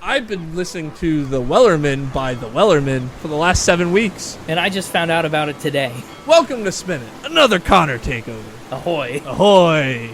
I've been listening to The Wellermen by The Wellermen for the last 7 weeks. And I just found out about it today. Welcome to Spin It, another Connor takeover. Ahoy. Ahoy.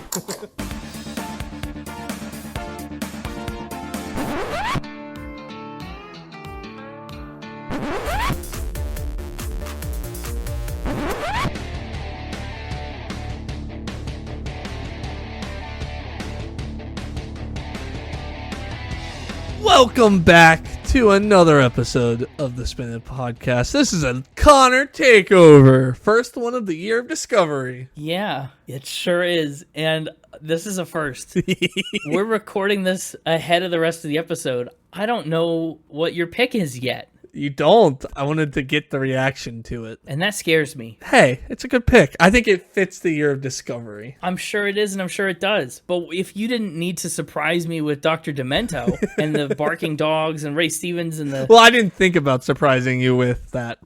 Welcome back to another episode of the Spin It Podcast. This is a Connor takeover. First one of the year of discovery. Yeah, it sure is. And this is a first. We're recording this ahead of the rest of the episode. I don't know what your pick is yet. You don't. I wanted to get the reaction to it. And that scares me. Hey, it's a good pick. I think it fits the year of discovery. I'm sure it is, and I'm sure it does. But if you didn't need to surprise me with Dr. Demento and the barking dogs and Ray Stevens and the... Well, I didn't think about surprising you with that.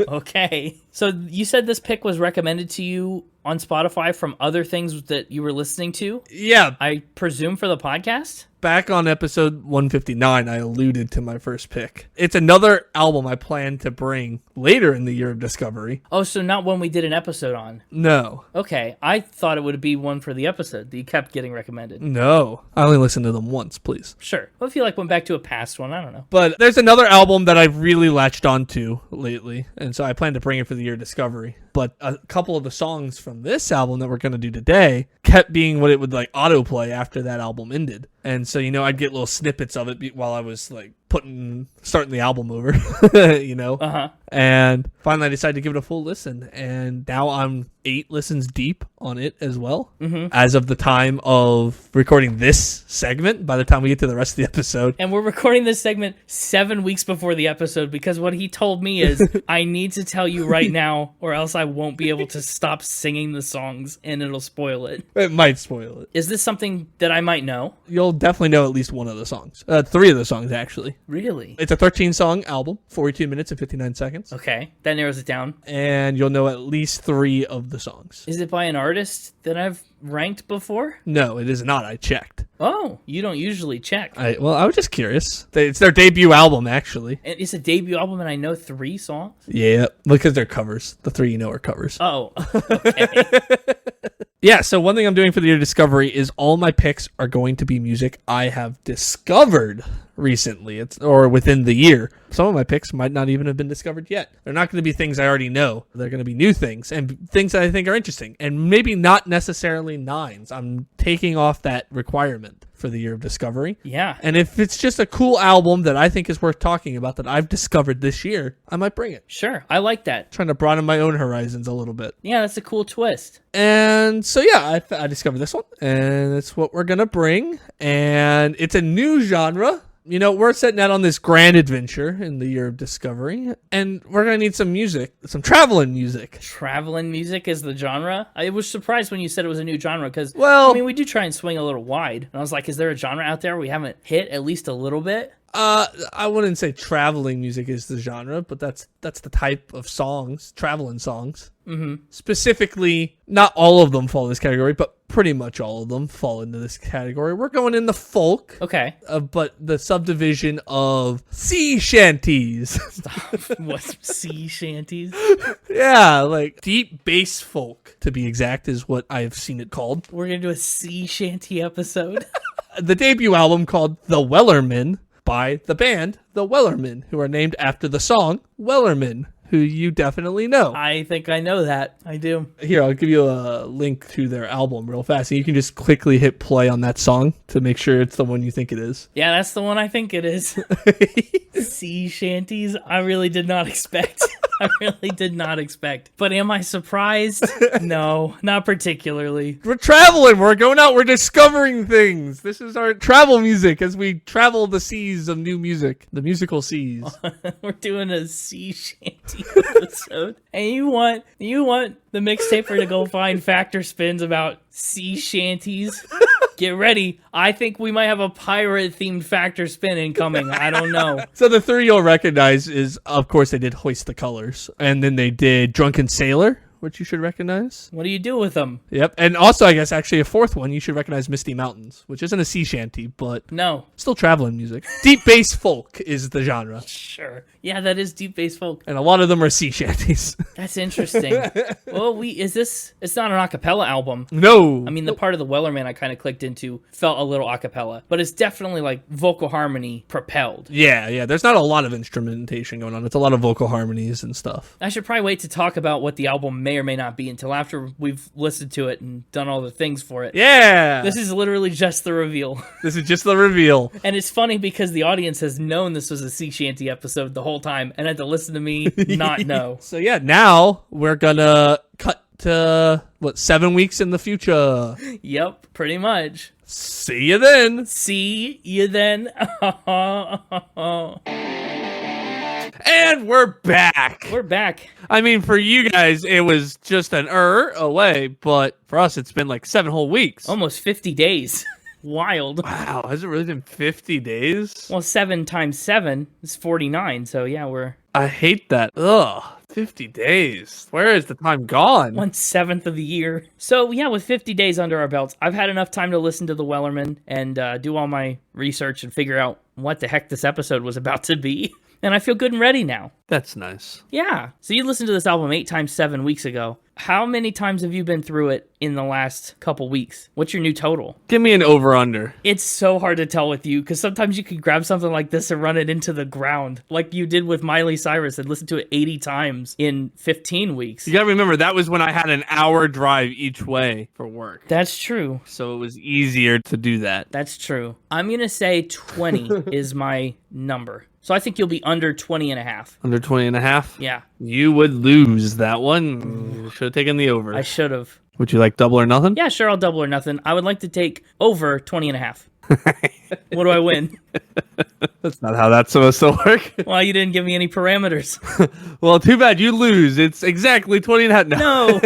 Okay. So you said this pick was recommended to you on Spotify from other things that you were listening to? Yeah. I presume for the podcast? Back on episode 159, I alluded to my first pick. It's another album I plan to bring later in the year of discovery. Oh, so not one we did an episode on? No. Okay, I thought it would be one for the episode that you kept getting recommended. No. I only listened to them once, please. Sure. Well, if you went back to a past one, I don't know. But there's another album that I've really latched onto lately, and so I plan to bring it for the year of discovery. But a couple of the songs from this album that we're going to do today kept being what it would like autoplay after that album ended. And so, I'd get little snippets of it while I was like starting the album over, Uh-huh. And finally I decided to give it a full listen. And now I'm 8 listens deep on it as well. Mm-hmm. As of the time of recording this segment, by the time we get to the rest of the episode. And we're recording this segment 7 weeks before the episode because what he told me is, I need to tell you right now or else I won't be able to stop singing the songs and it'll spoil it. It might spoil it. Is this something that I might know? You'll definitely know at least one of the songs. 3 of the songs, actually. Really? It's a 13-song album, 42 minutes and 59 seconds. Okay, that narrows it down. And you'll know at least 3 of the songs. Is it by an artist that I've ranked before? No, it is not. I checked. Oh, you don't usually check. I was just curious. It's their debut album, actually. And it's a debut album and I know 3 songs? Yeah, because they're covers. The 3 are covers. Oh, okay. Yeah, so one thing I'm doing for the year of discovery is all my picks are going to be music I have discovered recently, or within the year. Some of my picks might not even have been discovered yet. They're not going to be things I already know. They're going to be new things and things that I think are interesting, and maybe not necessarily 9s. I'm taking off that requirement for the year of discovery. Yeah. And if it's just a cool album that I think is worth talking about that I've discovered this year, I might bring it. Sure, I like that. Trying to broaden my own horizons a little bit. Yeah, that's a cool twist. And so, yeah, I discovered this one, and it's what we're going to bring. And it's a new genre. We're setting out on this grand adventure in the year of discovery, and we're going to need some music, some traveling music. Traveling music is the genre? I was surprised when you said it was a new genre, because, we do try and swing a little wide. And I was like, is there a genre out there we haven't hit at least a little bit? I wouldn't say traveling music is the genre, but that's the type of songs, traveling songs. Mm-hmm. Specifically, not all of them fall in this category, but pretty much all of them fall into this category. We're going in the folk. Okay. But the subdivision of sea shanties. What's sea shanties? Yeah, like deep bass folk, to be exact, is what I've seen it called. We're going to do a sea shanty episode. The debut album called The Wellermen by the band The Wellermen, who are named after the song Wellerman, who you definitely know. I think I know that. I do. Here, I'll give you a link to their album real fast, and you can just quickly hit play on that song to make sure it's the one you think it is. Yeah, that's the one I think it is. Sea shanties, I really did not expect. I really did not expect. But am I surprised? No, not particularly. We're traveling. We're going out. We're discovering things. This is our travel music as we travel the seas of new music, the musical seas. We're doing a sea shanty episode. And you want the mixtaper to go find factor spins about sea shanties? Get ready. I think we might have a pirate-themed factor spin incoming. I don't know. So the 3 you'll recognize is, of course, they did Hoist the Colors. And then they did Drunken Sailor, which you should recognize. What do you do with them? Yep. And also, I guess, actually, a fourth one, you should recognize Misty Mountains, which isn't a sea shanty, but No. still traveling music. Deep bass folk is the genre. Sure. Yeah, that is deep bass folk. And a lot of them are sea shanties. That's interesting. Well, it's not an acapella album. No. I mean, the part of the Wellerman I kind of clicked into felt a little acapella, but it's definitely like vocal harmony propelled. Yeah. There's not a lot of instrumentation going on. It's a lot of vocal harmonies and stuff. I should probably wait to talk about what the album may or may not be until after we've listened to it and done all the things for it. Yeah. This is literally just the reveal. This is just the reveal. And it's funny because the audience has known this was a sea shanty episode the whole time and had to listen to me not know. So yeah, now we're gonna cut to, 7 weeks in the future. Yep, pretty much. See you then. See you then. And we're back. We're back. I mean, for you guys, it was just an away, but for us, it's been like 7 whole weeks. Almost 50 days. Wild. Wow, has it really been 50 days? Well, 7 times 7 is 49, so yeah, I hate that. Ugh, 50 days. Where is the time gone? 1/7 of the year. So yeah, with 50 days under our belts, I've had enough time to listen to the Wellerman and do all my research and figure out what the heck this episode was about to be. And I feel good and ready now. That's nice. Yeah. So you listened to this album 8 times 7 weeks ago. How many times have you been through it in the last couple weeks? What's your new total? Give me an over-under. It's so hard to tell with you because sometimes you can grab something like this and run it into the ground, like you did with Miley Cyrus and listen to it 80 times in 15 weeks. You gotta remember, that was when I had an hour drive each way for work. That's true. So it was easier to do that. That's true. I'm going to say 20 is my number. So I think you'll be under 20 and a half. Under 20 and a half? Yeah. You would lose that one. You should have taken the over. I should have. Would you like double or nothing? Yeah, sure, I'll double or nothing. I would like to take over 20 and a half. What do I win? That's not how that's supposed to work. Well, you didn't give me any parameters. Well, too bad you lose. It's exactly 20 and a half. No.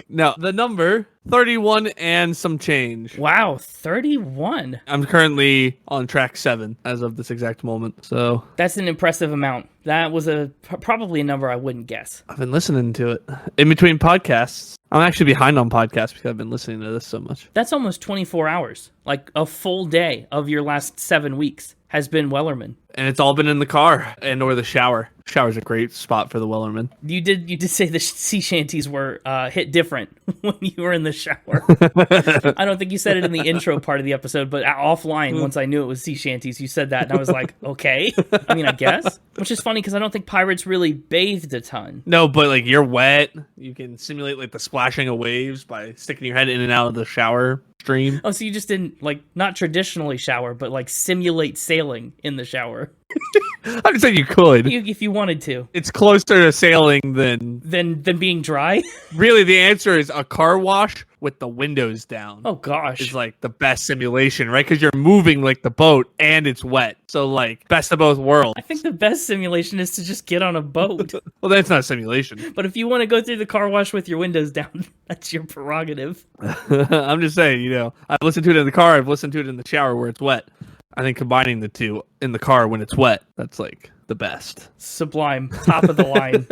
No, the number 31 and some change. Wow, 31. I'm currently on track 7 as of this exact moment. So That's an impressive amount. That was probably a number I wouldn't guess. I've been listening to it in between podcasts. I'm actually behind on podcasts because I've been listening to this so much. That's almost 24 hours. Like a full day of your last 7 weeks has been Wellerman. And it's all been in the car and or the shower. Shower's a great spot for the Wellerman. You did say the sea shanties were hit different when you were in the shower. I don't think you said it in the intro part of the episode, but offline, once I knew it was sea shanties, you said that, and I was like, okay. I mean, I guess. Which is funny because I don't think pirates really bathed a ton. No, but like you're wet. You can simulate like the splashing of waves by sticking your head in and out of the shower stream. Oh, so you just didn't, like, not traditionally shower, but like simulate sailing in the shower. I'm just saying you could. If you wanted to. It's closer to sailing than Than being dry? really. The answer is a car wash with the windows down. Oh, gosh. Is like the best simulation, right? Because you're moving like the boat and it's wet. So like best of both worlds. I think the best simulation is to just get on a boat. Well, that's not a simulation. But if you want to go through the car wash with your windows down, that's your prerogative. I'm just saying, I've listened to it in the car. I've listened to it in the shower where it's wet. I think combining the two in the car when it's wet, that's like the best. Sublime. Top of the line.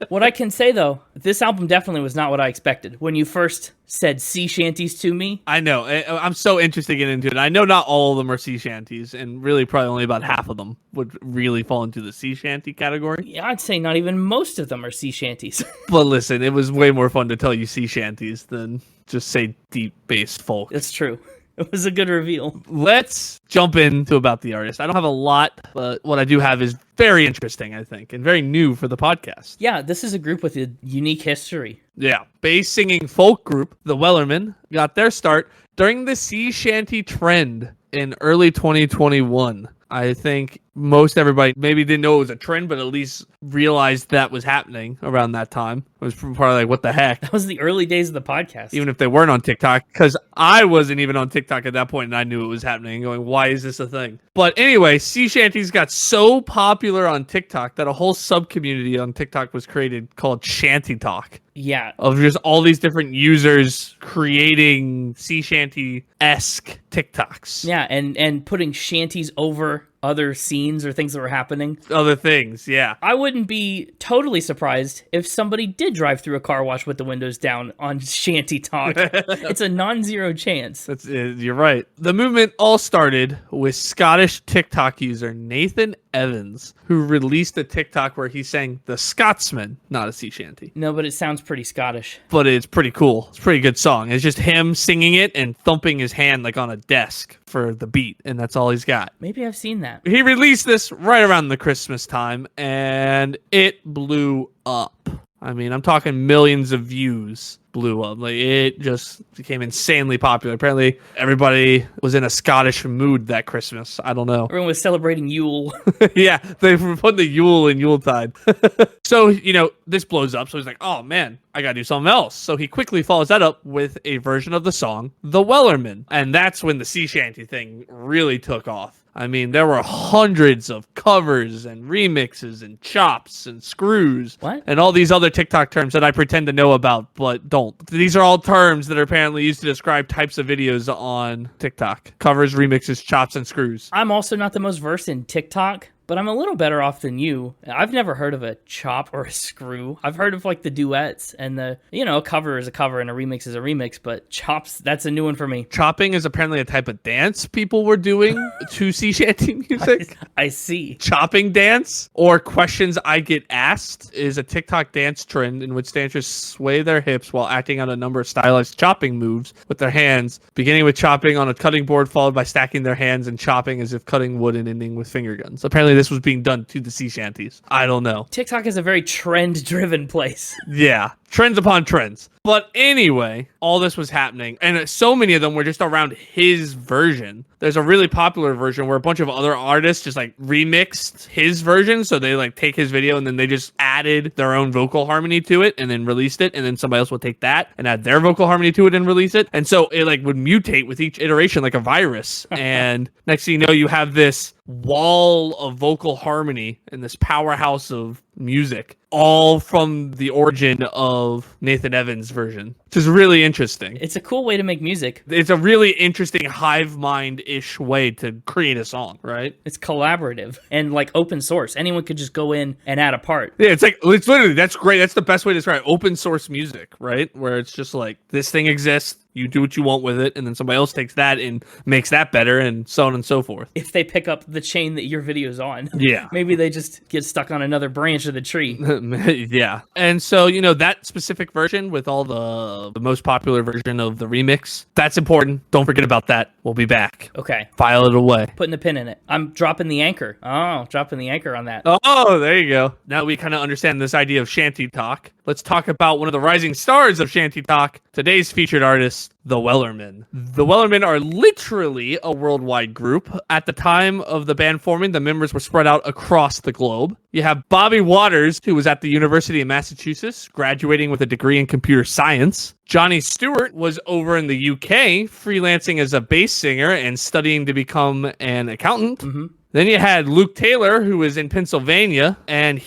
What I can say, though, this album definitely was not what I expected. When you first said sea shanties to me. I know. I'm so interested in getting into it. I know not all of them are sea shanties, and really probably only about half of them would really fall into the sea shanty category. Yeah, I'd say not even most of them are sea shanties. But listen, it was way more fun to tell you sea shanties than just say deep bass folk. That's true. It was a good reveal. Let's jump into about the artist. I don't have a lot, but what I do have is very interesting, I think, and very new for the podcast. Yeah, this is a group with a unique history. Yeah. Bass singing folk group, the Wellermen, got their start during the sea shanty trend in early 2021. I think most everybody maybe didn't know it was a trend, but at least realized that was happening around that time. It was probably like, what the heck? That was the early days of the podcast. Even if they weren't on TikTok, because I wasn't even on TikTok at that point, and I knew it was happening, going, why is this a thing? But anyway, sea shanties got so popular on TikTok that a whole sub-community on TikTok was created called Shanty-Tok. Yeah. Of just all these different users creating sea shanty-esque TikToks. Yeah, and putting shanties over other scenes or things that were happening. Other things, yeah. I wouldn't be totally surprised if somebody did drive through a car wash with the windows down on Shanty-Tok. It's a non-zero chance. You're right. The movement all started with Scottish TikTok user Nathan Evans, who released a TikTok where he sang The Scotsman, not a sea shanty. No, but it sounds pretty Scottish. But it's pretty cool. It's a pretty good song. It's just him singing it and thumping his hand like on a desk for the beat, and that's all he's got. Maybe I've seen that. He released this right around the Christmas time, and it blew up. I mean, I'm talking millions of views blew up. Like, it just became insanely popular. Apparently, everybody was in a Scottish mood that Christmas. I don't know. Everyone was celebrating Yule. Yeah, they were putting the Yule in Yuletide. So, this blows up. So he's like, oh, man, I got to do something else. So he quickly follows that up with a version of the song, The Wellerman. And that's when the sea shanty thing really took off. I mean, there were hundreds of covers and remixes and chops and screws. What? And all these other TikTok terms that I pretend to know about, but don't. These are all terms that are apparently used to describe types of videos on TikTok. Covers, remixes, chops, and screws. I'm also not the most versed in TikTok, but I'm a little better off than you. I've never heard of a chop or a screw. I've heard of like the duets and a cover is a cover and a remix is a remix, but chops, that's a new one for me. Chopping is apparently a type of dance people were doing to sea shanty music. I see. Chopping dance or questions I get asked is a TikTok dance trend in which dancers sway their hips while acting out a number of stylized chopping moves with their hands, beginning with chopping on a cutting board followed by stacking their hands and chopping as if cutting wood and ending with finger guns. Apparently this was being done to the sea shanties. I don't know. TikTok is a very trend-driven place. Yeah. Trends upon trends. But anyway, all this was happening, and so many of them were just around his version. There's a really popular version where a bunch of other artists just like remixed his version. So they like take his video and then they just added their own vocal harmony to it and then released it. And then somebody else would take that and add their vocal harmony to it and release it. And so it like would mutate with each iteration like a virus. And next thing you know, you have this wall of vocal harmony and this powerhouse of music, all from the origin of Nathan Evans' version, which is really interesting. It's a cool way to make music. It's a really interesting hive mind-ish way to create a song, right? It's collaborative and like open source. Anyone could just go in and add a part. Yeah, it's literally, that's great. That's the best way to describe it. Open source music, right? Where it's just like, this thing exists, you do what you want with it, and then somebody else takes that and makes that better, and so on and so forth. If they pick up the chain that your video's on. Yeah. Maybe they just get stuck on another branch of the tree. Yeah. And so, that specific version with all the most popular version of the remix, that's important. Don't forget about that. We'll be back. Okay. File it away. Putting the pin in it. I'm dropping the anchor. Oh, dropping the anchor on that. Oh, there you go. Now we kind of understand this idea of Shanty-Tok. Let's talk about one of the rising stars of Shanty-Tok, today's featured artist, the Wellermen. The Wellermen are literally a worldwide group. At the time of the band forming, the members were spread out across the globe. You have Bobby Waters, who was at the University of Massachusetts, graduating with a degree in computer science. Jonny Stewart was over in the UK, freelancing as a bass singer and studying to become an accountant. Mm-hmm. Then you had Luke Taylor, who was in Pennsylvania, and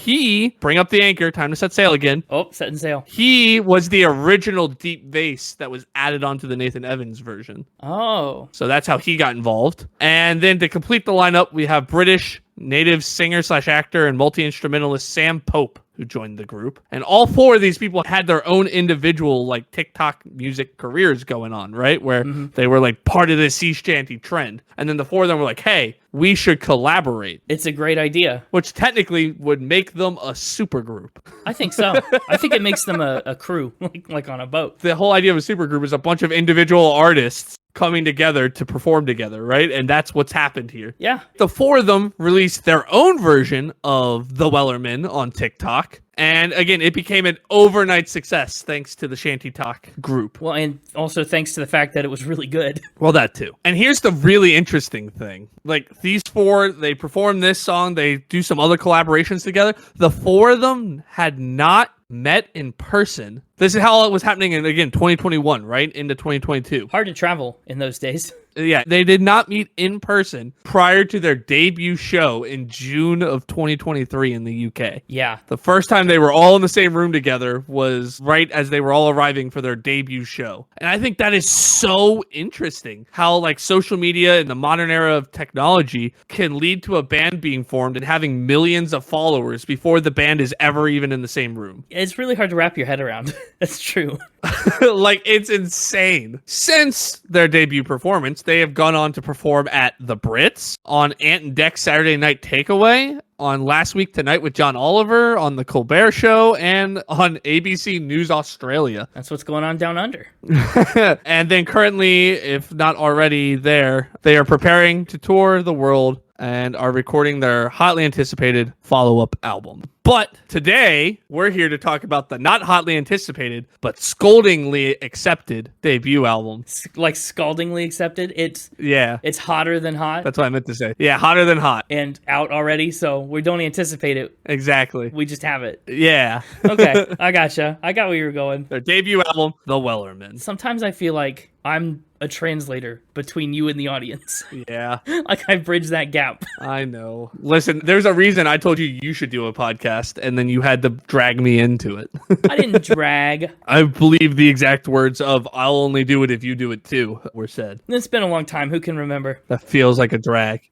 bring up the anchor, time to set sail again. Oh, setting sail. He was the original deep bass that was added onto the Nathan Evans version. Oh. So that's how he got involved. And then to complete the lineup, we have British native singer/actor and multi-instrumentalist Sam Pope, who joined the group. And all four of these people had their own individual like TikTok music careers going on, right? Where they were like part of the sea shanty trend. And then the four of them were like, hey, we should collaborate. It's a great idea. Which technically would make them a super group. I think so. I think it makes them a crew, like on a boat. The whole idea of a super group is a bunch of individual artists coming together to perform together, right? And that's what's happened here. Yeah. The four of them released their own version of the Wellermen on TikTok. And again, it became an overnight success thanks to the Shanty-Tok group. Well, and also thanks to the fact that it was really good. Well, that too. And here's the really interesting thing. Like, these four, they perform this song, they do some other collaborations together. The four of them had not met in person. This is how it was happening in, again, 2021, right? Into 2022. Hard to travel in those days. Yeah, they did not meet in person prior to their debut show in June of 2023 in the UK. Yeah. The first time they were all in the same room together was right as they were all arriving for their debut show. And I think that is so interesting how like social media in the modern era of technology can lead to a band being formed and having millions of followers before the band is ever even in the same room. It's really hard to wrap your head around. That's true. Like, it's insane. Since their debut performance, they have gone on to perform at the Brits, on Ant and Dec's Saturday Night Takeaway, on Last Week Tonight with John Oliver, on The Colbert Show, and on ABC News Australia. That's what's going on down under. And then currently, if not already there, they are preparing to tour the world and are recording their hotly anticipated follow-up album. But today, we're here to talk about the not hotly anticipated, but scoldingly accepted debut album. Like scaldingly accepted. It's hotter than hot. That's what I meant to say. Yeah, hotter than hot. And out already, so we don't anticipate it. Exactly. We just have it. Yeah. Okay, I gotcha. I got where you were going. Their debut album, The Wellermen. Sometimes I feel like I'm a translator between you and the audience. Yeah. Like I bridge that gap. I know. Listen, there's a reason I told you should do a podcast, and then you had to drag me into it. I didn't drag. I believe the exact words of "I'll only do it if you do it too" were said. It's been a long time. Who can remember? That feels like a drag.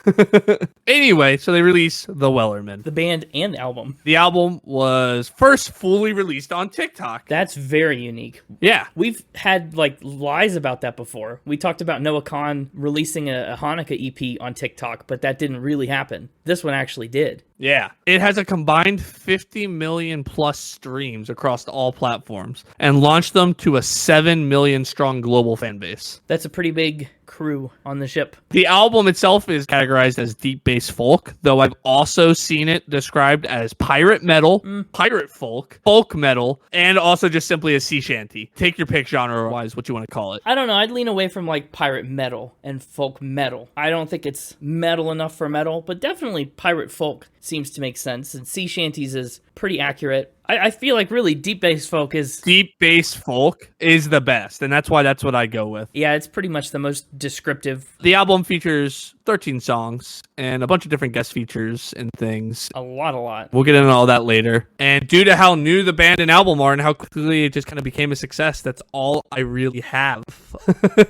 Anyway, so they released The Wellermen. The band and album. The album was first fully released on TikTok. That's very unique. Yeah. We've had like lies about that before. We talked about Noah Khan releasing a Hanukkah EP on TikTok, but that didn't really happen. This one actually did. Yeah. It has a combined 50 million plus streams across all platforms and launched them to a 7 million strong global fan base. That's a pretty big crew on the ship. The album itself is categorized as deep bass folk, though I've also seen it described as pirate metal, pirate folk metal, and also just simply a sea shanty. Take your pick genre-wise, what you want to call it. I don't know. I'd lean away from like pirate metal and folk metal. I don't think it's metal enough for metal, but definitely pirate folk seems to make sense. And sea shanties is pretty accurate. I feel like really deep bass folk is... Deep bass folk is the best, and that's what I go with. Yeah, it's pretty much the most descriptive. The album features 13 songs and a bunch of different guest features and things. A lot. We'll get into all that later. And due to how new the band and album are and how quickly it just kind of became a success, that's all I really have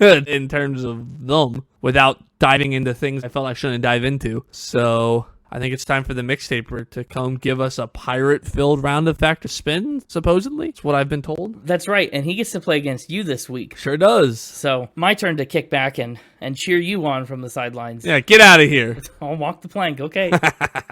in terms of them without diving into things I felt I shouldn't dive into. So I think it's time for the mixtaper to come give us a pirate-filled round of Factor Spin, supposedly. It's what I've been told. That's right, and he gets to play against you this week. Sure does. So, my turn to kick back and cheer you on from the sidelines. Yeah, get out of here. I'll walk the plank, okay?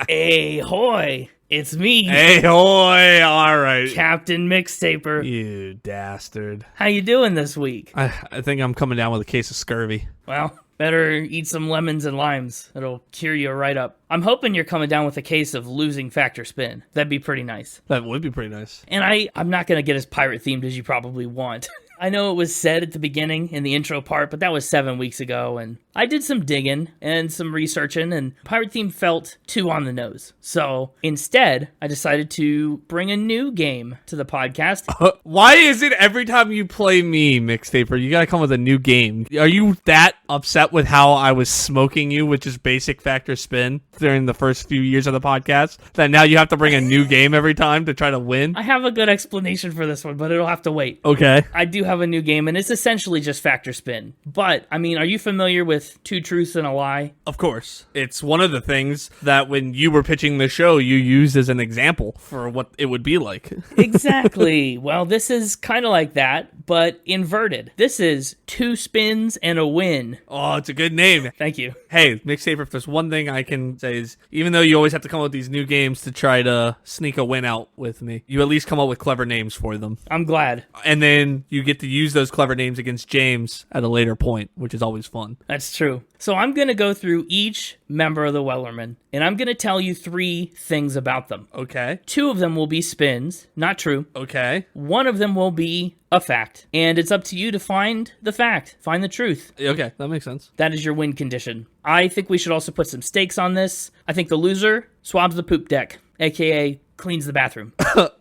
Hey, hoy! It's me. Hey, hoy! All right. Captain Mixtaper. You dastard. How you doing this week? I think I'm coming down with a case of scurvy. Well, better eat some lemons and limes. It'll cure you right up. I'm hoping you're coming down with a case of losing Factor Spin. That'd be pretty nice. That would be pretty nice. And I'm not going to get as pirate themed as you probably want. I know it was said at the beginning in the intro part, but that was 7 weeks ago, and I did some digging and some researching, and pirate theme felt too on the nose. So instead, I decided to bring a new game to the podcast. Why is it every time you play me, Mixtaper, you gotta come with a new game? Are you that upset with how I was smoking you with just basic Factor Spin during the first few years of the podcast that now you have to bring a new game every time to try to win? I have a good explanation for this one, but it'll have to wait. Okay. I do have a new game, and it's essentially just Factor Spin. But, I mean, are you familiar with Two Truths and a Lie? Of course. It's one of the things that when you were pitching the show, you used as an example for what it would be like. Exactly. Well, this is kind of like that, but inverted. This is 2 spins and a win. Oh, it's a good name. Thank you. Hey, Mixtaper, if there's one thing I can say is, even though you always have to come up with these new games to try to sneak a win out with me, you at least come up with clever names for them. I'm glad. And then you get to use those clever names against James at a later point, which is always fun. That's true. So I'm going to go through each member of the Wellerman, and I'm going to tell you 3 things about them. Okay. 2 of them will be spins, not true. Okay. 1 of them will be a fact, and it's up to you to find the fact, find the truth. Okay, that makes sense. That is your win condition. I think we should also put some stakes on this. I think the loser swabs the poop deck, aka cleans the bathroom.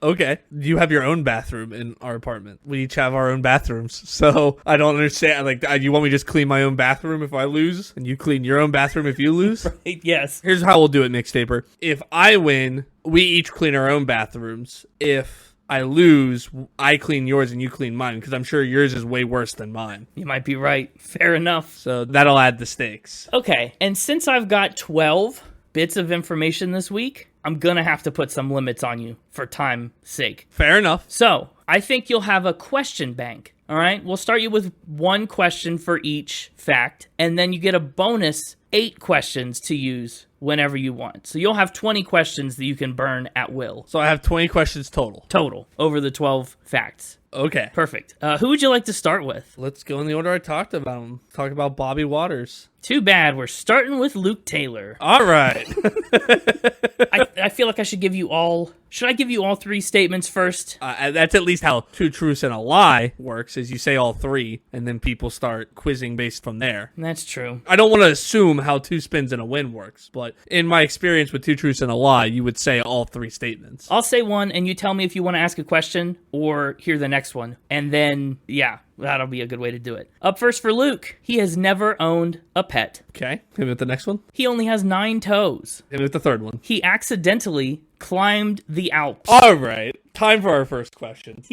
Okay. You have your own bathroom in our apartment. We each have our own bathrooms. So I don't understand. Like, you want me to just clean my own bathroom if I lose? And you clean your own bathroom if you lose? Yes. Here's how we'll do it, Mixtaper. If I win, we each clean our own bathrooms. If I lose, I clean yours and you clean mine, because I'm sure yours is way worse than mine. You might be right. Fair enough. So that'll add the stakes. Okay, and since I've got 12 bits of information this week, I'm gonna have to put some limits on you for time's sake. Fair enough. So, I think you'll have a question bank. All right, we'll start you with one question for each fact, and then you get a bonus 8 questions to use whenever you want. So you'll have 20 questions that you can burn at will. So I have 20 questions total. Total, over the 12 facts. Okay. Perfect. Who would you like to start with? Let's go in the order I talked about them. Talk about Bobby Waters. Too bad, we're starting with Luke Taylor. All right. I feel like I should give you all... Should I give you all 3 statements first? That's at least how 2 truths and a lie works, is you say all 3, and then people start quizzing based from there. That's true. I don't want to assume how 2 spins and a win works, but in my experience with 2 truths and a lie, you would say all 3 statements. I'll say one, and you tell me if you want to ask a question or hear the next one. And then, yeah, that'll be a good way to do it. Up first for Luke. He has never owned a pet. Okay. Hit me with the next one. He only has 9 toes. Hit me with the third one. He accidentally climbed the Alps. All right. Time for our first question.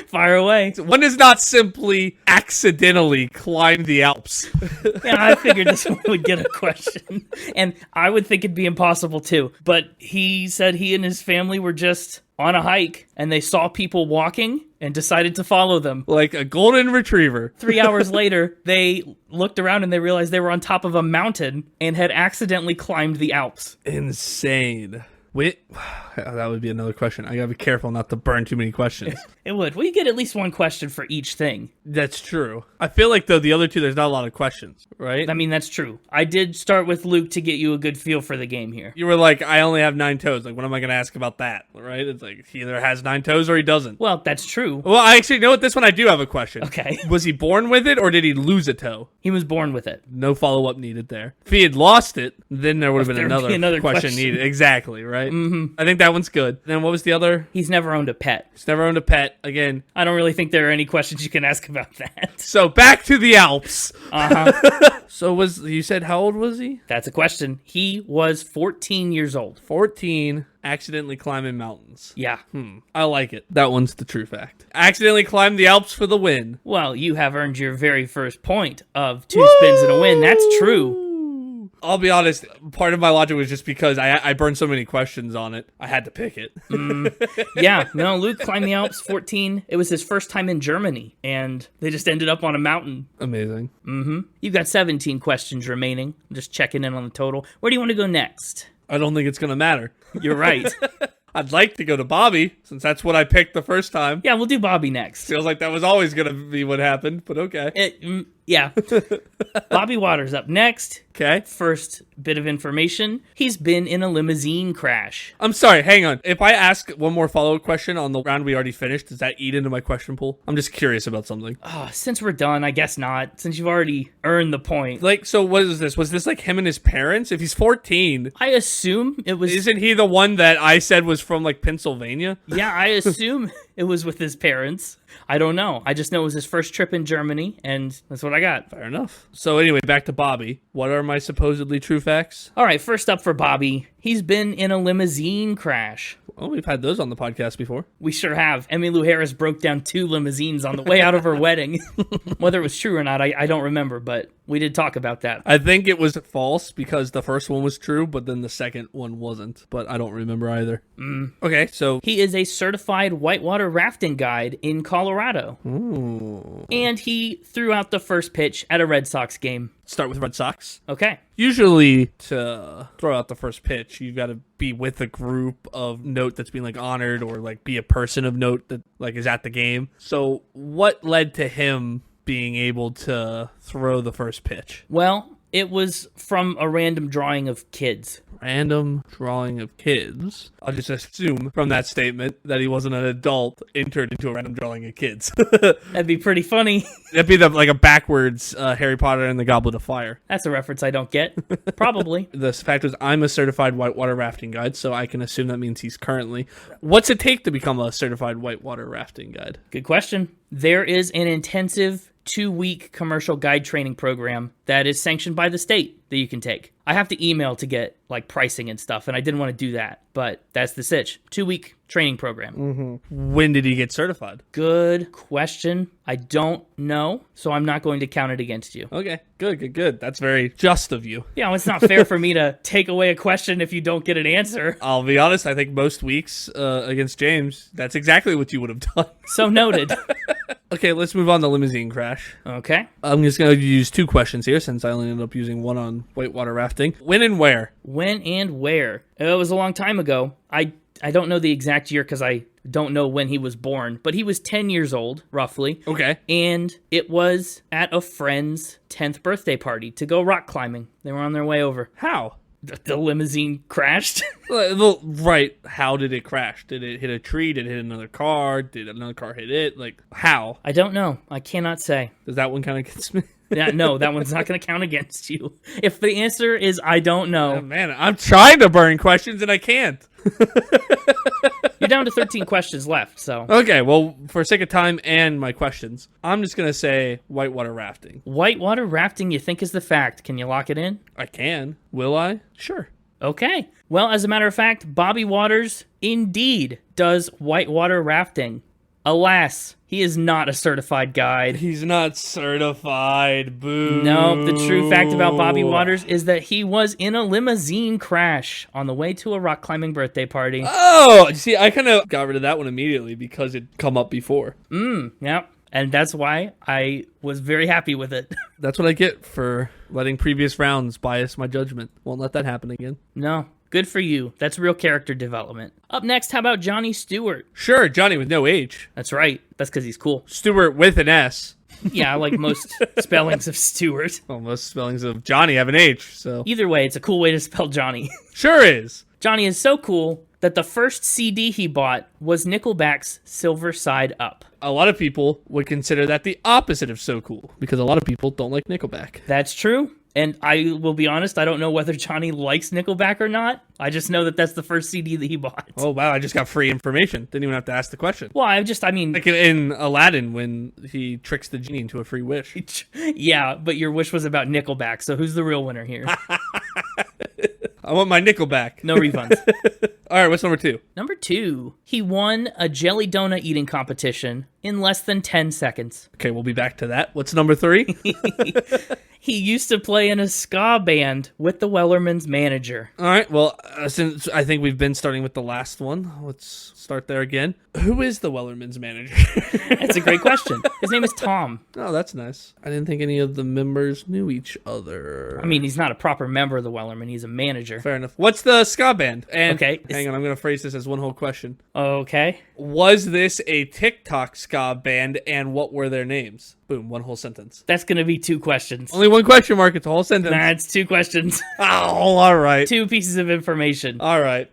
Fire away. One does not simply accidentally climb the Alps. Yeah, I figured this one would get a question. And I would think it'd be impossible too. But he said he and his family were just on a hike and they saw people walking and decided to follow them. Like a golden retriever. 3 hours later, they looked around and they realized they were on top of a mountain and had accidentally climbed the Alps. Insane. Wait, that would be another question. I gotta be careful not to burn too many questions. It would. Well, you get at least one question for each thing. That's true. I feel like, though, the other 2, there's not a lot of questions, right? I mean, that's true. I did start with Luke to get you a good feel for the game here. You were like, I only have 9 toes. Like, what am I gonna ask about that, right? It's like, he either has 9 toes or he doesn't. Well, that's true. Well, I actually know what, this one I do have a question. Okay. Was he born with it, or did he lose a toe? He was born with it. No follow-up needed there. If he had lost it, then there would have been another question question needed. Exactly, right? Mm-hmm. I think that one's good. Then what was the other? He's never owned a pet. He's never owned a pet. Again. I don't really think there are any questions you can ask about that. So back to the Alps. Uh-huh. So you said how old was he? That's a question. He was 14 years old. 14, accidentally climbing mountains. Yeah. I like it. That one's the true fact. Accidentally climbed the Alps for the win. Well, you have earned your very first point of 2 spins and a win. That's true. I'll be honest, part of my logic was just because I burned so many questions on it. I had to pick it. Yeah, no, Luke climbed the Alps, 14. It was his first time in Germany, and they just ended up on a mountain. Amazing. You've got 17 questions remaining. I'm just checking in on the total. Where do you want to go next? I don't think it's going to matter. You're right. I'd like to go to Bobby, since that's what I picked the first time. Yeah, we'll do Bobby next. Feels like that was always going to be what happened, but okay. Yeah. Bobby Waters up next. Okay. First bit of information. He's been in a limousine crash. I'm sorry, hang on. If I ask one more follow-up question on the round we already finished, does that eat into my question pool? I'm just curious about something. Since we're done, I guess not. Since you've already earned the point. Like, so what is this? Was this like him and his parents? If he's 14... I assume it was... Isn't he the one that I said was from, like, Pennsylvania? Yeah, I assume it was with his parents. I don't know. I just know it was his first trip in Germany, and that's what I got. Fair enough. So anyway, back to Bobby. What are my supposedly true facts? All right, first up for Bobby. He's been in a limousine crash. Oh, we've had those on the podcast before. We sure have. Emmylou Harris broke down 2 limousines on the way out of her wedding. Whether it was true or not, I don't remember, but we did talk about that. I think it was false because the first one was true, but then the second one wasn't. But I don't remember either. Okay, so... He is a certified whitewater rafting guide in Colorado. Ooh. And he threw out the first pitch at a Red Sox game. Start with Red Sox. Okay. Usually, to throw out the first pitch, you've got to be with a group of note that's being, like, honored, or, like, be a person of note that, like, is at the game. So what led to him being able to throw the first pitch? Well, it was from a random drawing of kids. random drawing of kids. I'll just assume from that statement that he wasn't an adult entered into a random drawing of kids. That'd be pretty funny. That'd be like a backwards Harry Potter and the Goblet of Fire. That's a reference I don't get. Probably. The fact is, I'm a certified whitewater rafting guide, so I can assume that means he's currently. What's it take to become a certified whitewater rafting guide? Good question. There is an intensive 2-week commercial guide training program that is sanctioned by the state that you can take. I have to email to get like pricing and stuff, and I didn't want to do that, but that's the sitch. 2-week training program. Mm-hmm. When did he get certified? Good question. I don't know, so I'm not going to count it against you. Okay, good. That's very just of you. Yeah, well, it's not fair for me to take away a question if you don't get an answer. I'll be honest, I think most weeks against James, that's exactly what you would have done. So noted. Okay, let's move on to Limousine Crash. Okay. I'm just going to use 2 questions here since I only ended up using one on whitewater rafting. When and where? When and where? It was a long time ago. I don't know the exact year because I don't know when he was born, but he was 10 years old, roughly. Okay. And it was at a friend's 10th birthday party to go rock climbing. They were on their way over. How? The limousine crashed. Right. How did it crash? Did it hit a tree? Did it hit another car? Did another car hit it? Like, how? I don't know. I cannot say. Does that one kind of get me? Yeah, no, that one's not going to count against you. If the answer is I don't know. Oh, man, I'm trying to burn questions and I can't. You're down to 13 questions left, so. Okay, well, for sake of time and my questions, I'm just going to say whitewater rafting. Whitewater rafting, you think is the fact. Can you lock it in? I can. Will I? Sure. Okay. Well, as a matter of fact, Bobby Waters indeed does whitewater rafting. Alas, he is not a certified guide. He's not certified. Boo. No, the true fact about Bobby Waters is that he was in a limousine crash on the way to a rock climbing birthday party. Oh, see, I kind of got rid of that one immediately because it'd come up before. Yep. And that's why I was very happy with it. That's what I get for letting previous rounds bias my judgment. Won't let that happen again. No. Good for you. That's real character development. Up next, how about Jonny Stewart? Sure, Johnny with no H. That's right. That's because he's cool. Stewart with an S. Yeah, like most spellings of Stewart. Well, most spellings of Johnny have an H, so. Either way, it's a cool way to spell Johnny. Sure is. Johnny is so cool that the first CD he bought was Nickelback's Silver Side Up. A lot of people would consider that the opposite of so cool, because a lot of people don't like Nickelback. That's true. And I will be honest, I don't know whether Johnny likes Nickelback or not. I just know that that's the first CD that he bought. Oh, wow, I just got free information. Didn't even have to ask the question. Well, I mean... Like in Aladdin when he tricks the genie into a free wish. Yeah, but your wish was about Nickelback, so who's the real winner here? I want my Nickelback. No refunds. All right, what's number 2? Number 2, he won a jelly donut eating competition in less than 10 seconds. Okay, we'll be back to that. What's number 3? He used to play in a ska band with the Wellerman's manager. All right, well, since I think we've been starting with the last one, let's start there again. Who is the Wellerman's manager? That's a great question. His name is Tom. Oh, that's nice. I didn't think any of the members knew each other. I mean, he's not a proper member of the Wellerman. He's a manager. Fair enough. What's the ska band? And okay. Hang on, I'm going to phrase this as one whole question. Okay. Was this a TikTok ska band, and what were their names? Boom, one whole sentence. That's going to be 2 questions. Only one question mark. It's a whole sentence. Nah, it's 2 questions. Oh, all right. 2 pieces of information. All right.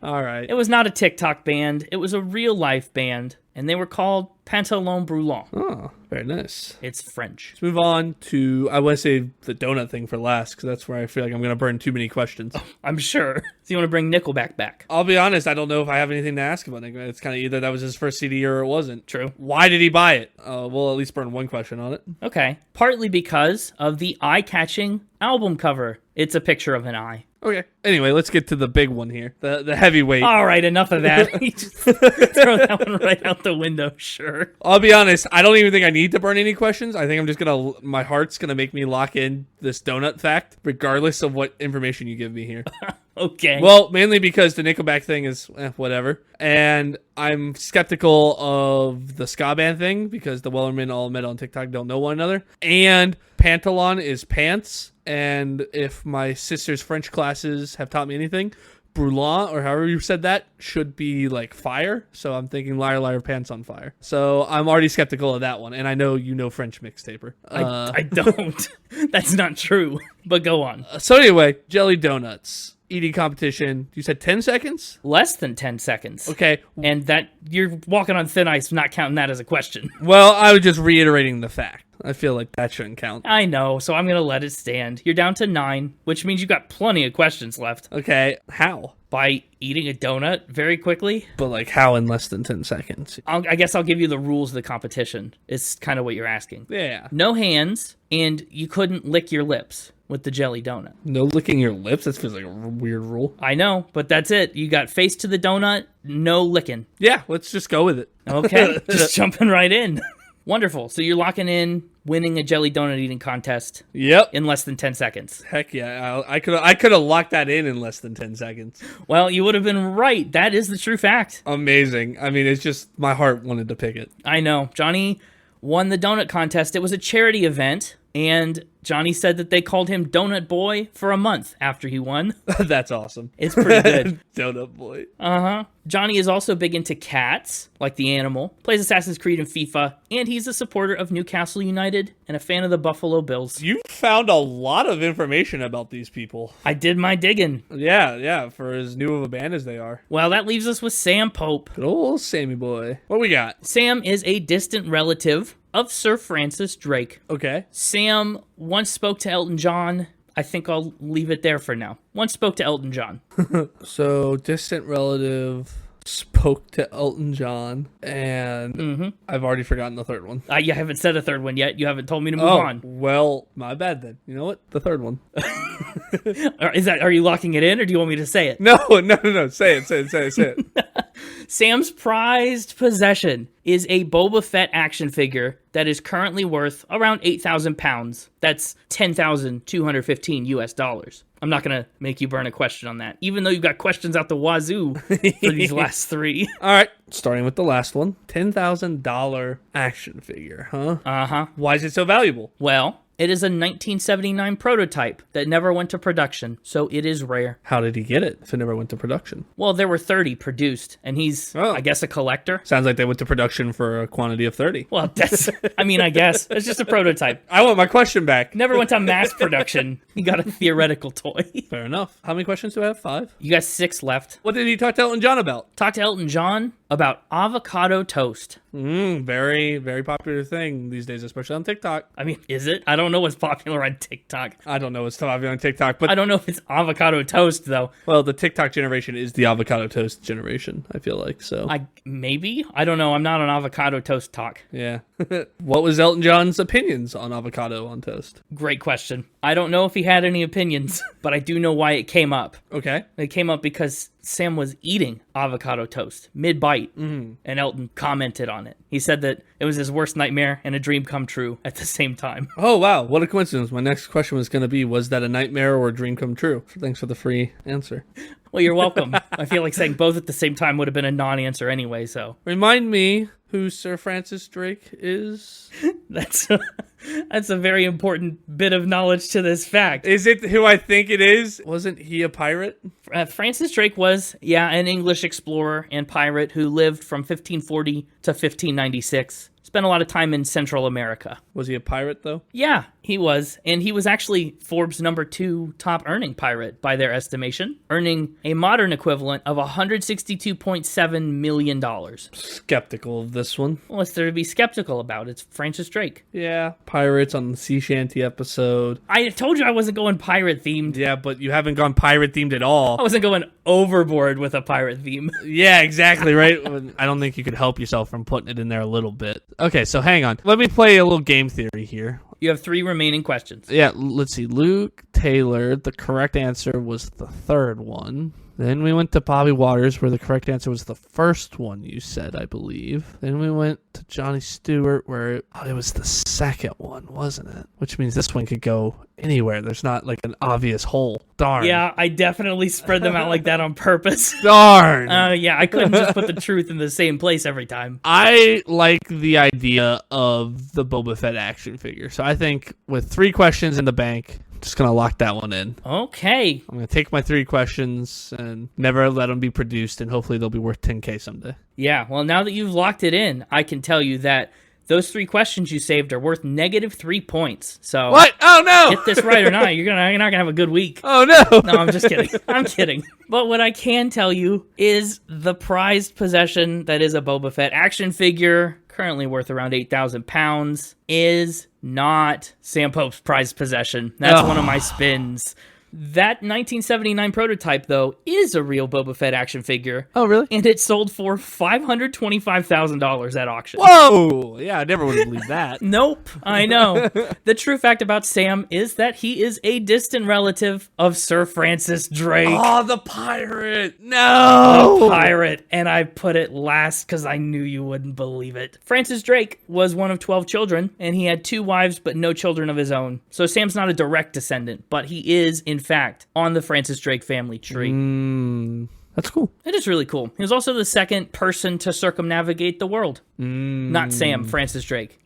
It was not a TikTok band. It was a real-life band, and they were called Pantalon Brûlant. Oh, very nice. It's French. Let's move on to, I want to say the donut thing for last, because that's where I feel like I'm going to burn too many questions. Oh, I'm sure. So you want to bring Nickelback back? I'll be honest, I don't know if I have anything to ask about Nickelback. It's kind of either that was his first CD or it wasn't. True. Why did he buy it? We'll at least burn one question on it. Okay. Partly because of the eye-catching album cover. It's a picture of an eye. Okay. Anyway, let's get to the big one here. The heavyweight. All right, enough of that. You just throw that one right out the window, sure. I'll be honest, I don't even think I need to burn any questions. I think I'm just going to, my heart's going to make me lock in this donut fact, regardless of what information you give me here. Okay. Well, mainly because the Nickelback thing is whatever. And I'm skeptical of the ska band thing because the Wellermen all met on TikTok don't know one another. And Pantalon is pants. And if my sister's French classes have taught me anything, brûlant, or however you said that, should be like fire. So I'm thinking liar, liar, pants on fire. So I'm already skeptical of that one. And I know you know French mixtaper. I don't. That's not true. But go on. So anyway, jelly donuts. eating competition. You said 10 seconds? Less than 10 seconds. Okay. And that you're walking on thin ice, not counting that as a question. Well, I was just reiterating the fact. I feel like that shouldn't count. I know, so I'm going to let it stand. You're down to 9, which means you've got plenty of questions left. Okay. How? By eating a donut very quickly. But like how in less than 10 seconds? I guess I'll give you the rules of the competition. It's kind of what you're asking. Yeah. No hands, and you couldn't lick your lips with the jelly donut. No licking your lips? That feels like a weird rule. I know, but that's it. You got face to the donut, no licking. Yeah, let's just go with it. Okay, just jumping right in. Wonderful. So you're locking in winning a jelly donut eating contest Yep. in less than 10 seconds. Heck yeah. I could have locked that in less than 10 seconds. Well, you would have been right. That is the true fact. Amazing. I mean, it's just my heart wanted to pick it. I know. Johnny won the donut contest. It was a charity event, and Johnny said that they called him Donut Boy for a month after he won. That's awesome. It's pretty good. Donut Boy. Uh-huh. Johnny is also big into cats, like the animal, plays Assassin's Creed and FIFA, and he's a supporter of Newcastle United and a fan of the Buffalo Bills. You found a lot of information about these people. I did my digging. Yeah, for as new of a band as they are. Well, that leaves us with Sam Pope. Good old Sammy boy. What we got? Sam is a distant relative of Sir Francis Drake. Okay. Sam once spoke to Elton John. I think I'll leave it there for now. Once spoke to Elton John. So, distant relative spoke to Elton John, and I've already forgotten the third one. You haven't said a third one yet. You haven't told me to move on. Well, my bad then. You know what? The third one. Are you locking it in, or do you want me to say it? No. Say it. Sam's prized possession is a Boba Fett action figure that is currently worth around 8,000 pounds. That's $10,215 US. I'm not going to make you burn a question on that, even though you've got questions out the wazoo for these last 3. All right, starting with the last one. $10,000 action figure, huh? Uh-huh. Why is it so valuable? Well, it is a 1979 prototype that never went to production, so it is rare. How did he get it if it never went to production? Well, there were 30 produced, and he's, I guess, a collector. Sounds like they went to production for a quantity of 30. Well, I guess. It's just a prototype. I want my question back. Never went to mass production. He got a theoretical toy. Fair enough. How many questions do I have? 5? You got 6 left. What did he talk to Elton John about? Talk to Elton John about avocado toast. Very, very popular thing these days, especially on TikTok. I mean, is it? I don't know what's popular on TikTok. I don't know what's popular on TikTok, but I don't know if it's avocado toast, though. Well, the TikTok generation is the avocado toast generation, I feel like, so. Maybe? I don't know. I'm not on avocado toast talk. Yeah. What was Elton John's opinions on avocado on toast? Great question. I don't know if he had any opinions, but I do know why it came up. Okay. It came up because Sam was eating avocado toast mid-bite, and Elton commented on it. He said that it was his worst nightmare and a dream come true at the same time. Oh, wow. What a coincidence. My next question was going to be, was that a nightmare or a dream come true? Thanks for the free answer. Well, you're welcome. I feel like saying both at the same time would have been a non-answer anyway, so. Remind me who Sir Francis Drake is. That's a very important bit of knowledge to this fact. Is it who I think it is? Wasn't he a pirate? Francis Drake was, an English explorer and pirate who lived from 1540 to 1596. Spent a lot of time in Central America. Was he a pirate, though? Yeah, he was. And he was actually Forbes' #2 top earning pirate by their estimation, earning a modern equivalent of $162.7 million. Skeptical of this one. What's there to be skeptical about? It's Francis Drake. Yeah, pirates on the sea shanty episode. I told you I wasn't going pirate themed. Yeah, but you haven't gone pirate themed at all. I wasn't going overboard with a pirate theme. Yeah, exactly, right? I don't think you could help yourself from putting it in there a little bit. Okay, so hang on. Let me play a little game theory here. You have 3 remaining questions. Yeah, let's see. Luke Taylor, the correct answer was the third one. Then we went to Bobby Waters, where the correct answer was the first one you said, I believe. Then we went to Johnny Stewart, where it was the second one, wasn't it? Which means this one could go anywhere. There's not like an obvious hole. Darn. Yeah, I definitely spread them out like that on purpose. Darn. I couldn't just put the truth in the same place every time. I like the idea of the Boba Fett action figure. So I think with 3 questions in the bank, just going to lock that one in. Okay. I'm going to take my 3 questions and never let them be produced, and hopefully they'll be worth $10K someday. Yeah, well, now that you've locked it in, I can tell you that those 3 questions you saved are worth -3 points. So What? Oh, no! get this right or not, you're not gonna have a good week. Oh, no! No, I'm just kidding. I'm kidding. But what I can tell you is the prized possession that is a Boba Fett action figure, currently worth around 8,000 pounds, is not Sam Pope's prized possession. That's one of my spins. That 1979 prototype, though, is a real Boba Fett action figure. Oh, really? And it sold for $525,000 at auction. Whoa! Yeah, I never would have believed that. Nope, I know. The true fact about Sam is that he is a distant relative of Sir Francis Drake. Oh, the pirate! No! The pirate. And I put it last because I knew you wouldn't believe it. Francis Drake was one of 12 children, and he had 2 wives but no children of his own. So Sam's not a direct descendant, but he is, in fact, on the Francis Drake family tree. That's cool. It is really cool. He was also the second person to circumnavigate the world. Not Sam, Francis Drake.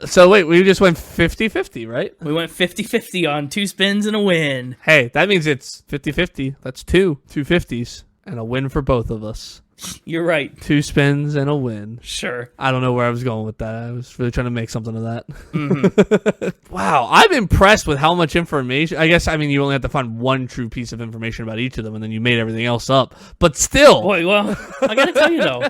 So wait, we just went 50-50, right? We went 50-50 on 2 spins and a win. Hey, that means it's 50-50. That's 2 250s and a win for both of us. You're right. 2 spins and a win. Sure. I don't know where I was going with that. I was really trying to make something of that. Wow, I'm impressed with how much information. I guess, I mean, you only have to find one true piece of information about each of them, and then you made everything else up. But still. Boy, well, I gotta tell you, though.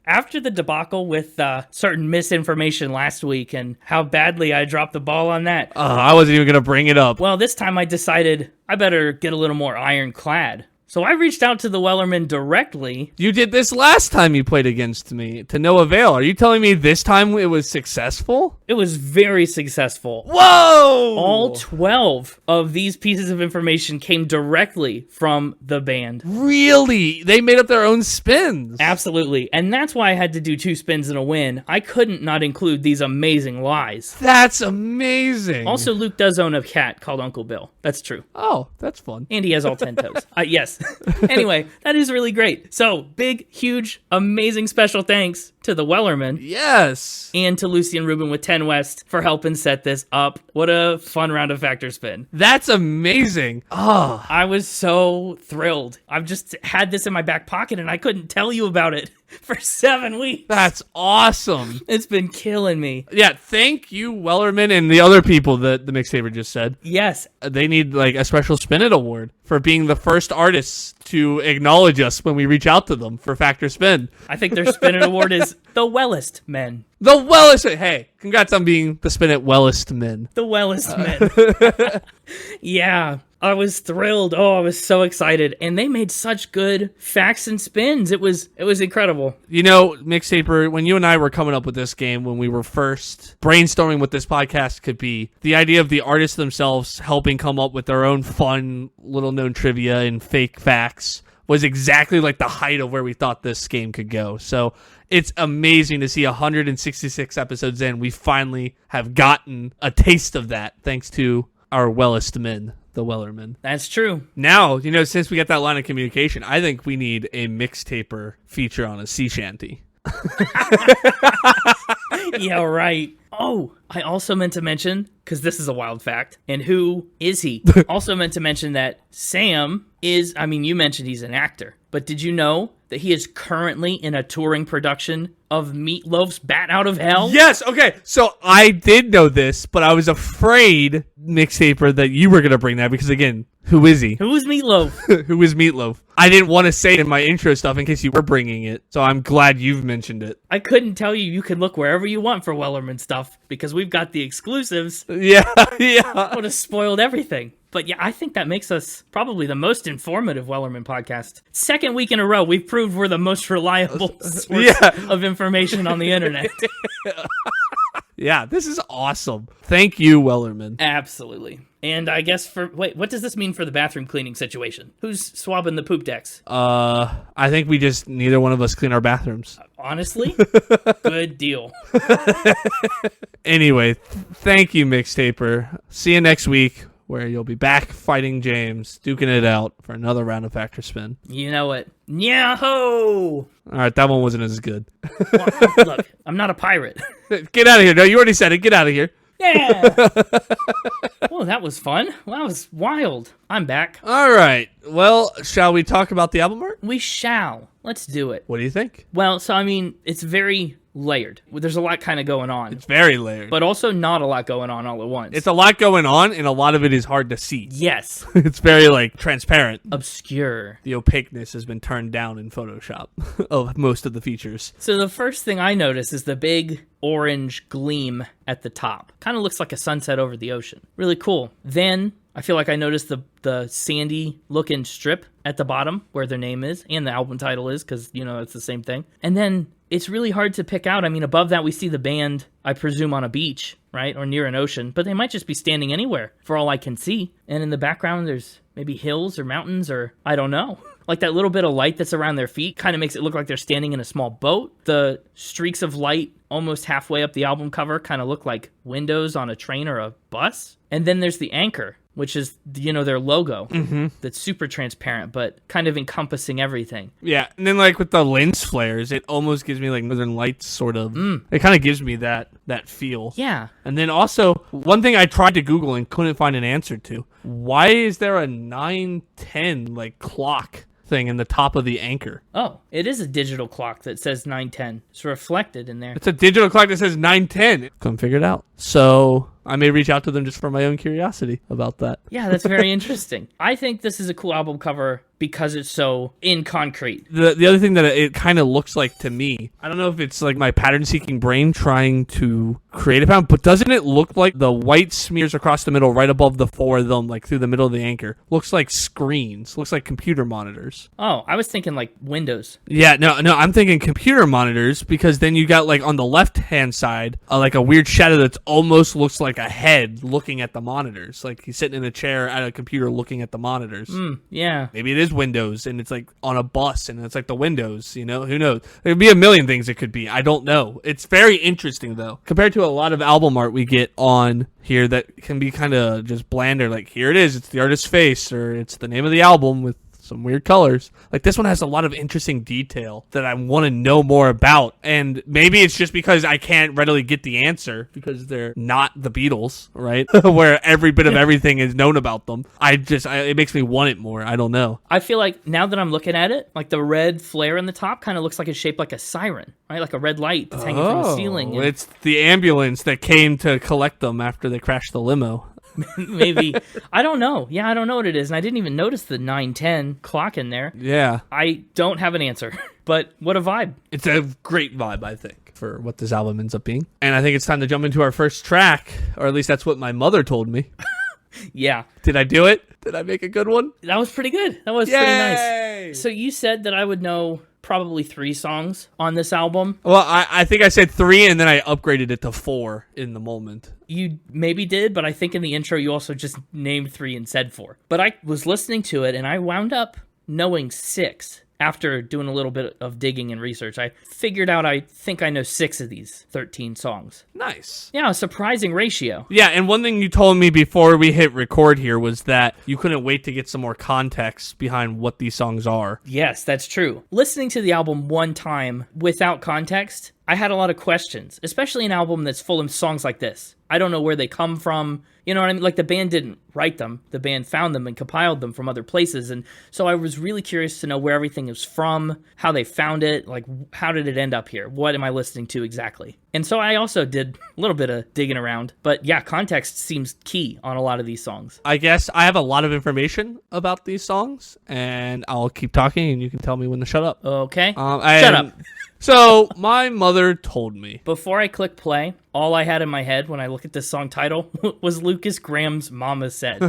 After the debacle with certain misinformation last week and how badly I dropped the ball on that. I wasn't even going to bring it up. Well, this time I decided I better get a little more ironclad. So I reached out to the Wellermen directly. You did this last time you played against me, to no avail. Are you telling me this time it was successful? It was very successful. Whoa! All 12 of these pieces of information came directly from the band. Really? They made up their own spins? Absolutely. And that's why I had to do 2 spins and a win. I couldn't not include these amazing lies. That's amazing. Also, Luke does own a cat called Uncle Bill. That's true. Oh, that's fun. And he has all 10 toes. Yes. Anyway, that is really great. So, big, huge, amazing special thanks to the Wellermen. Yes. And to Lucy and Ruben with 10 West for helping set this up. What a fun round of Factor Spin. That's amazing. Oh. I was so thrilled. I've just had this in my back pocket and I couldn't tell you about it for 7 weeks. That's awesome. It's been killing me. Yeah, thank you, Wellerman, and the other people that the mixtaper just said. Yes. They need like a special Spin It award for being the first artists to acknowledge us when we reach out to them for Factor Spin. I think their Spin It award is the Wellest Men. The Wellest. Hey, congrats on being the Spin It Wellest Men. The Wellest Men. Yeah. I was thrilled. Oh, I was so excited. And they made such good facts and spins. It was incredible. You know, Mixtaper, when you and I were coming up with this game, when we were first brainstorming what this podcast could be, the idea of the artists themselves helping come up with their own fun, little-known trivia and fake facts was exactly like the height of where we thought this game could go. So it's amazing to see 166 episodes in. We finally have gotten a taste of that thanks to our Wellest Men. The Wellerman. That's true. Now, you know, since we got that line of communication, I think we need a mixtaper feature on a sea shanty. Yeah, right. Oh, I also meant to mention, because this is a wild fact, and who is he? Also meant to mention that Sam is, I mean, you mentioned he's an actor, but did you know that he is currently in a touring production of Meatloaf's Bat Out of Hell? Yes, okay. So I did know this, but I was afraid, Mixtaper, that you were going to bring that because, again, who is he? Who is Meatloaf? Who is Meatloaf? I didn't want to say it in my intro stuff in case you were bringing it, so I'm glad you've mentioned it. I couldn't tell you. You could look wherever you want for Wellerman stuff because we've got the exclusives. Yeah. Would have spoiled everything. But yeah, I think that makes us probably the most informative Wellerman podcast. Second week in a row, we've proved we're the most reliable source of information on the internet. Yeah, this is awesome. Thank you, Wellerman. Absolutely. And I guess wait, what does this mean for the bathroom cleaning situation? Who's swabbing the poop decks? I think we just, neither one of us clean our bathrooms. Honestly? Good deal. Anyway, thank you, Mixtaper. See you next week, where you'll be back fighting James, duking it out for another round of Factor Spin. You know it. Yahoo! All right, that one wasn't as good. Well, look, I'm not a pirate. Get out of here. No, you already said it. Get out of here. Yeah! Well, that was fun. Well, that was wild. I'm back. All right. Well, shall we talk about the album art? We shall. Let's do it. What do you think? Well, so I mean, it's very layered. There's a lot kind of going on, It's very layered. but also not a lot going on all at once. It's a lot going on, and a lot of it is hard to see. Yes. It's very, like, transparent. Obscure. The opaqueness has been turned down in Photoshop of most of the features. So the first thing I notice is the big orange gleam at the top. Kind of looks like a sunset over the ocean. Really cool. Then I feel like I noticed the sandy looking strip at the bottom where their name is and the album title is, because, you know, it's the same thing. And then it's really hard to pick out. I mean, above that we see the band, I presume, on a beach, right? Or near an ocean, but they might just be standing anywhere for all I can see. And in the background there's maybe hills or mountains, or I don't know. Like that little bit of light that's around their feet kind of makes it look like they're standing in a small boat. The streaks of light almost halfway up the album cover kind of look like windows on a train or a bus. And then there's the anchor, which is, you know, their logo. That's super transparent, but kind of encompassing everything. Yeah, and then, like, with the lens flares, it almost gives me, like, Northern Lights, sort of. It kind of gives me that feel. Yeah. And then also, one thing I tried to Google and couldn't find an answer to. Why is there a 9:10, like, clock thing in the top of the anchor? Oh, it is a digital clock that says 9:10. It's reflected in there. It's a digital clock that says 9:10. Couldn't figure it out. So I may reach out to them just for my own curiosity about that. Yeah, that's very interesting. I think this is a cool album cover because it's so in concrete. The other thing that it kind of looks like to me, I don't know if it's like my pattern-seeking brain trying to create a pattern, but doesn't it look like the white smears across the middle right above the four of them, like through the middle of the anchor? Looks like screens. Looks like computer monitors. Oh, I was thinking like windows. Yeah, no, I'm thinking computer monitors, because then you got, like, on the left-hand side, like a weird shadow that's almost looks like a head looking at the monitors. Like he's sitting in a chair at a computer looking at the monitors. Yeah. Maybe it is windows and it's like on a bus and it's like the windows, you know, who knows? There could be a million things it could be. I don't know. It's very interesting though, compared to a lot of album art we get on here that can be kind of just bland, or like, here it is, it's the artist's face, or it's the name of the album with some weird colors. Like, this one has a lot of interesting detail that I want to know more about, and maybe it's just because I can't readily get the answer because they're not the Beatles, right? Where every bit of everything is known about them. It makes me want it more. I don't know. I feel like now that I'm looking at it, like the red flare in the top kind of looks like it's shaped like a siren, right? Like a red light that's hanging from the ceiling. And It's the ambulance that came to collect them after they crashed the limo. maybe. I don't know. Yeah, I don't know what it is. And I didn't even notice the 9:10 clock in there. Yeah. I don't have an answer, but what a vibe. It's a great vibe, I think, for what this album ends up being. And I think it's time to jump into our first track, or at least that's what my mother told me. Yeah. Did I do it? Did I make a good one? That was pretty good. That was pretty nice. So you said that I would know probably 3 songs on this album. Well, I think I said 3, and then I upgraded it to 4 in the moment. You maybe did, but I think in the intro you also just named 3 and said 4. But I was listening to it, and I wound up knowing 6. After doing a little bit of digging and research, I figured out I think I know 6 of these 13 songs. Nice. Yeah, a surprising ratio. Yeah, and one thing you told me before we hit record here was that you couldn't wait to get some more context behind what these songs are. Yes, that's true. Listening to the album one time without context, I had a lot of questions, especially an album that's full of songs like this. I don't know where they come from. You know what I mean? Like, the band didn't write them. The band found them and compiled them from other places. And so I was really curious to know where everything is from, how they found it, like, how did it end up here? What am I listening to exactly? And so I also did a little bit of digging around. But yeah, context seems key on a lot of these songs. I guess I have a lot of information about these songs, and I'll keep talking, and you can tell me when to shut up. Okay. Shut up. So my mother told me. Before I click play, all I had in my head when I look at this song title was Lucas Graham's Mama Said.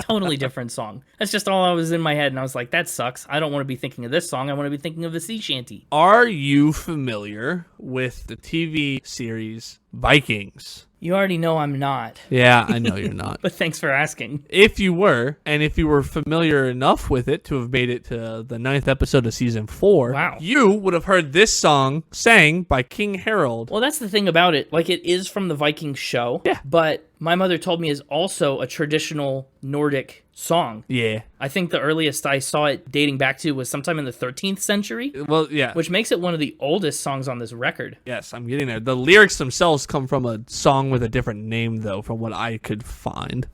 Totally different song. That's just all I was in my head, and I was like, that sucks. I don't want to be thinking of this song. I want to be thinking of the sea shanty. Are you familiar with the TV series Vikings? You already know I'm not. Yeah, I know you're not. But thanks for asking. If you were, and if you were familiar enough with it to have made it to the 9th episode of season 4, wow, you would have heard this song sang by King Harold. Well, that's the thing about it. Like, it is from the Vikings show. Yeah. But My Mother Told Me is also a traditional Nordic song. Yeah. I think the earliest I saw it dating back to was sometime in the 13th century. Well, yeah. Which makes it one of the oldest songs on this record. Yes, I'm getting there. The lyrics themselves come from a song with a different name, though, from what I could find.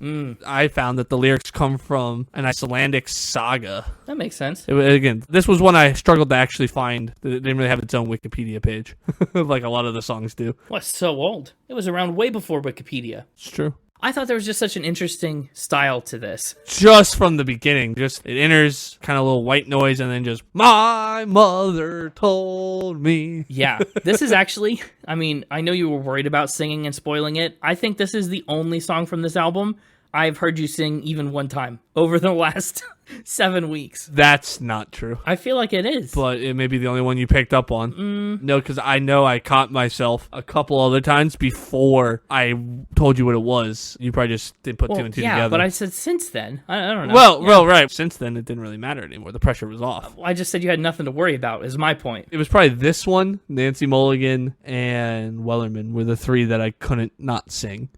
I found that the lyrics come from an Icelandic saga. That makes sense. Again, this was one I struggled to actually find. It didn't really have its own Wikipedia page, like a lot of the songs do. Well, it's so old. It was around way before Wikipedia. It's true. I thought there was just such an interesting style to this. Just from the beginning, it enters kind of a little white noise and then just, my mother told me. Yeah, this is actually, I mean, I know you were worried about singing and spoiling it. I think this is the only song from this album I've heard you sing even one time over the last 7 weeks. That's not true. I feel like it is. But it may be the only one you picked up on. No, because I know I caught myself a couple other times before I told you what it was. You probably just didn't put two and two together. Yeah, but I said since then. I don't know. Well, right. Since then, it didn't really matter anymore. The pressure was off. I just said you had nothing to worry about, is my point. It was probably this one, Nancy Mulligan, and Wellerman were the three that I couldn't not sing.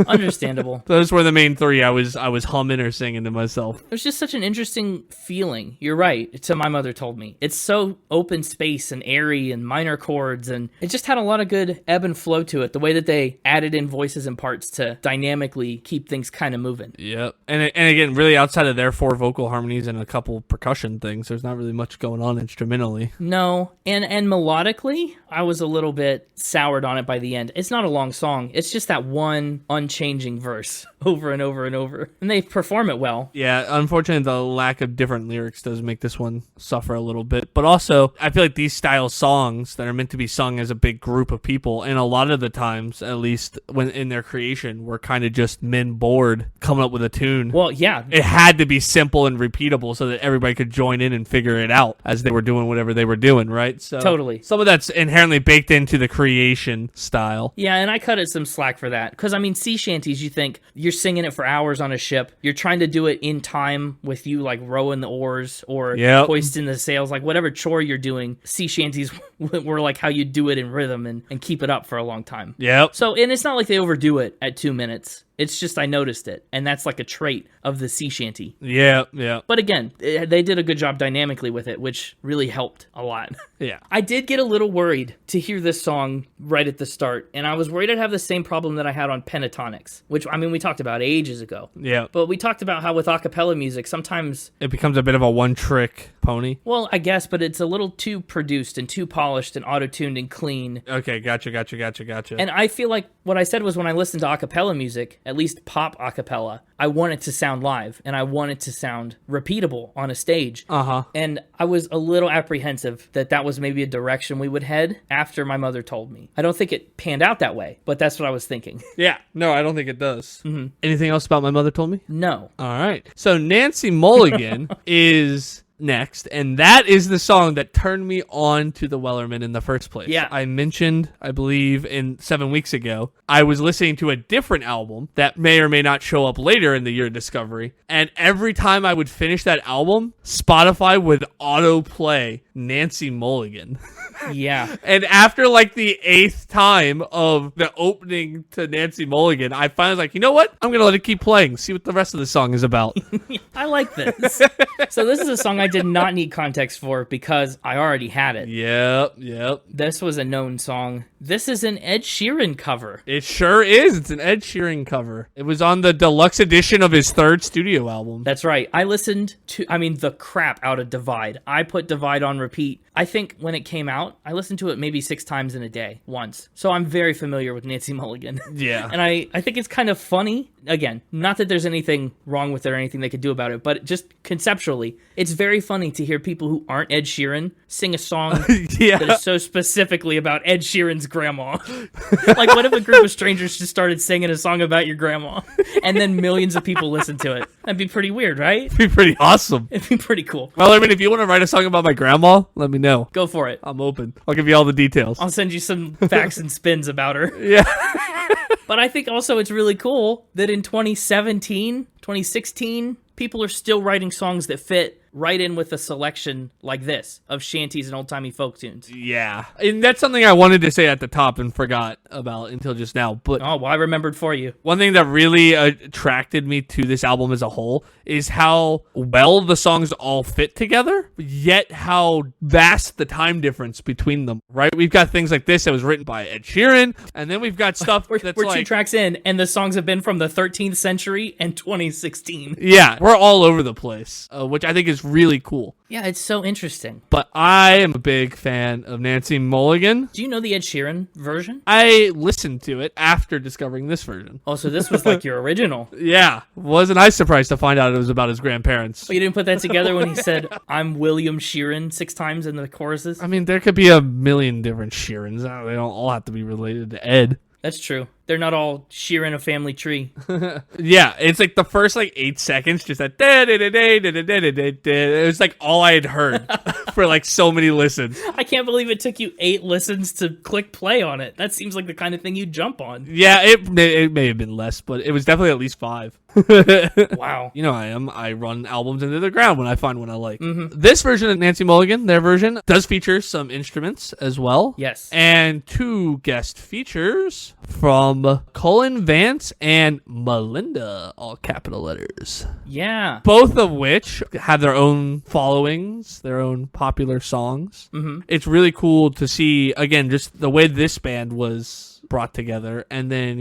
Understandable. Those were the main three I was humming or singing to myself. It was just such an interesting feeling. You're right. To My Mother Told Me. It's so open space and airy and minor chords, and it just had a lot of good ebb and flow to it. The way that they added in voices and parts to dynamically keep things kind of moving. Yep. And again, really outside of their 4 vocal harmonies and a couple percussion things, there's not really much going on instrumentally. No. And melodically, I was a little bit soured on it by the end. It's not a long song. It's just that one unchanging verse over and over and over. And they perform it well. Yeah, unfortunately, the lack of different lyrics does make this one suffer a little bit. But also, I feel like these style songs that are meant to be sung as a big group of people, and a lot of the times, at least when in their creation, were kind of just men bored coming up with a tune. Well, yeah. It had to be simple and repeatable so that everybody could join in and figure it out as they were doing whatever they were doing, right? So totally. Some of that's inherently baked into the creation style. Yeah, and I cut it some slack for that. Because, I mean, sea shanties, you think you're singing it for hours on a ship. You're trying to do it in time with you, like, rowing the oars or hoisting the sails. Like, whatever chore you're doing, sea shanties were, like, how you do it in rhythm and keep it up for a long time. Yep. So, and it's not like they overdo it at 2 minutes. It's just I noticed it, and that's like a trait of the sea shanty. Yeah, yeah. But again, they did a good job dynamically with it, which really helped a lot. Yeah. I did get a little worried to hear this song right at the start, and I was worried I'd have the same problem that I had on Pentatonics, which, I mean, we talked about ages ago. Yeah. But we talked about how with a cappella music, sometimes it becomes a bit of a one-trick pony. Well, I guess, but it's a little too produced and too polished and auto-tuned and clean. Okay, gotcha. And I feel like what I said was when I listened to a cappella music, at least pop a cappella, I want it to sound live, and I want it to sound repeatable on a stage. Uh-huh. And I was a little apprehensive that was maybe a direction we would head after My Mother Told Me. I don't think it panned out that way, but that's what I was thinking. Yeah, no, I don't think it does. Mm-hmm. Anything else about My Mother Told Me? No. All right. So Nancy Mulligan is next, and that is the song that turned me on to the Wellerman in the first place. Yeah. I mentioned, I believe, in 7 weeks ago, I was listening to a different album that may or may not show up later in the year of Discovery, and every time I would finish that album, Spotify would autoplay Nancy Mulligan. Yeah. And after like the 8th time of the opening to Nancy Mulligan, I finally was like, you know what? I'm going to let it keep playing, see what the rest of the song is about. I like this. So this is a song I did not need context for because I already had it. Yep. This was a known song. This is an Ed Sheeran cover. It sure is. It's an Ed Sheeran cover. It was on the deluxe edition of his 3rd studio album. That's right. I listened to, the crap out of Divide. I put Divide on repeat. I think when it came out, I listened to it maybe 6 times in a day, once. So I'm very familiar with Nancy Mulligan. Yeah. And I think it's kind of funny. Again, not that there's anything wrong with it or anything they could do about it, but just conceptually, it's very funny to hear people who aren't Ed Sheeran sing a song that is so specifically about Ed Sheeran's grandma. Like, what if a group of strangers just started singing a song about your grandma and then millions of people listen to it? That'd be pretty weird, right? It'd be pretty awesome. It'd be pretty cool. Well, I mean, if you want to write a song about my grandma, let me know. Go for it. I'm open. I'll give you all the details. I'll send you some facts and spins about her. Yeah. But I think also it's really cool that in 2017, 2016, people are still writing songs that fit right in with a selection like this of shanties and old-timey folk tunes. Yeah. And that's something I wanted to say at the top and forgot about until just now. But Oh, well, I remembered for you. one thing that really attracted me to this album as a whole is how well the songs all fit together, yet how vast the time difference between them, right? We've got things like this that was written by Ed Sheeran, and then we've got stuff We're that's 2 tracks in, and the songs have been from the 13th century and 2016. yeah, we're all over the place, which I think is really cool. Yeah, it's so interesting. But I am a big fan of Nancy Mulligan. Do you know the Ed Sheeran version? I listened to it after discovering this version. Oh, so this was like your original. Yeah, wasn't I surprised to find out it was about his grandparents? Oh, you didn't put that together when he said, I'm William Sheeran 6 times in the choruses? I mean, there could be a million different Sheerans. They don't all have to be related to Ed. That's true. They're not all Sheeran a family tree. Yeah, it's like the first 8 seconds, just that. It was like all I had heard for so many listens. I can't believe it took you 8 listens to click play on it. That seems like the kind of thing you'd jump on. Yeah, it may have been less, but it was definitely at least 5. Wow. You know how I am. I run albums into the ground when I find one I like. Mm-hmm. This version of Nancy Mulligan, their version, does feature some instruments as well. Yes. And 2 guest features from Cullen Vance and Melinda, all capital letters. Yeah. Both of which have their own followings, their own popular songs. Mm-hmm. It's really cool to see, again, just the way this band was brought together, and then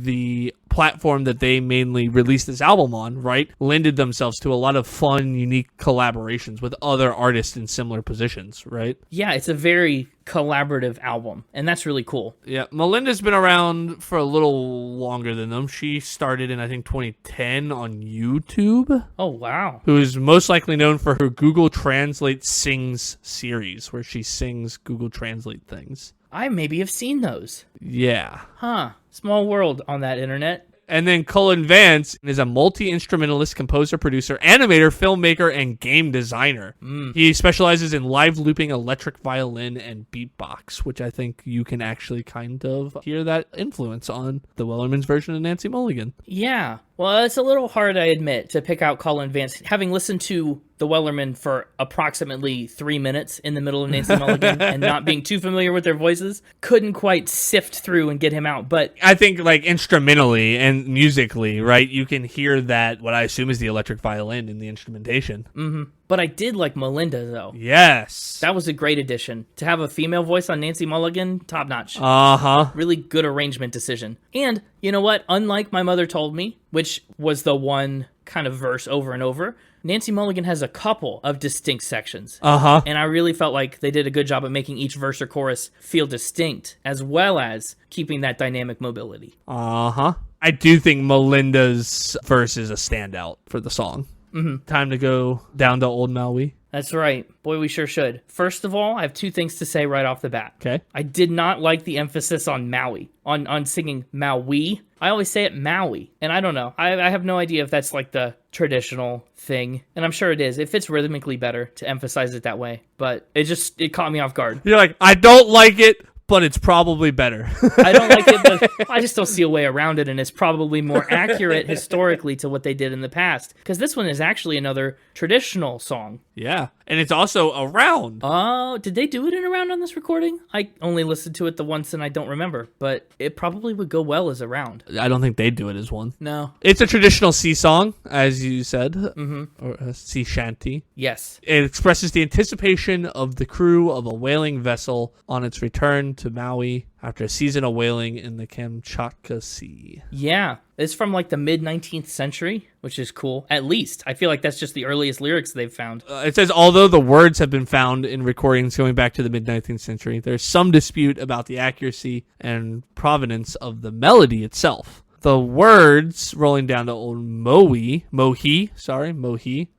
the platform that they mainly released this album on, right, lended themselves to a lot of fun, unique collaborations with other artists in similar positions, right? Yeah, it's a very collaborative album, and that's really cool. Yeah, Melinda's been around for a little longer than them. She started in, I think, 2010 on YouTube. Oh, wow. Who is most likely known for her Google Translate Sings series, where she sings Google Translate things. I maybe have seen those. Yeah. Huh. Small world on that internet. And then Cullen Vance is a multi-instrumentalist, composer, producer, animator, filmmaker, and game designer. He specializes in live looping electric violin and beatbox, which I think you can actually kind of hear that influence on the Wellerman's version of Nancy Mulligan. Yeah. Well, it's a little hard, I admit, to pick out Cullen Vance. Having listened to the Wellerman for approximately 3 minutes in the middle of Nancy Mulligan and not being too familiar with their voices, couldn't quite sift through and get him out. But I think instrumentally and musically, right, you can hear that, what I assume is the electric violin in the instrumentation. Mm-hmm. But I did like Melinda, though. Yes. That was a great addition. To have a female voice on Nancy Mulligan, top notch. Uh-huh. Really good arrangement decision. And you know what? Unlike My Mother Told Me, which was the one kind of verse over and over, Nancy Mulligan has a couple of distinct sections. Uh-huh. And I really felt like they did a good job at making each verse or chorus feel distinct, as well as keeping that dynamic mobility. Uh-huh. I do think Melinda's verse is a standout for the song. Mm-hmm. Time to go down to old Maui. That's right. Boy, we sure should. First of all, I have 2 things to say right off the bat. Okay. I did not like the emphasis on Maui, on singing Maui. I always say it Maui, and I don't know. I have no idea if that's the traditional thing, and I'm sure it is. It fits rhythmically better to emphasize it that way, but it caught me off guard. You're like, I don't like it, but it's probably better. I don't like it, but I just don't see a way around it, and it's probably more accurate historically to what they did in the past. Because this one is actually another traditional song. Yeah, and it's also a round. Oh, did they do it in a round on this recording? I only listened to it the once and I don't remember, but it probably would go well as a round. I don't think they do it as one. No. It's a traditional sea song, as you said, Mm-hmm. or a sea shanty. Yes. It expresses the anticipation of the crew of a whaling vessel on its return to Maui after a season of whaling in the Kamchatka Sea. Yeah. It's from the mid-19th century, which is cool. At least. I feel like that's just the earliest lyrics they've found. It says, although the words have been found in recordings going back to the mid-19th century, there's some dispute about the accuracy and provenance of the melody itself. The words rolling down to old Mohi,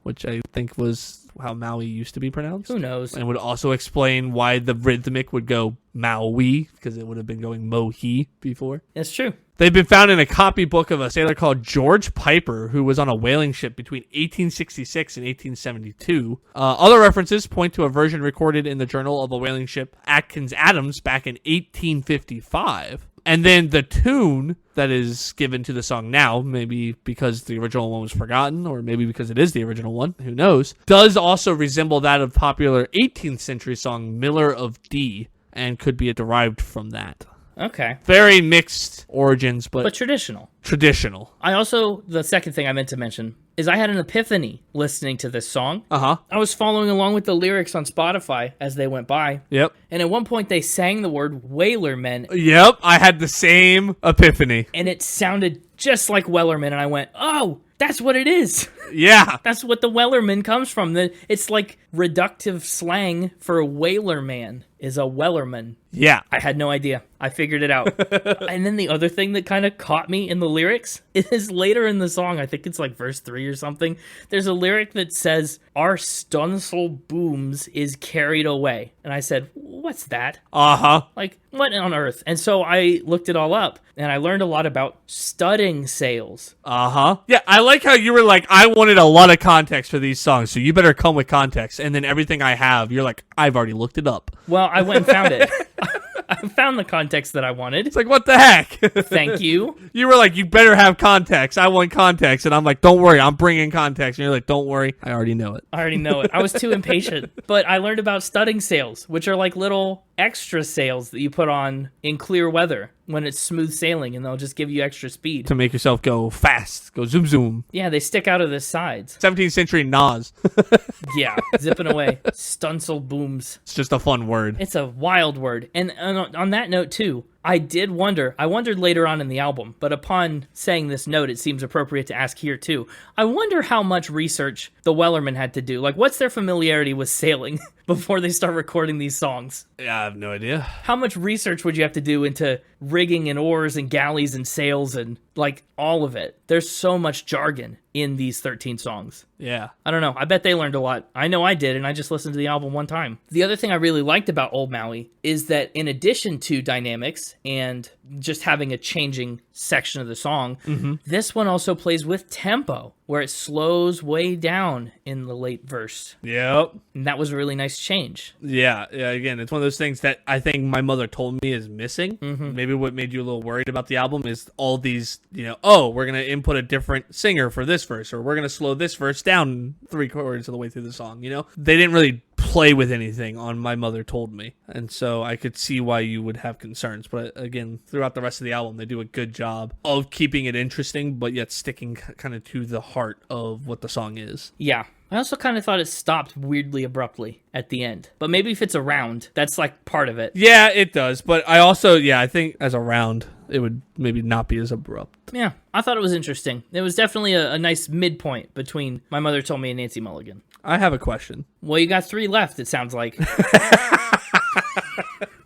which I think was how Maui used to be pronounced. Who knows? And would also explain why the rhythmic would go Maui, because it would have been going Mohi before. That's true. They've been found in a copybook of a sailor called George Piper, who was on a whaling ship between 1866 and 1872. Other references point to a version recorded in the journal of a whaling ship, Atkins Adams, back in 1855. And then the tune that is given to the song now, maybe because the original one was forgotten, or maybe because it is the original one, who knows, does also resemble that of popular 18th century song Miller of D, and could be derived from that. Okay. Very mixed origins, but traditional. Traditional. The second thing I meant to mention is I had an epiphany listening to this song. Uh-huh. I was following along with the lyrics on Spotify as they went by. Yep. And at one point they sang the word Wellermen. Yep, I had the same epiphany. And it sounded just like Wellerman, and I went, oh, that's what it is. Yeah. That's what the Wellerman comes from. It's like reductive slang for a whaler man is a Wellerman. Yeah. I had no idea. I figured it out. And then the other thing that kind of caught me in the lyrics is later in the song, I think it's like verse 3 or something, there's a lyric that says, our stunsel booms is carried away. And I said, what's that? Uh-huh. Like, what on earth? And so I looked it all up, and I learned a lot about studding sails. Uh-huh. Yeah, I like how you were like, I wanted a lot of context for these songs, so you better come with context. And then everything I have, you're like, I've already looked it up. Well, I went and found it. I found the context that I wanted. It's like, what the heck? Thank you. You were like, you better have context. I want context. And I'm like, don't worry, I'm bringing context. And you're like, don't worry, I already know it. I already know it. I was too impatient. But I learned about studding sails, which are like little extra sails that you put on in clear weather when it's smooth sailing, and they'll just give you extra speed. To make yourself go fast, go zoom zoom. Yeah, they stick out of the sides. 17th century Nas. Yeah, zipping away. Stunsel booms. It's just a fun word. It's a wild word. And on that note, too, I wondered later on in the album, but upon saying this note, it seems appropriate to ask here, too. I wonder how much research the Wellermen had to do. Like, what's their familiarity with sailing before they start recording these songs? Yeah, I have no idea. How much research would you have to do into rigging and oars and galleys and sails and, like, all of it? There's so much jargon in these 13 songs. Yeah. I don't know. I bet they learned a lot. I know I did, and I just listened to the album one time. The other thing I really liked about Old Maui is that in addition to dynamics and just having a changing section of the song, this one also plays with tempo, where it slows way down in the late verse. Yep. And that was a really nice change. Yeah. Again, it's one of those things that I think my mother told me is missing. Maybe what made you a little worried about the album is all these, oh, we're going to input a different singer for this verse, or we're going to slow this verse down 3/4 of the way through the song. They didn't really play with anything on My Mother Told Me, and so I could see why you would have concerns. But again, throughout the rest of the album, they do a good job of keeping it interesting, but yet sticking kind of to the heart of what the song is. Yeah. I also kind of thought it stopped weirdly abruptly at the end. But maybe if it's a round, that's like part of it. Yeah, it does. But I also, I think as a round, it would maybe not be as abrupt. Yeah, I thought it was interesting. It was definitely a nice midpoint between My Mother Told Me and Nancy Mulligan. I have a question. Well, you got 3 left, it sounds like.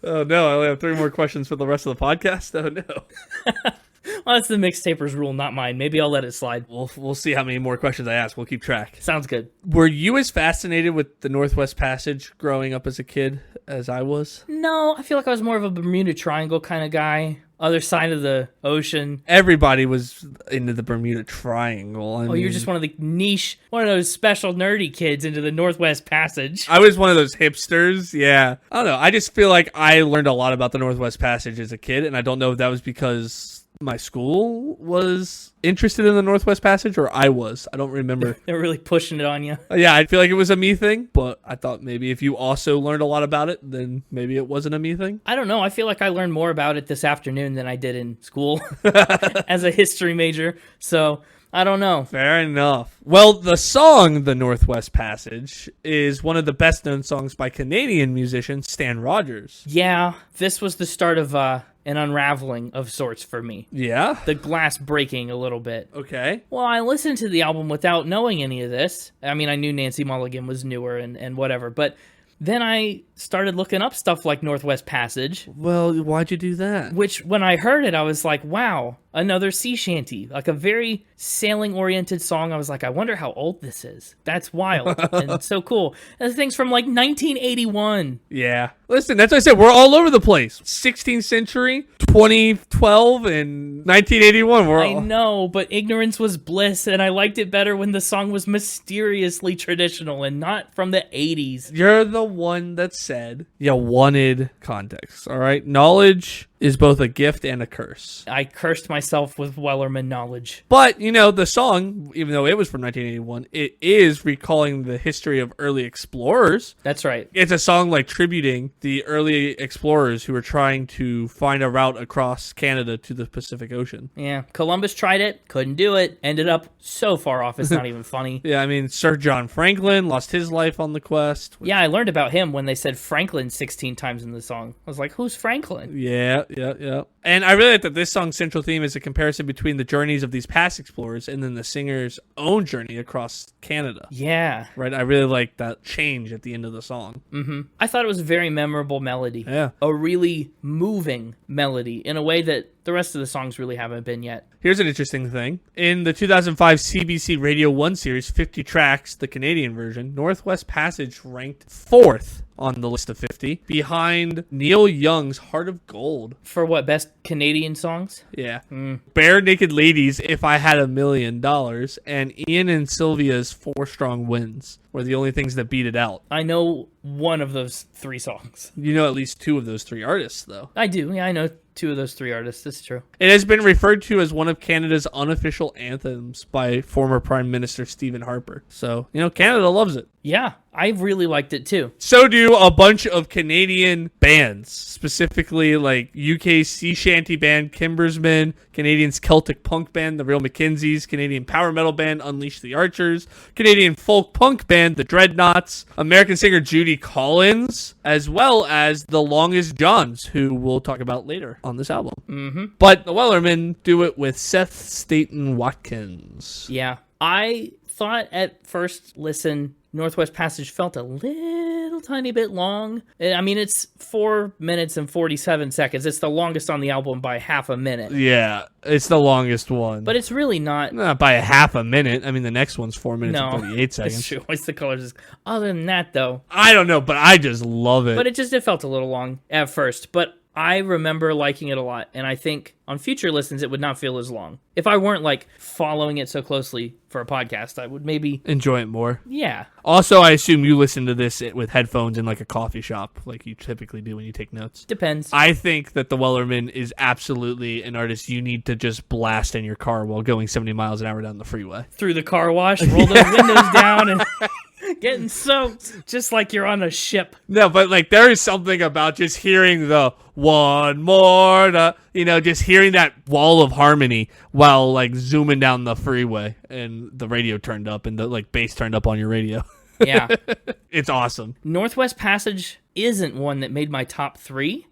Oh, no, I only have 3 more questions for the rest of the podcast? Oh, no. Well, that's the mixtaper's rule, not mine. Maybe I'll let it slide. We'll see how many more questions I ask. We'll keep track. Sounds good. Were you as fascinated with the Northwest Passage growing up as a kid as I was? No, I feel like I was more of a Bermuda Triangle kind of guy. Other side of the ocean. Everybody was into the Bermuda Triangle. You're just one of the niche, one of those special nerdy kids into the Northwest Passage. I was one of those hipsters, yeah. I don't know. I just feel like I learned a lot about the Northwest Passage as a kid, and I don't know if that was because my school was interested in the Northwest Passage, or I was. I don't remember. They're really pushing it on you. Yeah, I feel like it was a me thing, but I thought maybe if you also learned a lot about it, then maybe it wasn't a me thing. I don't know. I feel like I learned more about it this afternoon than I did in school as a history major. So I don't know. Fair enough. Well, the song The Northwest Passage is one of the best known songs by Canadian musician Stan Rogers. Yeah, this was the start of an unraveling of sorts for me. Yeah? The glass breaking a little bit. Okay. Well, I listened to the album without knowing any of this. I mean, I knew Nancy Mulligan was newer and whatever, but then I started looking up stuff like Northwest Passage. Well, why'd you do that? Which, when I heard it, I was like, wow, another sea shanty. Like a very sailing-oriented song. I was like, I wonder how old this is. That's wild and so cool. And the thing's from like 1981. Yeah. Listen, that's what I said. We're all over the place. 16th century, 2012, and 1981. I know, but ignorance was bliss, and I liked it better when the song was mysteriously traditional and not from the 80s. You're the one that said you wanted context, all right? Knowledge is both a gift and a curse. I cursed myself with Wellerman knowledge. But, you know, the song, even though it was from 1981, it is recalling the history of early explorers. That's right. It's a song like tributing the early explorers who were trying to find a route across Canada to the Pacific Ocean. Yeah, Columbus tried it, couldn't do it, ended up so far off it's not even funny. Yeah, I mean, Sir John Franklin lost his life on the quest. Yeah, I learned about him when they said Franklin 16 times in the song. I was like, who's Franklin? Yeah. And I really like that this song's central theme is a comparison between the journeys of these past explorers and then the singer's own journey across Canada. Yeah. Right? I really like that change at the end of the song. Mm-hmm. I thought it was a very memorable melody. Yeah. A really moving melody in a way that the rest of the songs really haven't been yet. Here's an interesting thing. In the 2005 CBC Radio 1 series, 50 tracks, the Canadian version, Northwest Passage ranked 4th on the list of 50, behind Neil Young's Heart of Gold. For what, best Canadian songs? Yeah. Bare Naked Ladies, If I Had $1 Million, and Ian and Sylvia's 4 Strong Winds were the only things that beat it out. I know one of those 3 songs. You know at least 2 of those 3 artists, though. I do. Yeah, I know 2 of those 3 artists. That's true. It has been referred to as one of Canada's unofficial anthems by former Prime Minister Stephen Harper. So, you know, Canada loves it. Yeah, I really liked it too. So do a bunch of Canadian bands, specifically like UK sea shanty band Kimbersmen, Canadian's Celtic punk band The Real McKenzies, Canadian power metal band Unleash the Archers, Canadian folk punk band The Dreadnoughts, American singer Judy Collins, as well as the Longest Johns, who we'll talk about later on this album. Mm-hmm. But the Wellermen do it with Seth Staten Watkins. Yeah, I thought at first listen Northwest Passage felt a little tiny bit long. I mean, it's 4 minutes and 47 seconds. It's the longest on the album by half a minute. Yeah, it's the longest one. But it's really not. Not by a half a minute. I mean, the next one's 4 minutes and 38 seconds. It's true. Hoist the Colors is. Other than that, though. I don't know, but I just love it. But it felt a little long at first. But I remember liking it a lot. And I think on future listens, it would not feel as long. If I weren't like following it so closely for a podcast, I would maybe enjoy it more. Yeah. Also, I assume you listen to this with headphones in like a coffee shop, like you typically do when you take notes. Depends. I think that the Wellerman is absolutely an artist you need to just blast in your car while going 70 miles an hour down the freeway. Through the car wash, roll those windows down, and getting soaked, just like you're on a ship. No, but like there is something about just hearing the one more, just hearing that wall of harmony while like zooming down the freeway and the radio turned up and the like bass turned up on your radio. Yeah. It's awesome. Northwest Passage isn't one that made my top 3,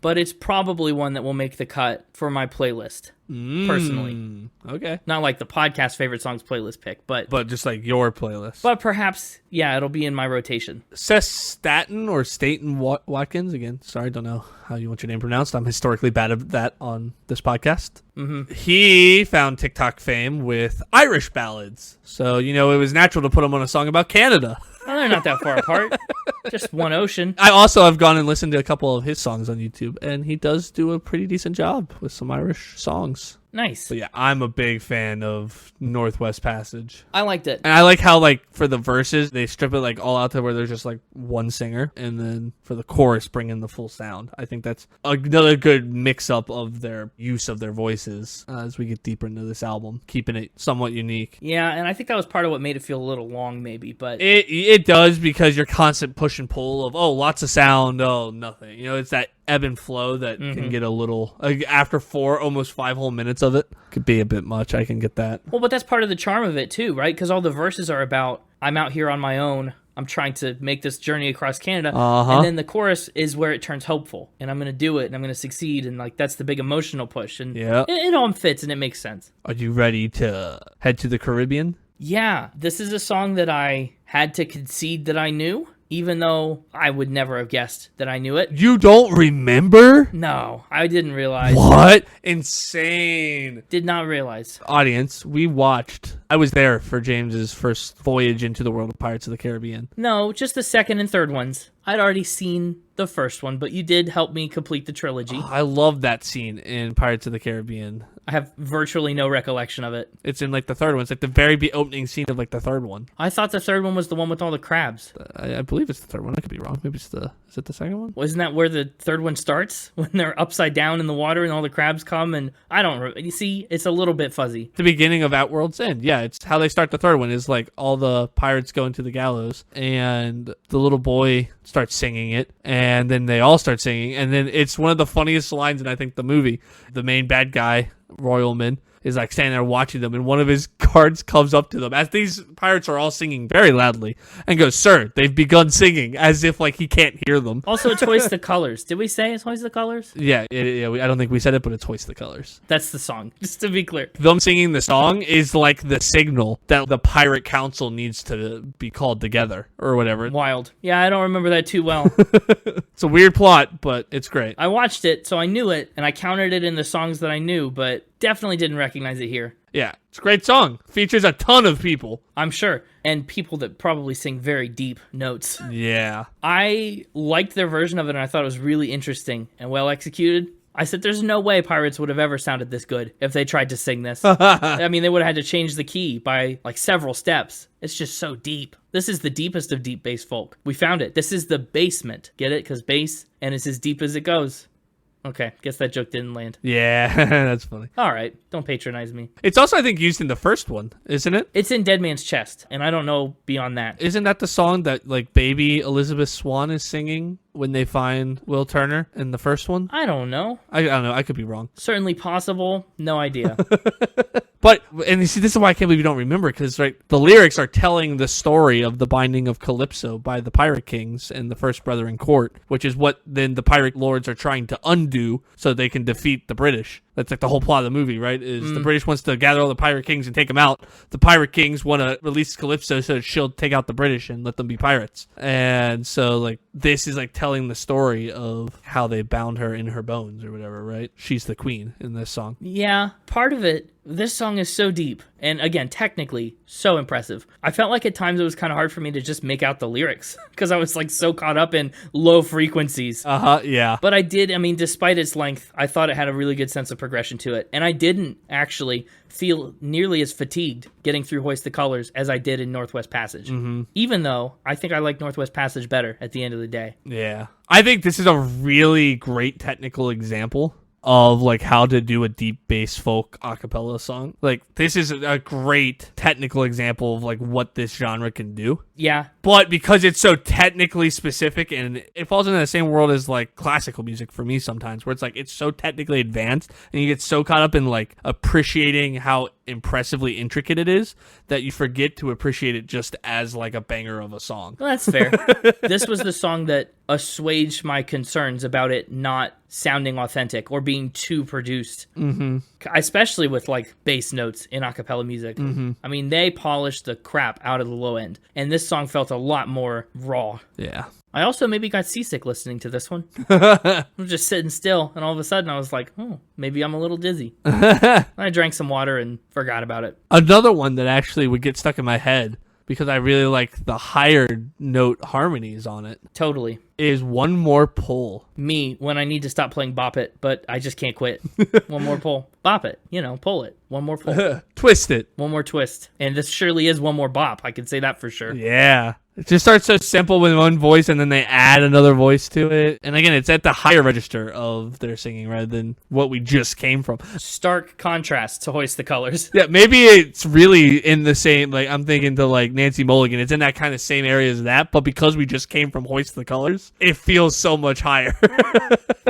but it's probably one that will make the cut for my playlist, personally. Okay. Not like the podcast favorite songs playlist pick, but just like your playlist. But perhaps, yeah, it'll be in my rotation. Seth Staten or Staten Watkins, again, sorry, don't know how you want your name pronounced. I'm historically bad at that on this podcast. He found TikTok fame with Irish ballads. So, it was natural to put him on a song about Canada. Well, they're not that far apart. Just one ocean. I also have gone and listened to a couple of his songs on YouTube, and he does do a pretty decent job with some Irish songs. Nice. But yeah, I'm a big fan of Northwest Passage. I liked it. And I like how, like, for the verses, they strip it, like, all out to where there's just, like, one singer. And then for the chorus, bring in the full sound. I think that's another good mix-up of their use of their voices as we get deeper into this album, keeping it somewhat unique. Yeah, and I think that was part of what made it feel a little long, maybe. But It does, because you're constant push and pull of, lots of sound, nothing. It's that ebb and flow that can get a little, after almost 5 whole minutes of it, could be a bit much. I can get that. Well, but that's part of the charm of it too, right? Because all the verses are about, I'm out here on my own, I'm trying to make this journey across Canada, and then the chorus is where it turns hopeful, and I'm going to do it, and I'm going to succeed, and like that's the big emotional push, and it all fits, and it makes sense. Are you ready to head to the Caribbean? Yeah, this is a song that I had to concede that I knew, even though I would never have guessed that I knew it. You don't remember? No, I didn't realize. What? Insane. Did not realize. Audience, I was there for James's first voyage into the world of Pirates of the Caribbean. No, just the second and third ones. I'd already seen the first one, but you did help me complete the trilogy. I love that scene in Pirates of the Caribbean I have virtually no recollection of it. It's in like the third one. It's like the very opening scene of like the third one. I thought the third one was the one with all the crabs. I believe it's the third one. I could be wrong. Maybe is it the second one? Wasn't that where the third one starts? When they're upside down in the water and all the crabs come? And I don't you see, it's a little bit fuzzy. The beginning of Outworld's End. Yeah, it's how they start the third one is like all the pirates go into the gallows and the little boy starts singing it, and then they all start singing, and then it's one of the funniest lines in I think the movie. The main bad guy, Royalman, is like standing there watching them, and one of his guards comes up to them as these pirates are all singing very loudly and goes, "Sir, they've begun singing," as if like he can't hear them. Also, it's Hoist the Colors. Did we say it's Hoist the Colors? Yeah, I don't think we said it, but it's Hoist the Colors. That's the song, just to be clear. Them singing the song is like the signal that the pirate council needs to be called together or whatever. Wild. Yeah, I don't remember that too well. It's a weird plot, but it's great. I watched it, so I knew it, and I counted it in the songs that I knew, but definitely didn't recognize it here. Yeah, it's a great song. Features a ton of people. I'm sure. And people that probably sing very deep notes. Yeah. I liked their version of it, and I thought it was really interesting and well executed. I said, there's no way pirates would have ever sounded this good if they tried to sing this. I mean, they would have had to change the key by like several steps. It's just so deep. This is the deepest of deep bass folk. We found it. This is the basement. Get it? Because bass, and it's as deep as it goes. Okay, guess that joke didn't land. Yeah, that's funny. All right, don't patronize me. It's also, I think, used in the first one, isn't it? It's in Dead Man's Chest, and I don't know beyond that. Isn't that the song that, like, baby Elizabeth Swann is singing when they find Will Turner in the first one? I don't know. I don't know. I could be wrong. Certainly possible. No idea. But, and you see, this is why I can't believe you don't remember, because right, the lyrics are telling the story of the binding of Calypso by the Pirate Kings and the First Brother in Court, which is what then the Pirate Lords are trying to undo so they can defeat the British. That's like the whole plot of the movie, right? Is the British wants to gather all the Pirate Kings and take them out. The Pirate Kings want to release Calypso so she'll take out the British and let them be pirates. And so, like, this is like telling the story of how they bound her in her bones or whatever, right? She's the queen in this song. Yeah, part of it. This song is so deep, and again, technically, so impressive. I felt like at times it was kind of hard for me to just make out the lyrics, because I was like so caught up in low frequencies. Yeah. But I did, I mean, despite its length, I thought it had a really good sense of progression to it, and I didn't actually feel nearly as fatigued getting through Hoist the Colors as I did in Northwest Passage. Even though I think I like Northwest Passage better at the end of the day. Yeah. I think this is a really great technical example of like how to do a deep bass folk a cappella song. Like, this is a great technical example of like what this genre can do. Yeah. But because it's so technically specific, and it falls into the same world as like classical music for me sometimes, where it's like it's so technically advanced and you get so caught up in like appreciating how impressively intricate it is that you forget to appreciate it just as like a banger of a song. Well, that's fair. This was the song that assuaged my concerns about it not sounding authentic or being too produced. Especially with like bass notes in a cappella music. I mean, they polished the crap out of the low end, and this song felt a lot more raw. Yeah. I also maybe got seasick listening to this one. I was just sitting still, and all of a sudden I was like, oh, maybe I'm a little dizzy. I drank some water and forgot about it. Another one that actually would get stuck in my head because I really like the higher note harmonies on it. Totally. Is One More Pull. Me, when I need to stop playing Bop It, but I just can't quit. One more pull. Bop it. You know, pull it. One more pull. Twist it. One more twist. And this surely is one more bop. I can say that for sure. Yeah. It just starts so simple with one voice, and then they add another voice to it. And again, it's at the higher register of their singing rather than what we just came from. Stark contrast to Hoist the Colors. Yeah, maybe it's really in the same, like, I'm thinking to, like, Nancy Mulligan. It's in that kind of same area as that, but because we just came from Hoist the Colors, it feels so much higher.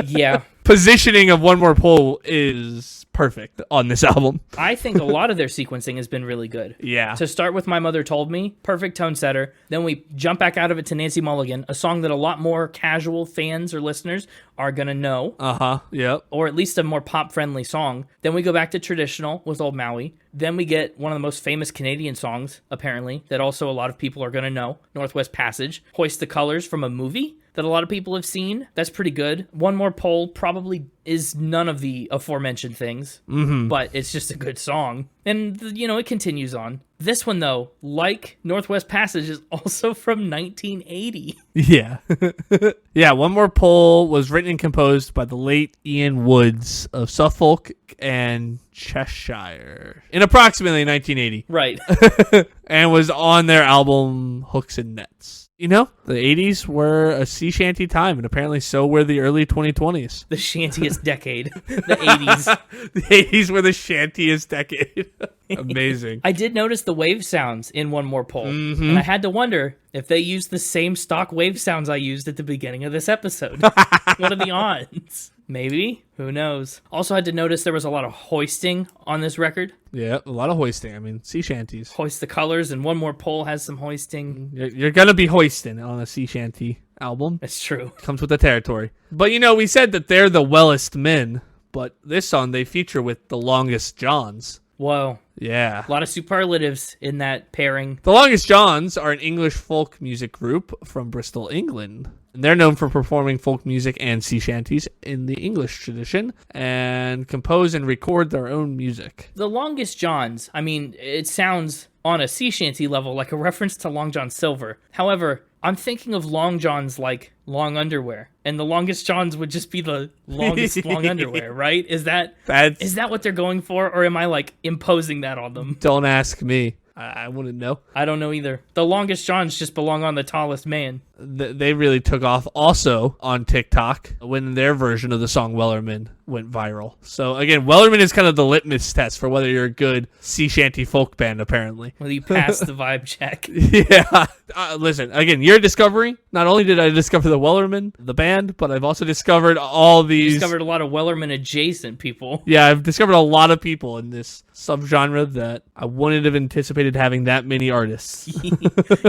Yeah. Positioning of One More Pull is perfect on this album. I think a lot of their sequencing has been really good. Yeah. To start with My Mother Told Me, perfect tone setter. Then we jump back out of it to Nancy Mulligan, a song that a lot more casual fans or listeners are going to know. Yep. Or at least a more pop-friendly song. Then we go back to traditional with Old Maui. Then we get one of the most famous Canadian songs, apparently, that also a lot of people are going to know, Northwest Passage. Hoist the Colors from a movie that a lot of people have seen. That's pretty good. One More Pull probably is none of the aforementioned things, but it's just a good song. And, you know, it continues on. This one, though, like Northwest Passage, is also from 1980. Yeah. Yeah, One More Pole was written and composed by the late Ian Woods of Suffolk and Cheshire in approximately 1980. Right. And was on their album Hooks and Nets. You know, the 80s were a sea shanty time, and apparently so were the early 2020s. The shantiest decade. The 80s. The 80s were the shantiest decade. Amazing. I did notice the wave sounds in One More Pole, and I had to wonder if they used the same stock wave sounds I used at the beginning of this episode. What are the odds? Maybe. Who knows? Also had to notice there was a lot of hoisting on this record. Yeah, a lot of hoisting. I mean, sea shanties. Hoist the Colors, and One More Pole has some hoisting. You're going to be hoisting on a sea shanty album. It's true. Comes with the territory. But, you know, we said that they're the wellest men, but this song they feature with the Longest Johns. Whoa. Yeah. A lot of superlatives in that pairing. The Longest Johns are an English folk music group from Bristol, England. And they're known for performing folk music and sea shanties in the English tradition and compose and record their own music. The Longest Johns, I mean, it sounds on a sea shanty level like a reference to Long John Silver. However, I'm thinking of long johns like long underwear, and the Longest Johns would just be the longest long underwear, right? Is that what they're going for, or am I like imposing that on them? Don't ask me. I wouldn't know. I don't know either. The Longest Johns just belong on the tallest man. They really took off also on TikTok when their version of the song Wellerman went viral. So again, Wellerman is kind of the litmus test for whether you're a good sea shanty folk band, apparently. Well, you passed the vibe check. Yeah. Listen, again, your discovery. Not only did I discover the Wellerman, the band, but I've also discovered all these. You discovered a lot of Wellerman adjacent people. Yeah, I've discovered a lot of people in this subgenre that I wouldn't have anticipated having that many artists.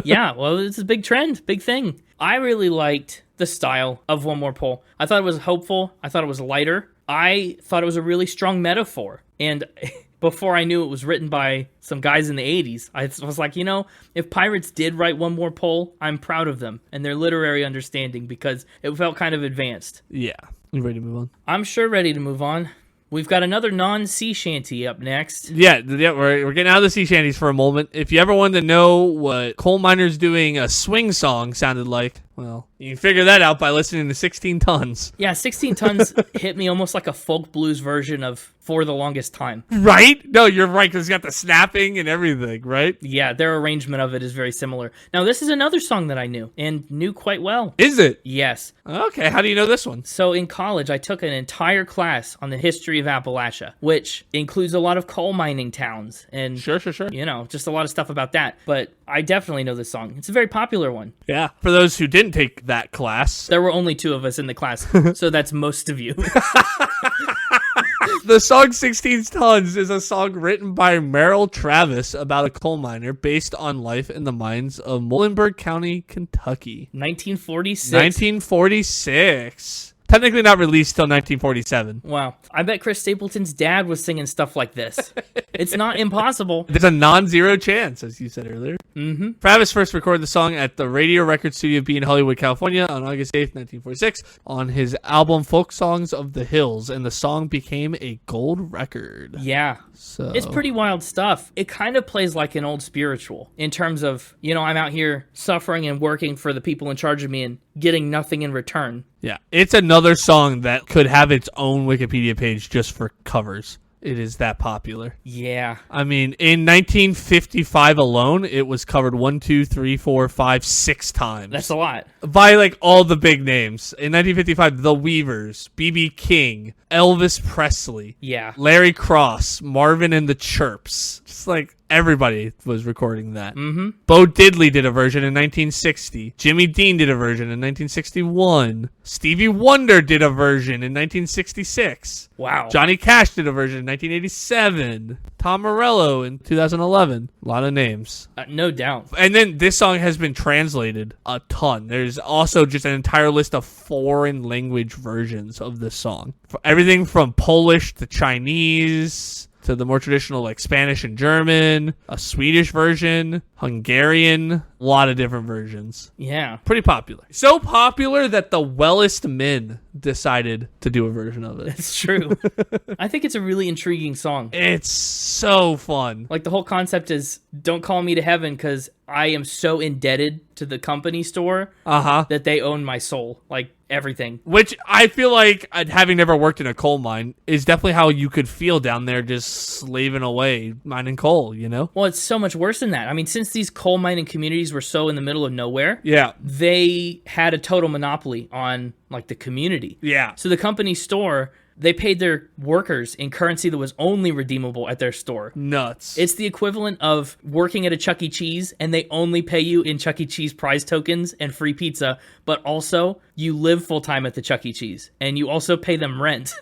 Yeah, well, it's a big trend, big thing. I really liked the style of One More Pole. I thought it was hopeful. I thought it was lighter. I thought it was a really strong metaphor. And before I knew it was written by some guys in the 80s, I was like, you know, if pirates did write One More Pole, I'm proud of them and their literary understanding because it felt kind of advanced. Yeah. You ready to move on? I'm sure ready to move on. We've got another non-sea shanty up next. Yeah, we're getting out of the sea shanties for a moment. If you ever wanted to know what coal miners doing a swing song sounded like, well, you can figure that out by listening to 16 Tons. Yeah, 16 Tons hit me almost like a folk blues version of For the Longest Time. Right? No, you're right, because it's got the snapping and everything, right? Yeah, their arrangement of it is very similar. Now, this is another song that I knew, and knew quite well. Is it? Yes. Okay, how do you know this one? So in college, I took an entire class on the history of Appalachia, which includes a lot of coal mining towns. And Sure. you know, just a lot of stuff about that. But I definitely know this song. It's a very popular one. Yeah. For those who didn't take that class. There were only 2 of us in the class, so that's most of you. The song 16 Tons is a song written by Merrill Travis about a coal miner based on life in the mines of Muhlenberg County, Kentucky. 1946. 1946. Technically not released till 1947. Wow. I bet Chris Stapleton's dad was singing stuff like this. It's not impossible. There's a non-zero chance, as you said earlier. Mm-hmm. Travis first recorded the song at the Radio Record Studio B in Hollywood, California on August 8th, 1946 on his album Folk Songs of the Hills, and the song became a gold record. Yeah. So It's pretty wild stuff. It kind of plays like an old spiritual in terms of, you know, I'm out here suffering and working for the people in charge of me and getting nothing in return. Yeah, it's another song that could have its own Wikipedia page just for covers. It is that popular. Yeah. I mean, in 1955 alone, it was covered 6 times. That's a lot. By, like, all the big names. In 1955, The Weavers, B.B. King, Elvis Presley, Yeah. Larry Cross, Marvin and the Chirps. Just, like, everybody was recording that. Mm-hmm. Bo Diddley did a version in 1960. Jimmy Dean did a version in 1961. Stevie Wonder did a version in 1966. Wow. Johnny Cash did a version in 1987. Tom Morello in 2011. A lot of names. No doubt. And then this song has been translated a ton. There's also just an entire list of foreign language versions of this song. Everything from Polish to Chinese to the more traditional like Spanish and German, a Swedish version, Hungarian, a lot of different versions. Yeah. Pretty popular. So popular that the Wellermen decided to do a version of it. It's true. I think it's a really intriguing song. It's so fun. Like the whole concept is don't call me to heaven because I am so indebted to the company store that they own my soul. Like everything. Which I feel like, having never worked in a coal mine, is definitely how you could feel down there just slaving away, mining coal, you know? Well, it's so much worse than that. I mean, since these coal mining communities were so in the middle of nowhere, Yeah. they had a total monopoly on like the community. Yeah. So the company store, they paid their workers in currency that was only redeemable at their store. Nuts. It's the equivalent of working at a Chuck E. Cheese and they only pay you in Chuck E. Cheese prize tokens and free pizza, but also you live full time at the Chuck E. Cheese and you also pay them rent.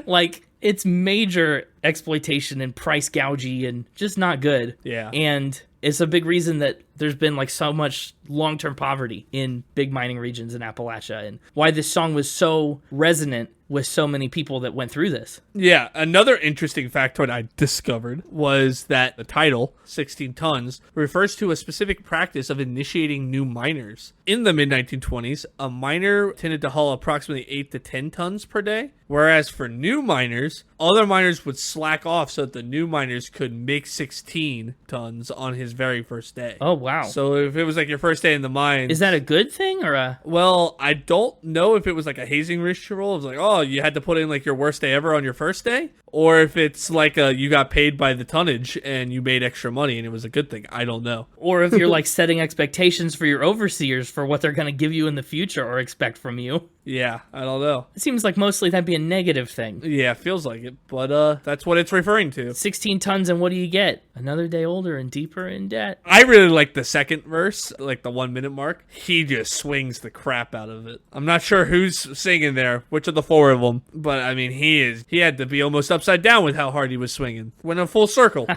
Like, it's major exploitation and price gouging and just not good. Yeah. And it's a big reason that there's been like so much long-term poverty in big mining regions in Appalachia and why this song was so resonant with so many people that went through this. Yeah, another interesting factoid I discovered was that the title, 16 tons, refers to a specific practice of initiating new miners. In the mid-1920s, a miner tended to haul approximately 8 to 10 tons per day, whereas for new miners, other miners would slack off so that the new miners could make 16 tons on his very first day. Oh, wow. So if it was like your first day in the mine... Is that a good thing or a... Well, I don't know if it was like a hazing ritual. It was like, oh, you had to put in like your worst day ever on your first day. Or if it's like you got paid by the tonnage and you made extra money and it was a good thing. I don't know. Or if you're like setting expectations for your overseers for what they're going to give you in the future or expect from you. Yeah, I don't know. It seems like mostly that'd be a negative thing. Yeah, feels like it. But that's what it's referring to. 16 tons and what do you get? Another day older and deeper in debt. I really like the second verse, like the 1 minute mark. He just swings the crap out of it. I'm not sure who's singing there, which of the four of them. But I mean, he had to be almost upside down with how hard he was swinging. Went in a full circle.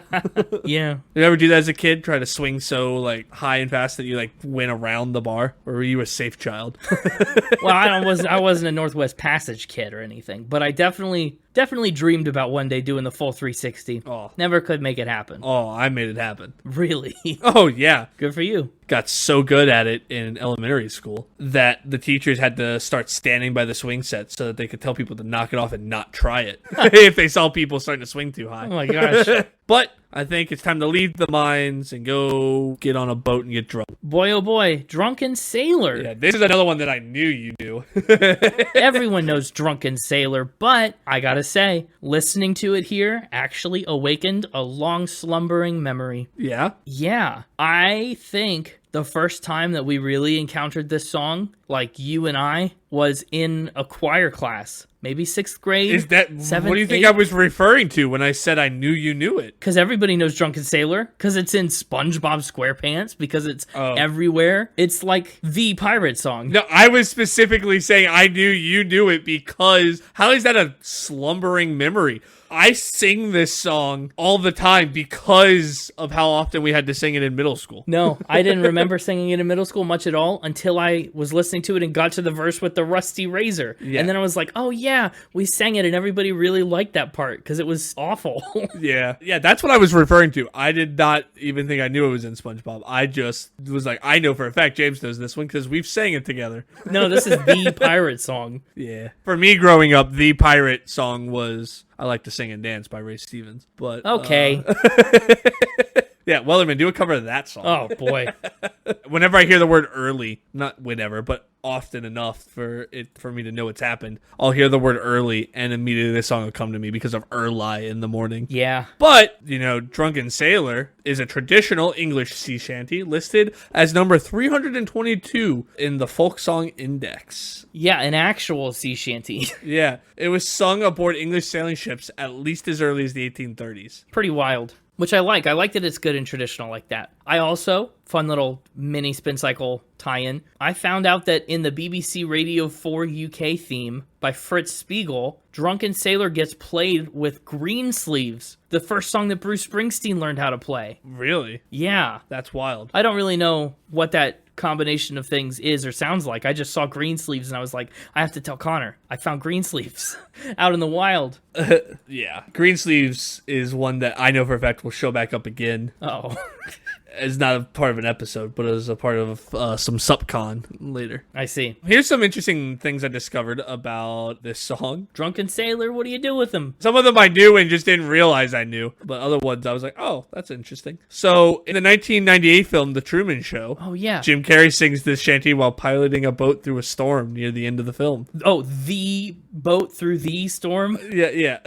Yeah. You ever do that as a kid? Try to swing so like high and fast that you like went around the bar? Or were you a safe child? Well, I wasn't a Northwest Passage kid or anything, but I definitely dreamed about one day doing the full 360. Oh. Never could make it happen. Oh, I made it happen. Really? Oh, yeah. Good for you. Got so good at it in elementary school that the teachers had to start standing by the swing set so that they could tell people to knock it off and not try it if they saw people starting to swing too high. Oh my gosh. But I think it's time to leave the mines and go get on a boat and get drunk. Boy, oh boy, Drunken Sailor. Yeah, this is another one that I knew you knew. Everyone knows Drunken Sailor, but I gotta say, listening to it here actually awakened a long slumbering memory. Yeah? Yeah, I think the first time that we really encountered this song, like you and I, was in a choir class. Maybe 6th grade. Is that 7th, what do you think 8th? I was referring to when I said I knew you knew it? Because everybody knows Drunken Sailor. Because it's in SpongeBob SquarePants. Because it's everywhere. It's like the pirate song. No, I was specifically saying I knew you knew it because how is that a slumbering memory? I sing this song all the time because of how often we had to sing it in middle school. No, I didn't remember singing it in middle school much at all until I was listening to it and got to the verse with the rusty razor. Yeah. And then I was like, oh yeah, we sang it and everybody really liked that part because it was awful. Yeah, that's what I was referring to. I did not even think I knew it was in SpongeBob. I just was like, I know for a fact James knows this one because we've sang it together. No, this is the pirate song. Yeah. For me growing up, the pirate song was I Like to Sing and Dance by Ray Stevens. But Okay. yeah, Wellerman, do a cover of that song. Oh boy. Whenever I hear the word early, not whenever, but often enough for me to know it's happened, I'll hear the word early and immediately this song will come to me because of early in the morning. Yeah. But, Drunken Sailor is a traditional English sea shanty listed as number 322 in the Folk Song Index. Yeah, an actual sea shanty. Yeah, it was sung aboard English sailing ships at least as early as the 1830s. Pretty wild. Which I like. I like that it's good and traditional like that. I also, fun little mini spin cycle tie-in, I found out that in the BBC Radio 4 UK theme by Fritz Spiegel, Drunken Sailor gets played with green sleeves. The first song that Bruce Springsteen learned how to play. Really? Yeah. That's wild. I don't really know what that combination of things is or sounds like. I just saw green sleeves and I was like, I have to tell Connor, I found green sleeves out in the wild. Yeah. Greensleeves is one that I know for a fact will show back up again. Oh. As not a part of an episode, but as a part of some SupCon later. I see. Here's some interesting things I discovered about this song. Drunken Sailor, what do you do with them? Some of them I knew and just didn't realize I knew, but other ones I was like, oh, that's interesting. So in the 1998 film, The Truman Show, Oh, yeah. Jim Carrey sings this shanty while piloting a boat through a storm near the end of the film. Oh, the boat through the storm? Yeah.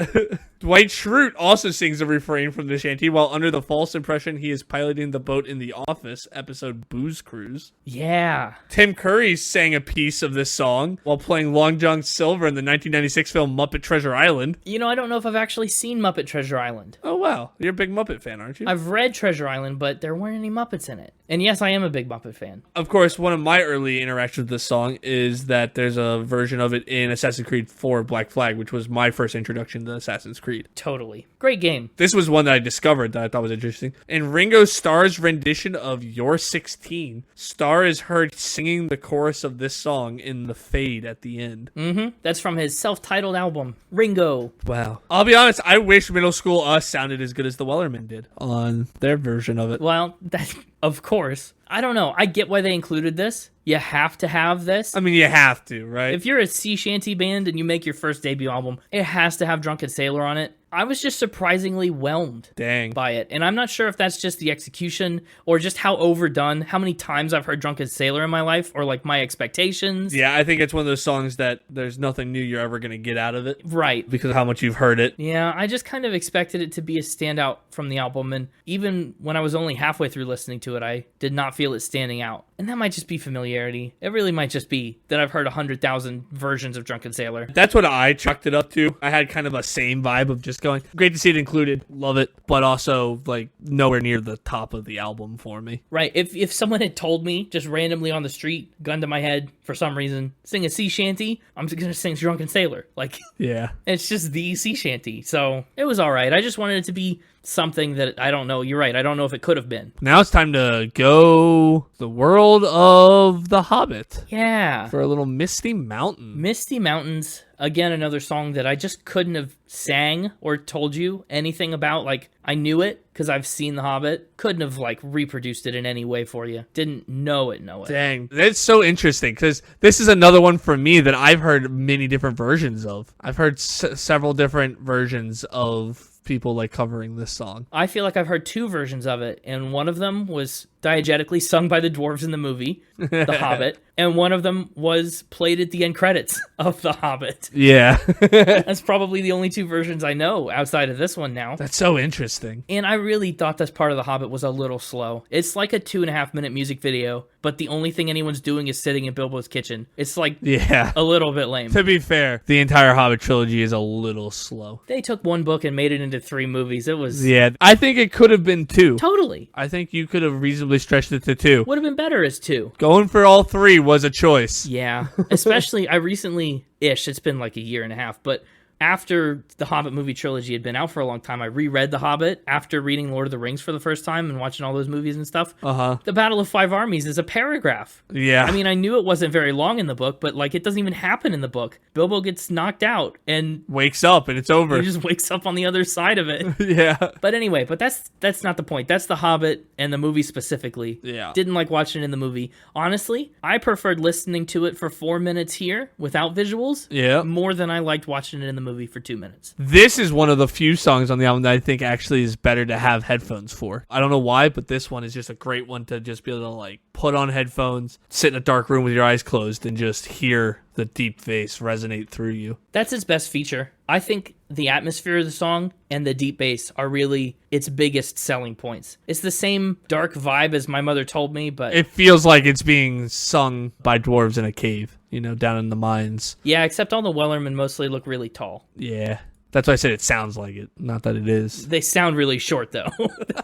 Dwight Schrute also sings a refrain from the shanty while under the false impression he is piloting the boat in The Office episode Booze Cruise. Yeah. Tim Curry sang a piece of this song while playing Long John Silver in the 1996 film Muppet Treasure Island. You know, I don't know if I've actually seen Muppet Treasure Island. Oh, wow. You're a big Muppet fan, aren't you? I've read Treasure Island, but there weren't any Muppets in it. And yes, I am a big Muppet fan. Of course, one of my early interactions with this song is that there's a version of it in Assassin's Creed 4 Black Flag, which was my first introduction to Assassin's Creed. Totally. Great game. This was one that I discovered that I thought was interesting. In Ringo Starr's rendition of You're 16, Starr is heard singing the chorus of this song in the fade at the end. Mm-hmm. That's from his self-titled album, Ringo. Wow. I'll be honest, I wish Middle School Us sounded as good as the Wellermen did on their version of it. Well, that, of course. I don't know. I get why they included this. You have to have this. I mean, you have to, right? If you're a sea shanty band and you make your first debut album, it has to have Drunken Sailor on it. I was just surprisingly whelmed by it. And I'm not sure if that's just the execution or just how overdone, how many times I've heard Drunken Sailor in my life or like my expectations. Yeah, I think it's one of those songs that there's nothing new you're ever going to get out of it. Right. Because of how much you've heard it. Yeah, I just kind of expected it to be a standout from the album. And even when I was only halfway through listening to it, I did not feel it standing out. And that might just be familiarity. It really might just be that I've heard 100,000 versions of Drunken Sailor. That's what I chucked it up to. I had kind of a same vibe of just going, great to see it included, love it, but also like nowhere near the top of the album for me. Right. If someone had told me just randomly on the street, gun to my head for some reason, sing a sea shanty, I'm just going to sing Drunken Sailor. Like, yeah, it's just the sea shanty. So it was all right. I just wanted it to be something that I don't know. You're right. I don't know if it could have been. Now it's time to go the world of The Hobbit. Yeah. For a little Misty Mountains. Misty Mountains. Again, another song that I just couldn't have sang or told you anything about. Like, I knew it because I've seen The Hobbit. Couldn't have, like, reproduced it in any way for you. Didn't know it. Dang. That's so interesting because this is another one for me that I've heard many different versions of. I've heard several different versions of people like covering this song. I feel like I've heard two versions of it, and one of them was diegetically sung by the dwarves in the movie, The Hobbit, and one of them was played at the end credits of The Hobbit. Yeah. That's probably the only two versions I know outside of this one now. That's so interesting. And I really thought this part of The Hobbit was a little slow. It's like a 2.5-minute music video, but the only thing anyone's doing is sitting in Bilbo's kitchen. It's like a little bit lame. To be fair, the entire Hobbit trilogy is a little slow. They took one book and made it into 3 movies. It was... Yeah, I think it could have been 2. Totally. I think you could have reasonably stretched it to 2. Would have been better as 2. Going for all 3 was a choice. Yeah. Especially, I recently-ish, it's been like a year and a half, but after the Hobbit movie trilogy had been out for a long time, I reread The Hobbit after reading Lord of the Rings for the first time and watching all those movies and stuff. The Battle of 5 Armies is a paragraph. Yeah. I mean, I knew it wasn't very long in the book, but like it doesn't even happen in the book. Bilbo gets knocked out and wakes up and it's over. He just wakes up on the other side of it. Yeah. But anyway, that's not the point. That's The Hobbit and the movie specifically. Yeah. Didn't like watching it in the movie. Honestly, I preferred listening to it for 4 minutes here without visuals more than I liked watching it in the movie for 2 minutes. This is one of the few songs on the album that I think actually is better to have headphones for. I don't know why, but this one is just a great one to just be able to like put on headphones, sit in a dark room with your eyes closed, and just hear the deep bass resonate through you. That's its best feature. I think the atmosphere of the song and the deep bass are really its biggest selling points. It's the same dark vibe as My Mother Told Me, but it feels like it's being sung by dwarves in a cave, you know, down in the mines. Yeah, except all the Wellermen mostly look really tall. Yeah. That's why I said it sounds like it, not that it is. They sound really short, though.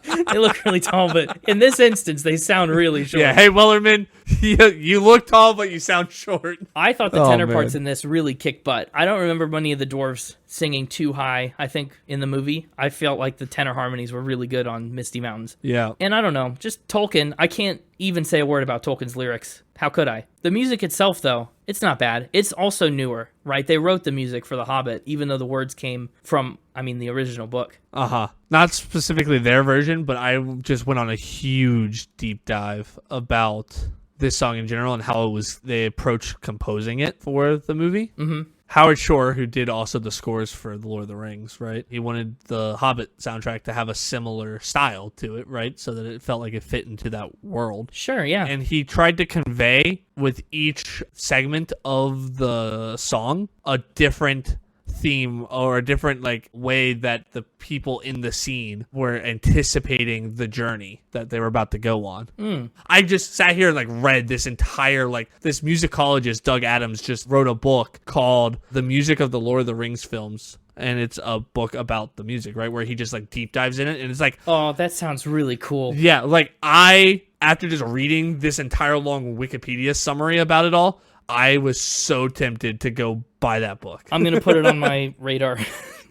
They look really tall, but in this instance, they sound really short. Yeah, hey, Wellerman, You look tall, but you sound short. I thought the Oh, tenor man. parts in this really kick butt. I don't remember many of the dwarves singing too high. I think in the movie, I felt like the tenor harmonies were really good on Misty Mountains. Yeah. And I don't know, just Tolkien, I can't even say a word about Tolkien's lyrics. How could I? The music itself, though, it's not bad. It's also newer, right? They wrote the music for The Hobbit, even though the words came from, the original book. Uh-huh. Not specifically their version, but I just went on a huge deep dive about this song in general and how they approached composing it for the movie. Mm-hmm. Howard Shore, who did also the scores for The Lord of the Rings, right? He wanted the Hobbit soundtrack to have a similar style to it, right? So that it felt like it fit into that world. Sure, yeah. And he tried to convey with each segment of the song a different theme or a different way that the people in the scene were anticipating the journey that they were about to go on. I just sat here and read this entire this musicologist Doug Adams just wrote a book called The Music of the Lord of the Rings Films, and it's a book about the music, right, where he just deep dives in it, and it's oh, that sounds really cool. yeah, after just reading this entire long Wikipedia summary about it all, I was so tempted to go buy that book. I'm going to put it on my radar.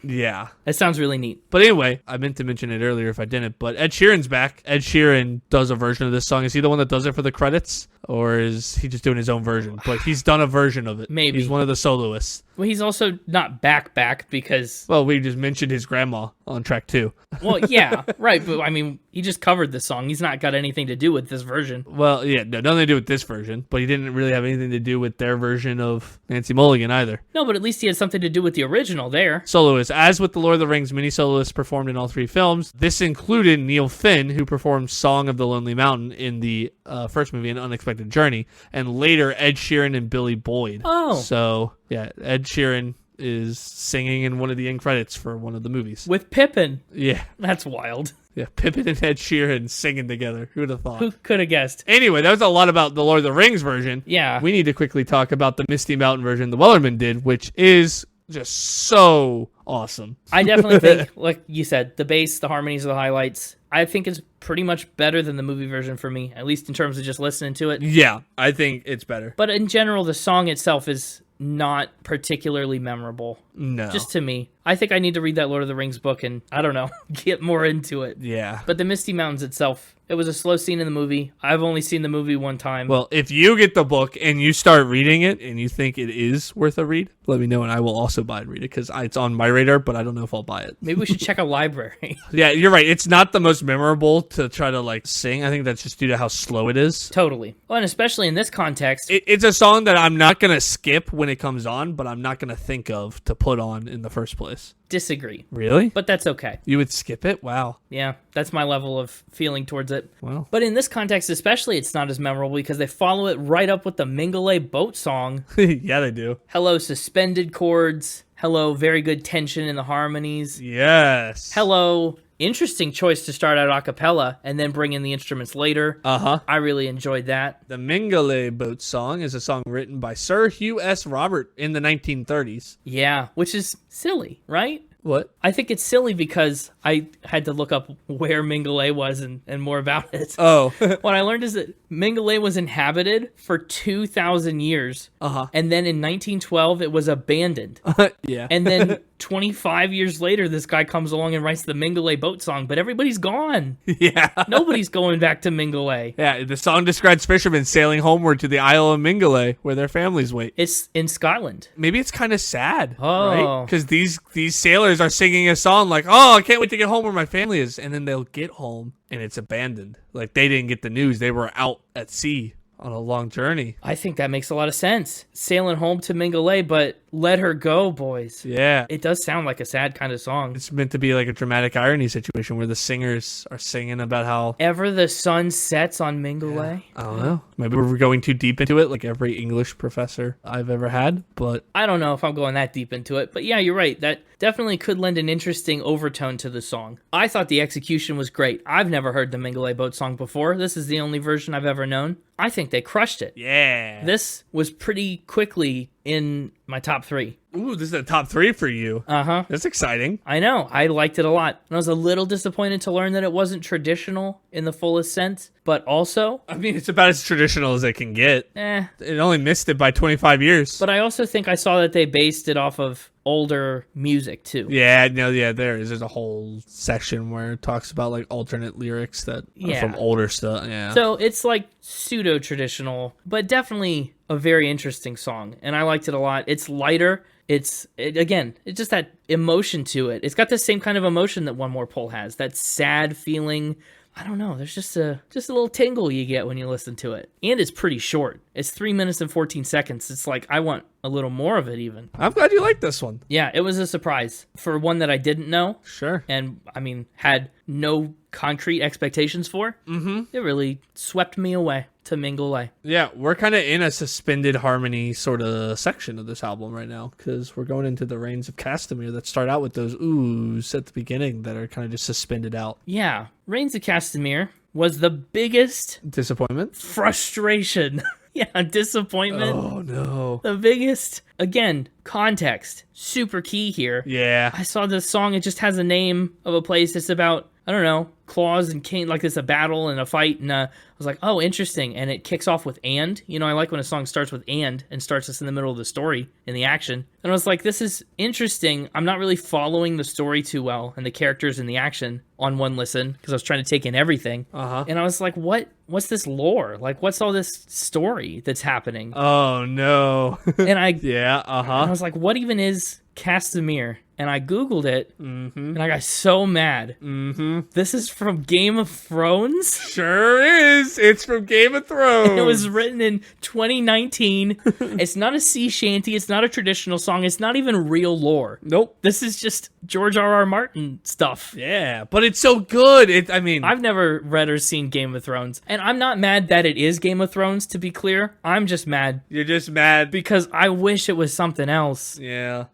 Yeah. That sounds really neat. But anyway, I meant to mention it earlier if I didn't, but Ed Sheeran's back. Ed Sheeran does a version of this song. Is he the one that does it for the credits? Or is he just doing his own version? But he's done a version of it. Maybe. He's one of the soloists. Well, he's also not back because... Well, we just mentioned his grandma on track 2. Well, yeah, right. But, he just covered this song. He's not got anything to do with this version. Well, yeah, no, nothing to do with this version, but he didn't really have anything to do with their version of Nancy Mulligan either. No, but at least he had something to do with the original there. Soloists. As with The Lord of the Rings, many soloists performed in all 3 films. This included Neil Finn, who performed Song of the Lonely Mountain in the first movie, An Unexpected Journey, and later Ed Sheeran and Billy Boyd. Oh. So, yeah, Ed Sheeran is singing in one of the end credits for one of the movies. With Pippin. Yeah. That's wild. Yeah, Pippin and Ed Sheeran singing together. Who would have thought? Who could have guessed? Anyway, that was a lot about the Lord of the Rings version. Yeah. We need to quickly talk about the Misty Mountain version the Wellerman did, which is just so awesome. I definitely think, like you said, the bass, the harmonies are the highlights. I think it's pretty much better than the movie version for me, at least in terms of just listening to it. Yeah, I think it's better. But in general, the song itself is not particularly memorable. No. Just to me. I think I need to read that Lord of the Rings book and, I don't know, get more into it. Yeah. But the Misty Mountains itself, it was a slow scene in the movie. I've only seen the movie one time. Well, if you get the book and you start reading it and you think it is worth a read, let me know and I will also buy and read it because it's on my radar, but I don't know if I'll buy it. Maybe we should check a library. Yeah, you're right. It's not the most memorable to try to sing. I think that's just due to how slow it is. Totally. Well, and especially in this context. It's a song that I'm not going to skip when it comes on, but I'm not going to think of to put on in the first place. Disagree. Really? But that's okay. You would skip it? Wow. Yeah, that's my level of feeling towards it. Wow. But in this context especially, it's not as memorable because they follow it right up with the Mingulay boat song. Yeah, they do. Hello, suspended chords. Hello, very good tension in the harmonies. Yes. Hello, interesting choice to start out a cappella and then bring in the instruments later. Uh-huh. I really enjoyed that. The Mingulay boat song is a song written by Sir Hugh S. Robert in the 1930s. Yeah, which is silly, right? What? I think it's silly because I had to look up where Mingulay was and more about it. Oh. What I learned is that Mingulay was inhabited for 2,000 years. Uh-huh. And then in 1912, it was abandoned. Yeah. And then 25 years later, this guy comes along and writes the Mingulay boat song, but everybody's gone. Yeah. Nobody's going back to Mingulay. Yeah, the song describes fishermen sailing homeward to the Isle of Mingulay, where their families wait. It's in Scotland. Maybe it's kind of sad, Oh. right? Because these sailors are singing a song like, oh, I can't wait to get home where my family is. And then they'll get home, and it's abandoned. Like, they didn't get the news. They were out at sea on a long journey. I think that makes a lot of sense. Sailing home to Mingulay, but let her go, boys. Yeah. It does sound like a sad kind of song. It's meant to be like a dramatic irony situation where the singers are singing about how... Ever the sun sets on Mingulay? I don't know. Maybe we're going too deep into it, like every English professor I've ever had, but... I don't know if I'm going that deep into it, but yeah, you're right. That definitely could lend an interesting overtone to the song. I thought the execution was great. I've never heard the Mingulay boat song before. This is the only version I've ever known. I think think they crushed it. Yeah. This was pretty quickly in my top 3. Ooh, this is a top 3 for you. Uh-huh. That's exciting. I know. I liked it a lot. And I was a little disappointed to learn that it wasn't traditional in the fullest sense, but also... I mean, it's about as traditional as it can get. Eh. It only missed it by 25 years. But I also think I saw that they based it off of older music, too. Yeah, no, yeah, there is. There's a whole section where it talks about, like, alternate lyrics that are from older stuff. Yeah. So it's, like, pseudo-traditional, but definitely a very interesting song. And I liked it a lot. It's lighter. It's just that emotion to it. It's got the same kind of emotion that One More Pull has. That sad feeling. I don't know. There's just a little tingle you get when you listen to it. And it's pretty short. It's 3 minutes and 14 seconds. It's like, I want a little more of it even. I'm glad you like this one. Yeah, it was a surprise for one that I didn't know. Sure. And, I mean, had no concrete expectations for. Mm-hmm. It really swept me away to Mingulay. Yeah, we're kind of in a suspended harmony sort of section of this album right now, because we're going into the Reigns of Castamere that start out with those oohs at the beginning that are kind of just suspended out. Yeah, Reigns of Castamere was the biggest Disappointment? frustration. Yeah, disappointment. Oh, no. The biggest, again, context. Super key here. Yeah. I saw this song, it just has a name of a place. It's about, I don't know, claws and cane, like it's a battle and a fight. And I was like, oh, interesting. And it kicks off with and. You know, I like when a song starts with and starts us in the middle of the story in the action. And I was like, this is interesting. I'm not really following the story too well and the characters and the action on one listen because I was trying to take in everything. Uh-huh. And I was like, what's this lore? Like, what's all this story that's happening? Oh, no. And I Yeah, uh-huh. I was like, what even is Castamere? And I Googled it, and I got so mad. Mm-hmm. This is from Game of Thrones? Sure is. It's from Game of Thrones. It was written in 2019. It's not a sea shanty. It's not a traditional song. It's not even real lore. Nope. This is just George R.R. Martin stuff. Yeah, but it's so good. I've never read or seen Game of Thrones, and I'm not mad that it is Game of Thrones, to be clear. I'm just mad You're just mad. because I wish it was something else. Yeah.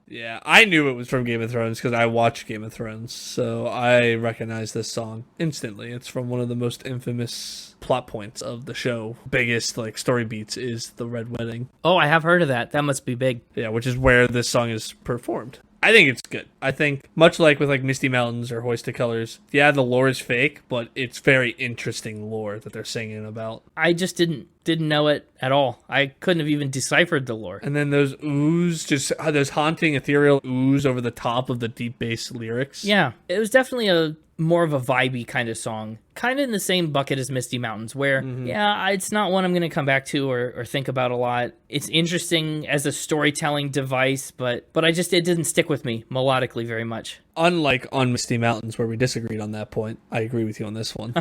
I knew it was from Game of Thrones because I watched Game of Thrones, so I recognize this song instantly. It's from one of the most infamous plot points of the show. Biggest, like, story beats is the Red Wedding. Oh, I have heard of that. That must be big. Yeah, which is where this song is performed. I think it's good. I think, much like with, like, Misty Mountains or Hoist the Colors, yeah, the lore is fake, but it's very interesting lore that they're singing about. I just didn't know it at all. I couldn't have even deciphered the lore. And then those oohs, just those haunting, ethereal oohs over the top of the deep bass lyrics. Yeah, it was definitely a more of a vibey kind of song. Kind of in the same bucket as Misty Mountains, where, it's not one I'm going to come back to or think about a lot. It's interesting as a storytelling device, but it didn't stick with me melodically very much. Unlike on Misty Mountains, where we disagreed on that point, I agree with you on this one.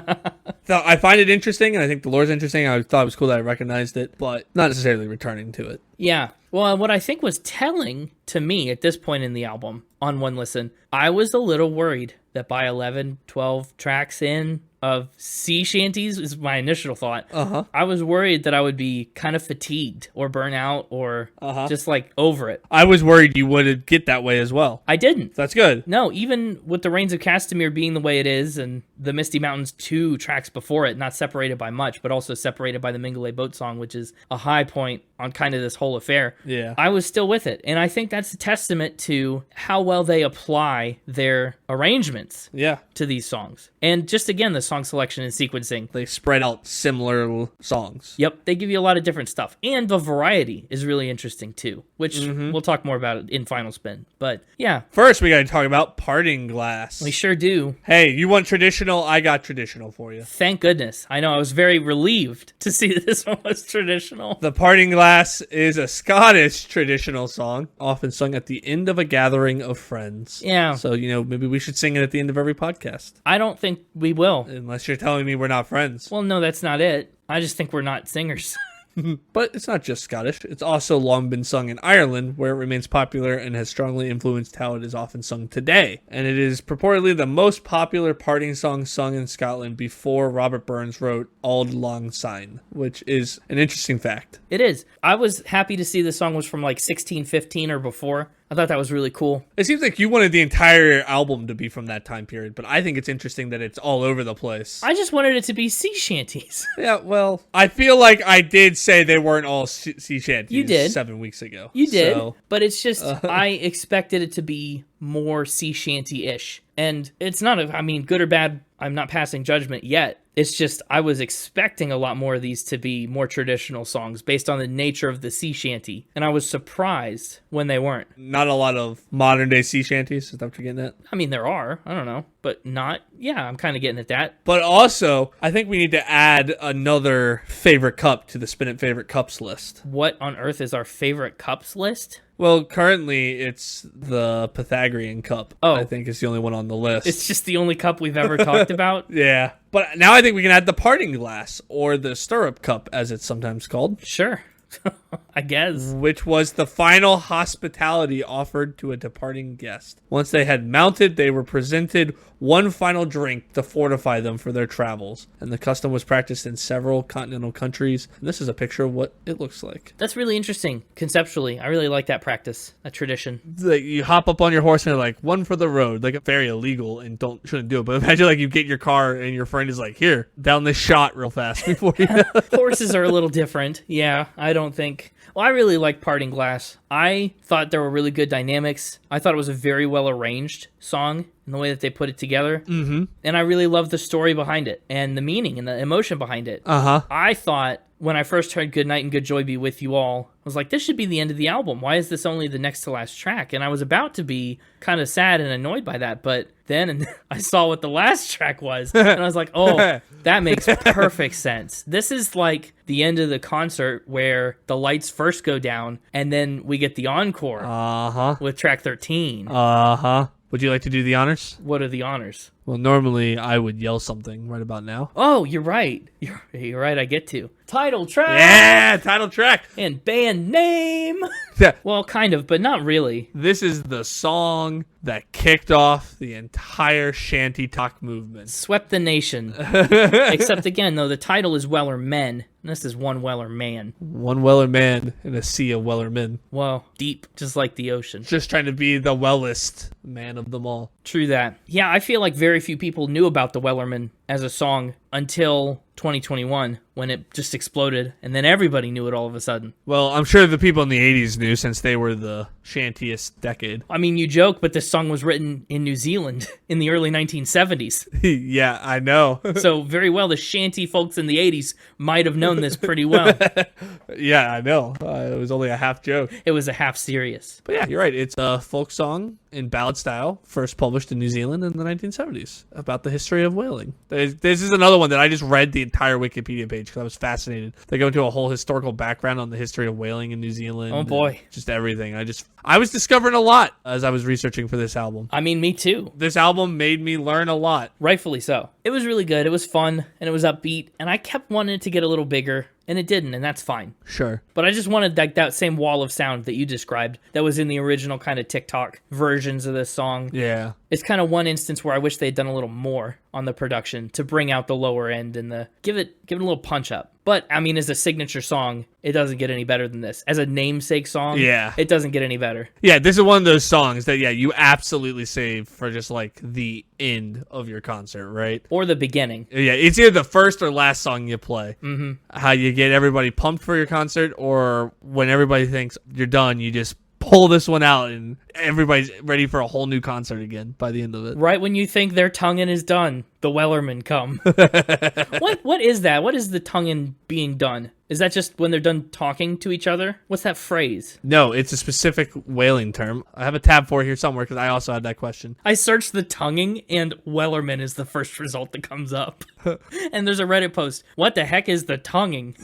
So I find it interesting, and I think the lore's interesting. I thought it was cool that I recognized it, but not necessarily returning to it. Yeah. Well, what I think was telling to me at this point in the album, on one listen, I was a little worried that by 11, 12 tracks in of sea shanties, is my initial thought. I was worried that I would be kind of fatigued or burn out or just like over it. I was worried you would get that way as well. I didn't. That's good. No, even with the Reigns of Castamere being the way it is and the Misty Mountains 2 tracks before it, not separated by much, but also separated by the Mingulay boat song, which is a high point on kind of this whole affair. Yeah. I was still with it. And I think that's a testament to how well they apply their arrangements to these songs. And just again, the song selection and sequencing. They spread out similar songs. Yep, they give you a lot of different stuff. And the variety is really interesting too, which we'll talk more about it in Final Spin. But yeah. First, we got to talk about Parting Glass. We sure do. Hey, you want traditional? I got traditional for you. Thank goodness. I know, I was very relieved to see that this one was traditional. The Parting Glass is a Scottish traditional song, often sung at the end of a gathering of friends. Yeah. So, maybe we should sing it at the end of every podcast. I don't think we will. Unless you're telling me we're not friends. Well, no, that's not it. I just think we're not singers. But it's not just Scottish. It's also long been sung in Ireland, where it remains popular and has strongly influenced how it is often sung today. And it is purportedly the most popular parting song sung in Scotland before Robert Burns wrote Auld Lang Syne, which is an interesting fact. It is. I was happy to see the song was from like 1615 or before. I thought that was really cool. It seems like you wanted the entire album to be from that time period, but I think it's interesting that it's all over the place. I just wanted it to be sea shanties. Yeah, well, I feel like I did say they weren't all sea shanties. You did. 7 weeks ago. You did, So, but it's just, I expected it to be more sea shanty-ish. And it's not, good or bad, I'm not passing judgment yet. It's just, I was expecting a lot more of these to be more traditional songs based on the nature of the sea shanty. And I was surprised when they weren't. not a lot of modern day sea shanties. Is that what you're getting at? There are. I don't know. But not, yeah, I'm kind of getting at that. But also, I think we need to add another favorite cup to the Spin It Favorite Cups list. What on earth is our favorite cups list? Well, currently it's the Pythagorean cup. Oh. I think is the only one on the list. It's just the only cup we've ever talked about. Yeah. But now I think we can add the parting glass, or the stirrup cup, as it's sometimes called. Sure. I guess. Which was the final hospitality offered to a departing guest. Once they had mounted, they were presented one final drink to fortify them for their travels. And the custom was practiced in several continental countries. And this is a picture of what it looks like. That's really interesting, conceptually. I really like that practice, that tradition. Like, you hop up on your horse and they're like, one for the road. Like, very illegal and shouldn't do it. But imagine like you get in your car and your friend is like, here, down this shot real fast before you. Horses are a little different. Yeah, I don't think... Well, I really like Parting Glass. I thought there were really good dynamics. I thought it was a very well arranged song in the way that they put it together. Mm-hmm. And I really loved the story behind it and the meaning and the emotion behind it. Uh-huh. I thought when I first heard Good Night and Good Joy Be With You All, I was like, this should be the end of the album. Why is this only the next to last track? And I was about to be kind of sad and annoyed by that, but then I saw what the last track was, and I was like, oh, that makes perfect sense. This is like the end of the concert where the lights first go down, and then we get the encore with track 13. Would you like to do the honors? What are the honors? Well, normally I would yell something right about now. Oh, you're right. You're right, I get to. Title track! Yeah, title track! And band name! Yeah. Well, kind of, but not really. This is the song that kicked off the entire Shanty-Tok movement. Swept the nation. Except again, though, the title is Wellermen, and this is one Wellerman. One Wellerman in a sea of Wellermen. Well, deep, just like the ocean. Just trying to be the wellest man of them all. True that. Yeah, I feel like very few people knew about the Wellerman as a song until 2021 when it just exploded, and then everybody knew it all of a sudden. Well, I'm sure the people in the 80s knew since they were the shantiest decade. I mean, you joke, but this song was written in New Zealand in the early 1970s. Yeah, I know. So very well, the shanty folks in the 80s might have known this pretty well. Yeah, I know. It was only a half joke. It was a half serious. But yeah, you're right. It's a folk song in ballad style, first published in New Zealand in the 1970s, about the history of whaling. This is another one that I just read the entire Wikipedia page because I was fascinated. They go into a whole historical background on the history of whaling in New Zealand. Oh boy. Just everything. I was discovering a lot as I was researching for this album. I mean, me too. This album made me learn a lot. Rightfully so. It was really good. It was fun, and it was upbeat, and I kept wanting it to get a little bigger, and it didn't, and that's fine. Sure. But I just wanted that same wall of sound that you described that was in the original kind of TikTok versions of this song. Yeah. It's kind of one instance where I wish they'd done a little more on the production to bring out the lower end and give it a little punch up. But, I mean, as a signature song, it doesn't get any better than this. As a namesake song, yeah, it doesn't get any better. Yeah, this is one of those songs that, yeah, you absolutely save for just, like, the end of your concert, right? Or the beginning. Yeah, it's either the first or last song you play. Mm-hmm. How you get everybody pumped for your concert, or when everybody thinks you're done, you just pull this one out and everybody's ready for a whole new concert again by the end of it. Right when you think their tonguing is done, the Wellermen come. What is that? What is the tonguing being done? Is that just when they're done talking to each other? What's that phrase? No, it's a specific whaling term. I have a tab for it here somewhere because I also had that question. I searched the tonguing and Wellerman is the first result that comes up. And there's a Reddit post. What the heck is the tonguing?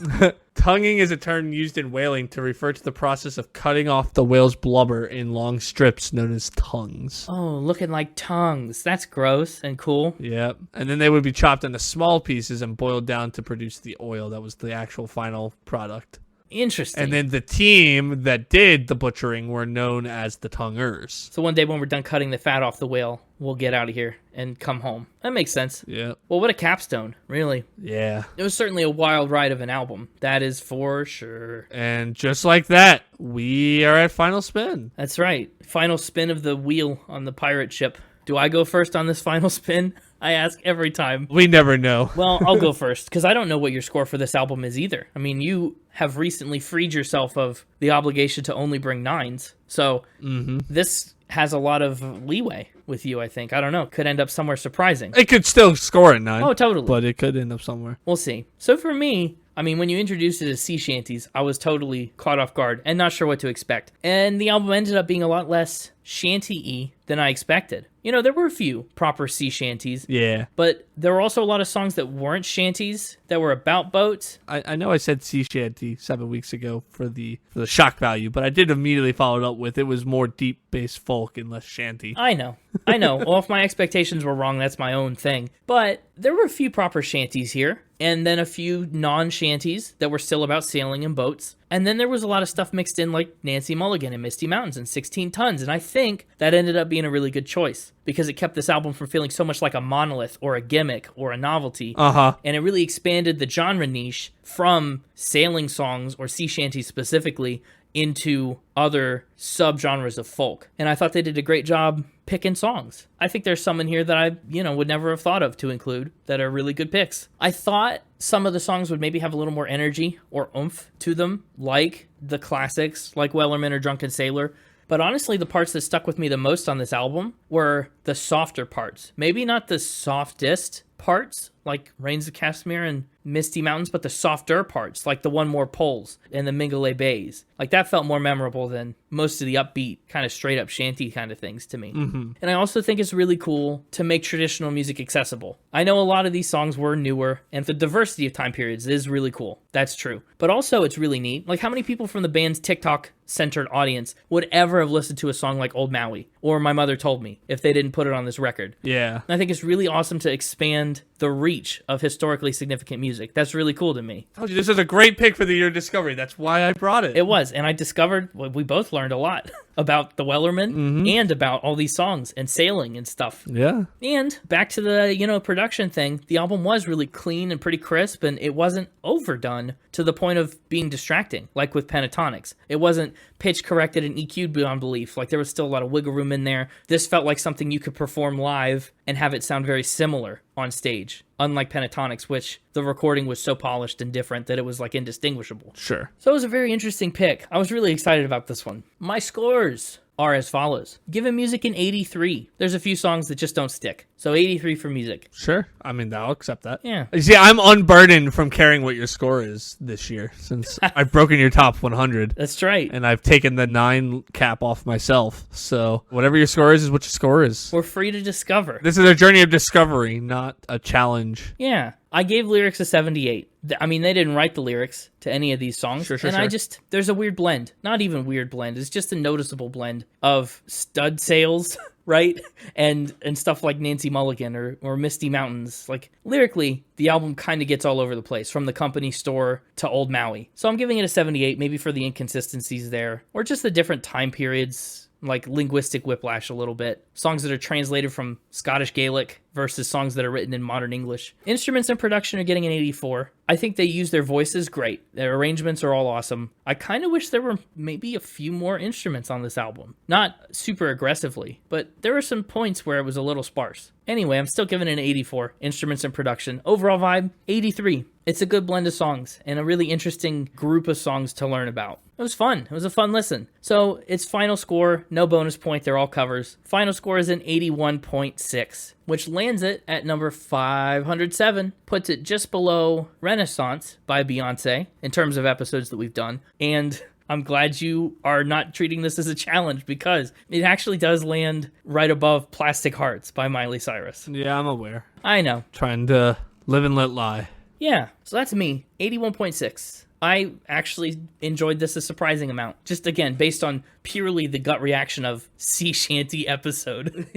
Tonguing is a term used in whaling to refer to the process of cutting off the whale's blubber in long strips known as tongues. Oh, looking like tongues. That's gross and cool. Yep. And then they would be chopped into small pieces and boiled down to produce the oil that was the actual final product. Interesting. And then the team that did the butchering were known as the Tonguers. So one day when we're done cutting the fat off the whale, we'll get out of here and come home. That makes sense. Yeah. Well, what a capstone, really. Yeah. It was certainly a wild ride of an album. That is for sure. And just like that, we are at final spin. That's right. Final spin of the wheel on the pirate ship. Do I go first on this final spin? I ask every time. We never know. Well, I'll go first, because I don't know what your score for this album is either. I mean, you have recently freed yourself of the obligation to only bring 9s. So this has a lot of leeway with you, I think. I don't know. Could end up somewhere surprising. It could still score at 9. Oh, totally. But it could end up somewhere. We'll see. So for me, I mean, when you introduced it as sea shanties, I was totally caught off guard and not sure what to expect. And the album ended up being a lot less shanty-y than I expected. You know, there were a few proper sea shanties. Yeah. But there were also a lot of songs that weren't shanties, that were about boats. I know I said sea shanty 7 weeks ago for the shock value, but I did immediately follow it up with it was more deep bass folk and less shanty. I know. Well, if my expectations were wrong, that's my own thing. But there were a few proper shanties here, and then a few non-shanties that were still about sailing and boats. And then there was a lot of stuff mixed in like Nancy Mulligan and Misty Mountains and 16 Tons. And I think that ended up being a really good choice because it kept this album from feeling so much like a monolith or a gimmick or a novelty. And it really expanded the genre niche from sailing songs or sea shanties specifically into other subgenres of folk. And I thought they did a great job picking songs. I think there's some in here that I, would never have thought of to include that are really good picks. I thought some of the songs would maybe have a little more energy or oomph to them, like the classics, like Wellerman or Drunken Sailor. But honestly, the parts that stuck with me the most on this album were the softer parts. Maybe not the softest parts, like Rains of Castamere and Misty Mountains, but the softer parts, like the One More Poles and the Mingulay Bays. Like, that felt more memorable than most of the upbeat, kind of straight-up shanty kind of things to me. And I also think it's really cool to make traditional music accessible. I know a lot of these songs were newer, and the diversity of time periods is really cool. That's true. But also, it's really neat. Like, how many people from the band's TikTok-centered audience would ever have listened to a song like Old Maui, or My Mother Told Me, if they didn't put it on this record? Yeah. And I think it's really awesome to expand the reach of historically significant music. That's really cool to me. I told you this is a great pick for the year discovery. That's why I brought it. It was, and I discovered, we both learned a lot about the Wellerman and about all these songs and sailing and stuff. Yeah. And back to the, production thing, the album was really clean and pretty crisp, and it wasn't overdone to the point of being distracting, like with Pentatonics. It wasn't pitch corrected and EQ'd beyond belief. Like, there was still a lot of wiggle room in there. This felt like something you could perform live and have it sound very similar on stage, unlike Pentatonics, which the recording was so polished and different that it was like indistinguishable. Sure. So it was a very interesting pick. I was really excited about this one. My scores are as follows. Given music an 83. There's a few songs that just don't stick. So 83 for music. Sure. I mean, I'll accept that. Yeah. You see, I'm unburdened from carrying what your score is this year since I've broken your top 100. That's right. And I've taken the 9 cap off myself. So whatever your score is what your score is. We're free to discover. This is a journey of discovery, not a challenge. Yeah. I gave lyrics a 78. I mean, they didn't write the lyrics to any of these songs. Sure. There's a weird blend. Not even weird blend. It's just a noticeable blend of stud sails, right? And stuff like Nancy Mulligan or Misty Mountains. Like, lyrically, the album kind of gets all over the place, from the company store to Old Maui. So I'm giving it a 78, maybe for the inconsistencies there, or just the different time periods, like linguistic whiplash a little bit. Songs that are translated from Scottish Gaelic versus songs that are written in modern English. Instruments and production are getting an 84. I think they use their voices great. Their arrangements are all awesome. I kind of wish there were maybe a few more instruments on this album. Not super aggressively, but there were some points where it was a little sparse. Anyway, I'm still giving it an 84. Instruments and production. Overall vibe, 83. It's a good blend of songs and a really interesting group of songs to learn about. It was fun. It was a fun listen. So its final score, no bonus point, they're all covers. Final score is an 81.6, which lands it at number 507, puts it just below Renaissance by Beyonce in terms of episodes that we've done. And I'm glad you are not treating this as a challenge, because it actually does land right above Plastic Hearts by Miley Cyrus. Yeah, I'm aware. I know. Trying to live and let lie. Yeah, so that's me, 81.6. I actually enjoyed this a surprising amount. Just again, based on purely the gut reaction of sea shanty episode.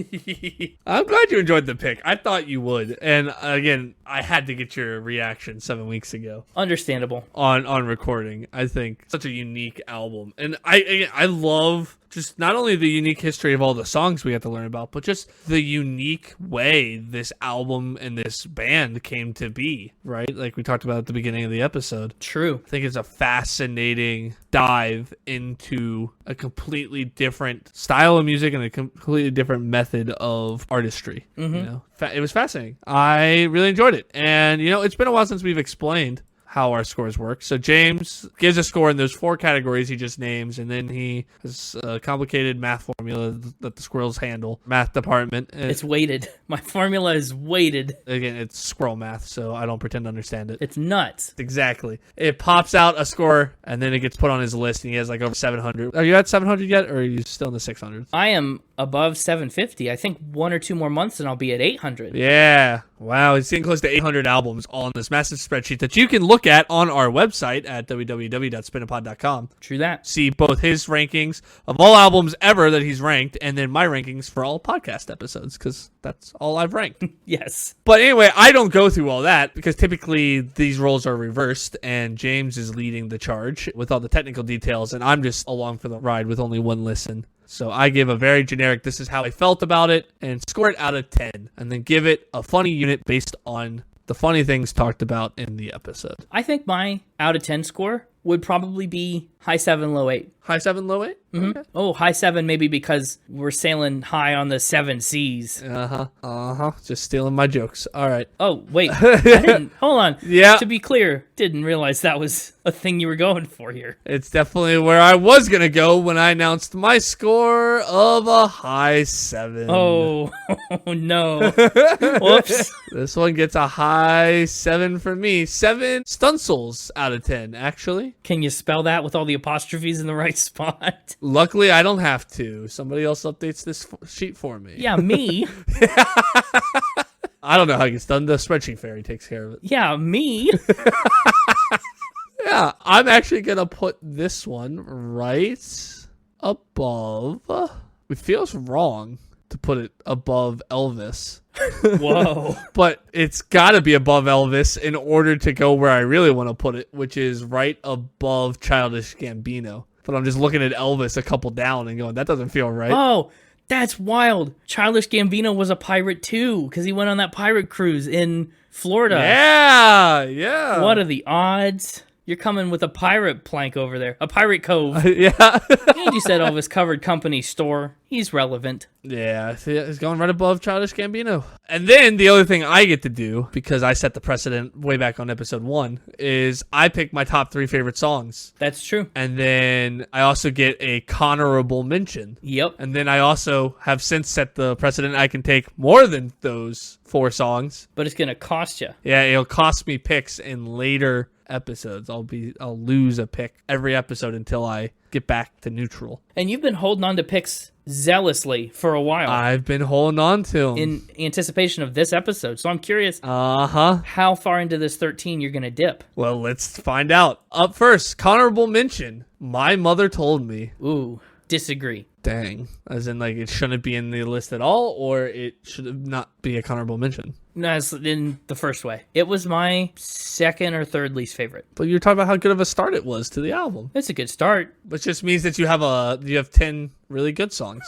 I'm glad you enjoyed the pick. I thought you would. And again, I had to get your reaction 7 weeks ago. Understandable. On recording. I think such a unique album. And I love just not only the unique history of all the songs we have to learn about, but just the unique way this album and this band came to be, right? Like we talked about at the beginning of the episode. True. I think it's a fascinating dive into a completely different style of music and a completely different method of artistry. You know, it was fascinating. I really enjoyed it. And, you know, it's been a while since we've explained how our scores work. So James gives a score in those 4 categories he just names, and then he has a complicated math formula that the squirrels handle. Math department. It's weighted. My formula is weighted. Again, it's squirrel math, so I don't pretend to understand it. It's nuts. Exactly. It pops out a score, and then it gets put on his list, and he has like over 700. Are you at 700 yet, or are you still in the 600s? I am above 750. I think 1 or 2 more months and I'll be at 800. Yeah. Wow. He's getting close to 800 albums all in this massive spreadsheet that you can look at on our website at www.spinapod.com. True that. See both his rankings of all albums ever that he's ranked, and then my rankings for all podcast episodes, because that's all I've ranked. Yes. But anyway, I don't go through all that because typically these roles are reversed, and James is leading the charge with all the technical details, and I'm just along for the ride with only one listen. So I give a very generic, this is how I felt about it, and score it out of 10, and then give it a funny unit based on the funny things talked about in the episode. I think my out of 10 score would probably be high 7, low 8. High 7, low 8? Mm-hmm. Okay. Oh, high 7 maybe because we're sailing high on the 7 seas. Just stealing my jokes. All right. Oh, wait. I didn't. Hold on. Yeah. To be clear, didn't realize that was a thing you were going for here. It's definitely where I was going to go when I announced my score of a high 7. Oh, no. Whoops. This one gets a high 7 for me. 7 Stunsels out of 10, actually. Can you spell that with all the apostrophes in the right spot? Luckily, I don't have to. Somebody else updates this sheet for me. Yeah, me. I don't know how it gets done. The spreadsheet fairy takes care of it. Yeah, me. Yeah, I'm actually going to put this one right above. It feels wrong to put it above Elvis. Whoa. But it's got to be above Elvis in order to go where I really want to put it, which is right above Childish Gambino. But I'm just looking at Elvis a couple down and going, that doesn't feel right. Oh, that's wild. Childish Gambino was a pirate too, because he went on that pirate cruise in Florida. Yeah. What are the odds? You're coming with a pirate plank over there. A pirate cove. Yeah. And you said Elvis Covered Company store. He's relevant. Yeah, it's going right above Childish Gambino. And then the other thing I get to do, because I set the precedent way back on episode 1, is I pick my top 3 favorite songs. That's true. And then I also get a honorable mention. Yep. And then I also have since set the precedent I can take more than those 4 songs. But it's going to cost you. Yeah, it'll cost me picks in later episodes. I'll lose a pick every episode until I get back to neutral. And you've been holding on to picks zealously for a while. I've been holding on to them. In anticipation of this episode. So I'm curious how far into this 13 you're going to dip. Well, let's find out. Up first, honorable mention. My Mother Told Me. Ooh, disagree. Dang. As in, like, it shouldn't be in the list at all, or it should not be a honorable mention? No, it's in the first way. It was my second or third least favorite. But you're talking about how good of a start it was to the album. It's a good start. Which just means that you have 10 really good songs.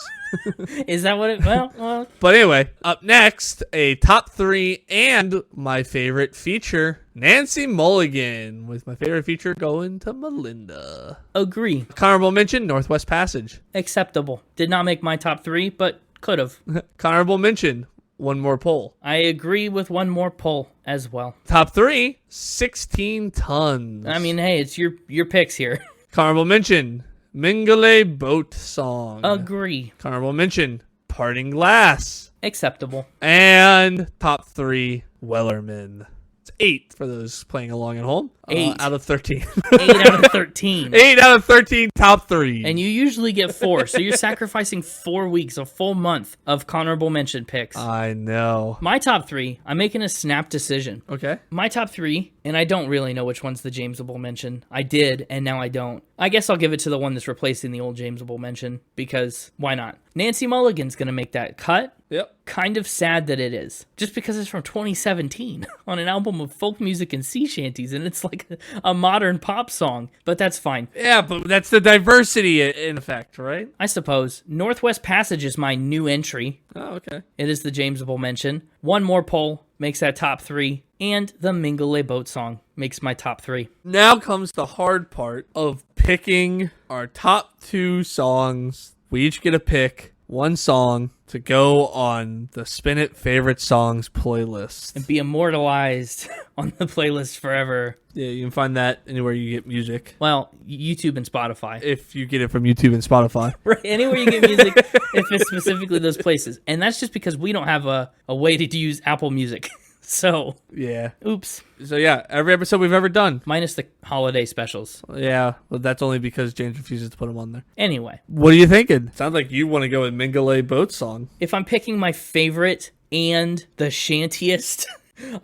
Is that what it... Well... But anyway, up next, a top 3 and my favorite feature, Nancy Mulligan, with my favorite feature going to Melinda. Agree. Honorable mention, Northwest Passage. Acceptable. Did not make my top 3, but could have. Honorable mention, One More Pull. I agree with One More Pull as well. Top 3, 16 Tons. I mean, hey, it's your picks here. Honorable mention, Mingulay Boat Song. Agree. Honorable mention, Parting Glass. Acceptable. And top 3, Wellermen. It's 8 for those playing along at home. 8 out of 13. 8 out of 13. 8 out of 13 top 3. And you usually get 4, so you're sacrificing 4 weeks, a full month of honorable mention picks. I know. My top 3, I'm making a snap decision. Okay. My top 3, and I don't really know which one's the Jamesable mention. I did, and now I don't. I guess I'll give it to the one that's replacing the old Jamesable mention, because why not? Nancy Mulligan's going to make that cut. Yep. Kind of sad that it is, just because it's from 2017 on an album of folk music and sea shanties, and it's like a modern pop song, but that's fine. Yeah, but that's the diversity in effect, right? I suppose. Northwest Passage is my new entry. Oh, okay. It is the Jamesable mention. One More Pull makes that top 3, and the Mingulay boat song makes my top 3. Now comes the hard part of picking our top 2 songs. We each get a pick one song to go on the Spin It Favorite Songs playlist. And be immortalized on the playlist forever. Yeah, you can find that anywhere you get music. Well, YouTube and Spotify. If you get it from YouTube and Spotify. Right, anywhere you get music, if it's specifically those places. And that's just because we don't have a way to use Apple Music. So, yeah. Oops. So, yeah, every episode we've ever done. Minus the holiday specials. Yeah, but that's only because James refuses to put them on there. Anyway. What are you thinking? Sounds like you want to go with Mingulay boat song. If I'm picking my favorite and the shantiest,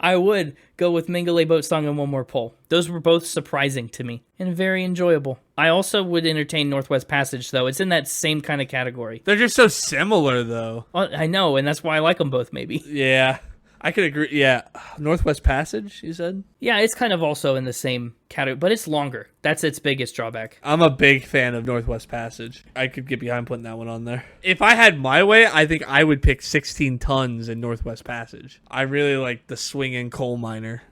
I would go with Mingulay boat song and One More Pull. Those were both surprising to me and very enjoyable. I also would entertain Northwest Passage, though. It's in that same kind of category. They're just so similar, though. Well, I know, and that's why I like them both, maybe. Yeah. I could agree. Yeah. Northwest Passage, you said? Yeah, it's kind of also in the same category, but it's longer. That's its biggest drawback. I'm a big fan of Northwest Passage. I could get behind putting that one on there. If I had my way, I think I would pick 16 Tons in Northwest Passage. I really like the swinging coal miner.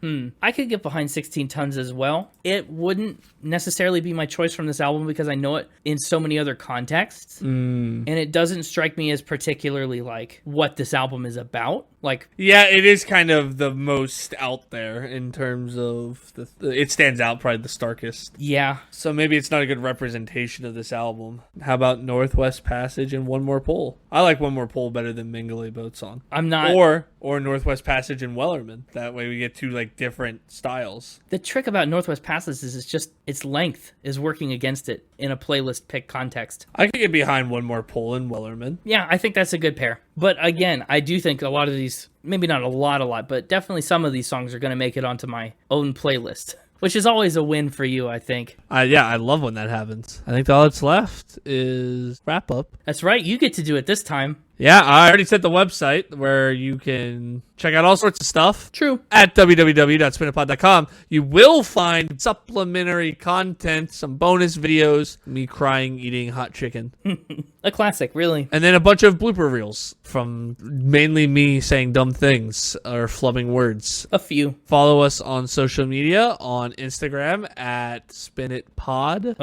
I could get behind 16 Tons as well. It wouldn't necessarily be my choice from this album because I know it in so many other contexts. And it doesn't strike me as particularly like what this album is about. Like, yeah, it is kind of the most out there in terms of it stands out probably the starkest. Yeah. So maybe it's not a good representation of this album. How about Northwest Passage and One More Pull? I like One More Pull better than Mingulay boat song. I'm not. Or Northwest Passage and Wellerman. That way we get two like different styles. The trick about Northwest Passage is it's just its length is working against it in a playlist pick context. I could get behind One More Pull and Wellerman. Yeah, I think that's a good pair. But again, I do think a lot of these, maybe not a lot, but definitely some of these songs are going to make it onto my own playlist, which is always a win for you, I think. Yeah, I love when that happens. I think all that's left is wrap up. That's right. You get to do it this time. Yeah, I already set the website where you can check out all sorts of stuff. True. At www.spinitpod.com. You will find supplementary content, some bonus videos, me crying eating hot chicken. A classic, really. And then a bunch of blooper reels from mainly me saying dumb things or flubbing words. A few. Follow us on social media on Instagram at spinitpod.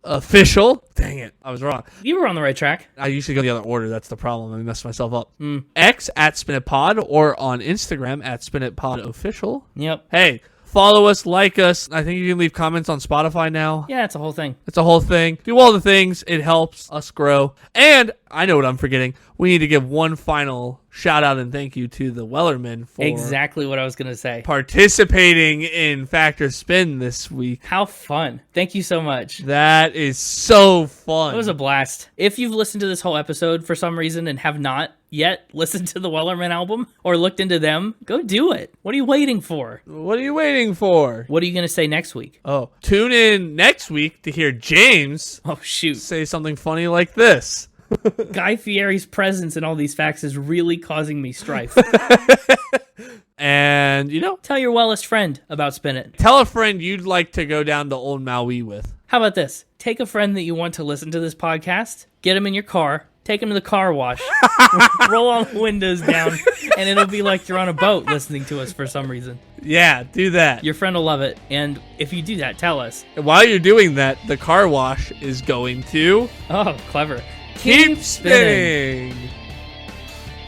Official. Dang it. I was wrong. You were on the right track. I usually go the other order. That's the problem. I messed myself up. X at spinitpod or on Instagram at spinitpodofficial. Yep. Hey, follow us, like us. I think you can leave comments on Spotify now. Yeah, it's a whole thing. It's a whole thing. Do all the things. It helps us grow. And I know what I'm forgetting. We need to give one final shout out and thank you to the Wellermen for exactly what I was going to say. Participating in Factor Spin this week. How fun. Thank you so much. That is so fun. It was a blast. If you've listened to this whole episode for some reason and have not yet listened to the Wellerman album or looked into them, go do it. What are you waiting for? What are you waiting for? What are you going to say next week? Oh, tune in next week to hear James say something funny like this. Guy Fieri's presence in all these facts is really causing me strife. And, tell your wellest friend about Spin It. Tell a friend you'd like to go down to Old Maui with. How about this? Take a friend that you want to listen to this podcast, get him in your car, take him to the car wash, roll all the windows down, and it'll be like you're on a boat listening to us for some reason. Yeah, do that. Your friend will love it. And if you do that, tell us. And while you're doing that, the car wash is going to... Oh, clever. Keep spinning.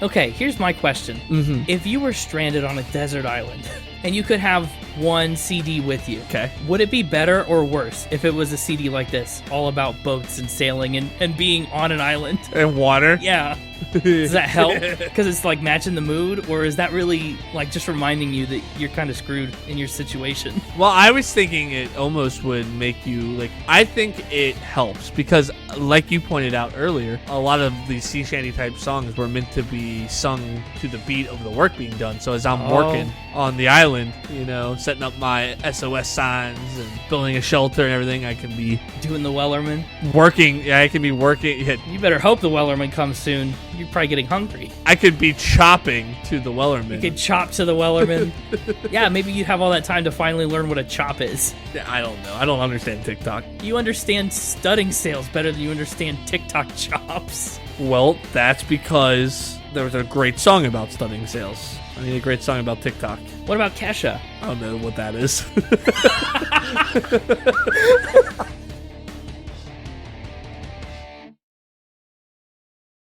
Okay, here's my question. If you were stranded on a desert island and you could have one CD with you. Okay. Would it be better or worse if it was a CD like this, all about boats and sailing and being on an island? And water. Yeah. Does that help? Because it's like matching the mood, or is that really like just reminding you that you're kind of screwed in your situation? Well, I was thinking it almost would make you like. I think it helps because, like you pointed out earlier, a lot of these sea shanty type songs were meant to be sung to the beat of the work being done. So as I'm working on the island, setting up my SOS signs and building a shelter and everything, I can be Doing the Wellerman. working. Yeah, I can be working. Yeah, You better hope the Wellerman comes soon. You're probably getting hungry. I could be chopping to the Wellerman. You could chop to the Wellerman. Yeah, maybe you'd have all that time to finally learn what a chop is. I don't know. I don't understand TikTok. You understand studding sails better than you understand TikTok chops. Well, that's because there was a great song about studding sails. I need a great song about TikTok. What about Kesha? I don't know what that is.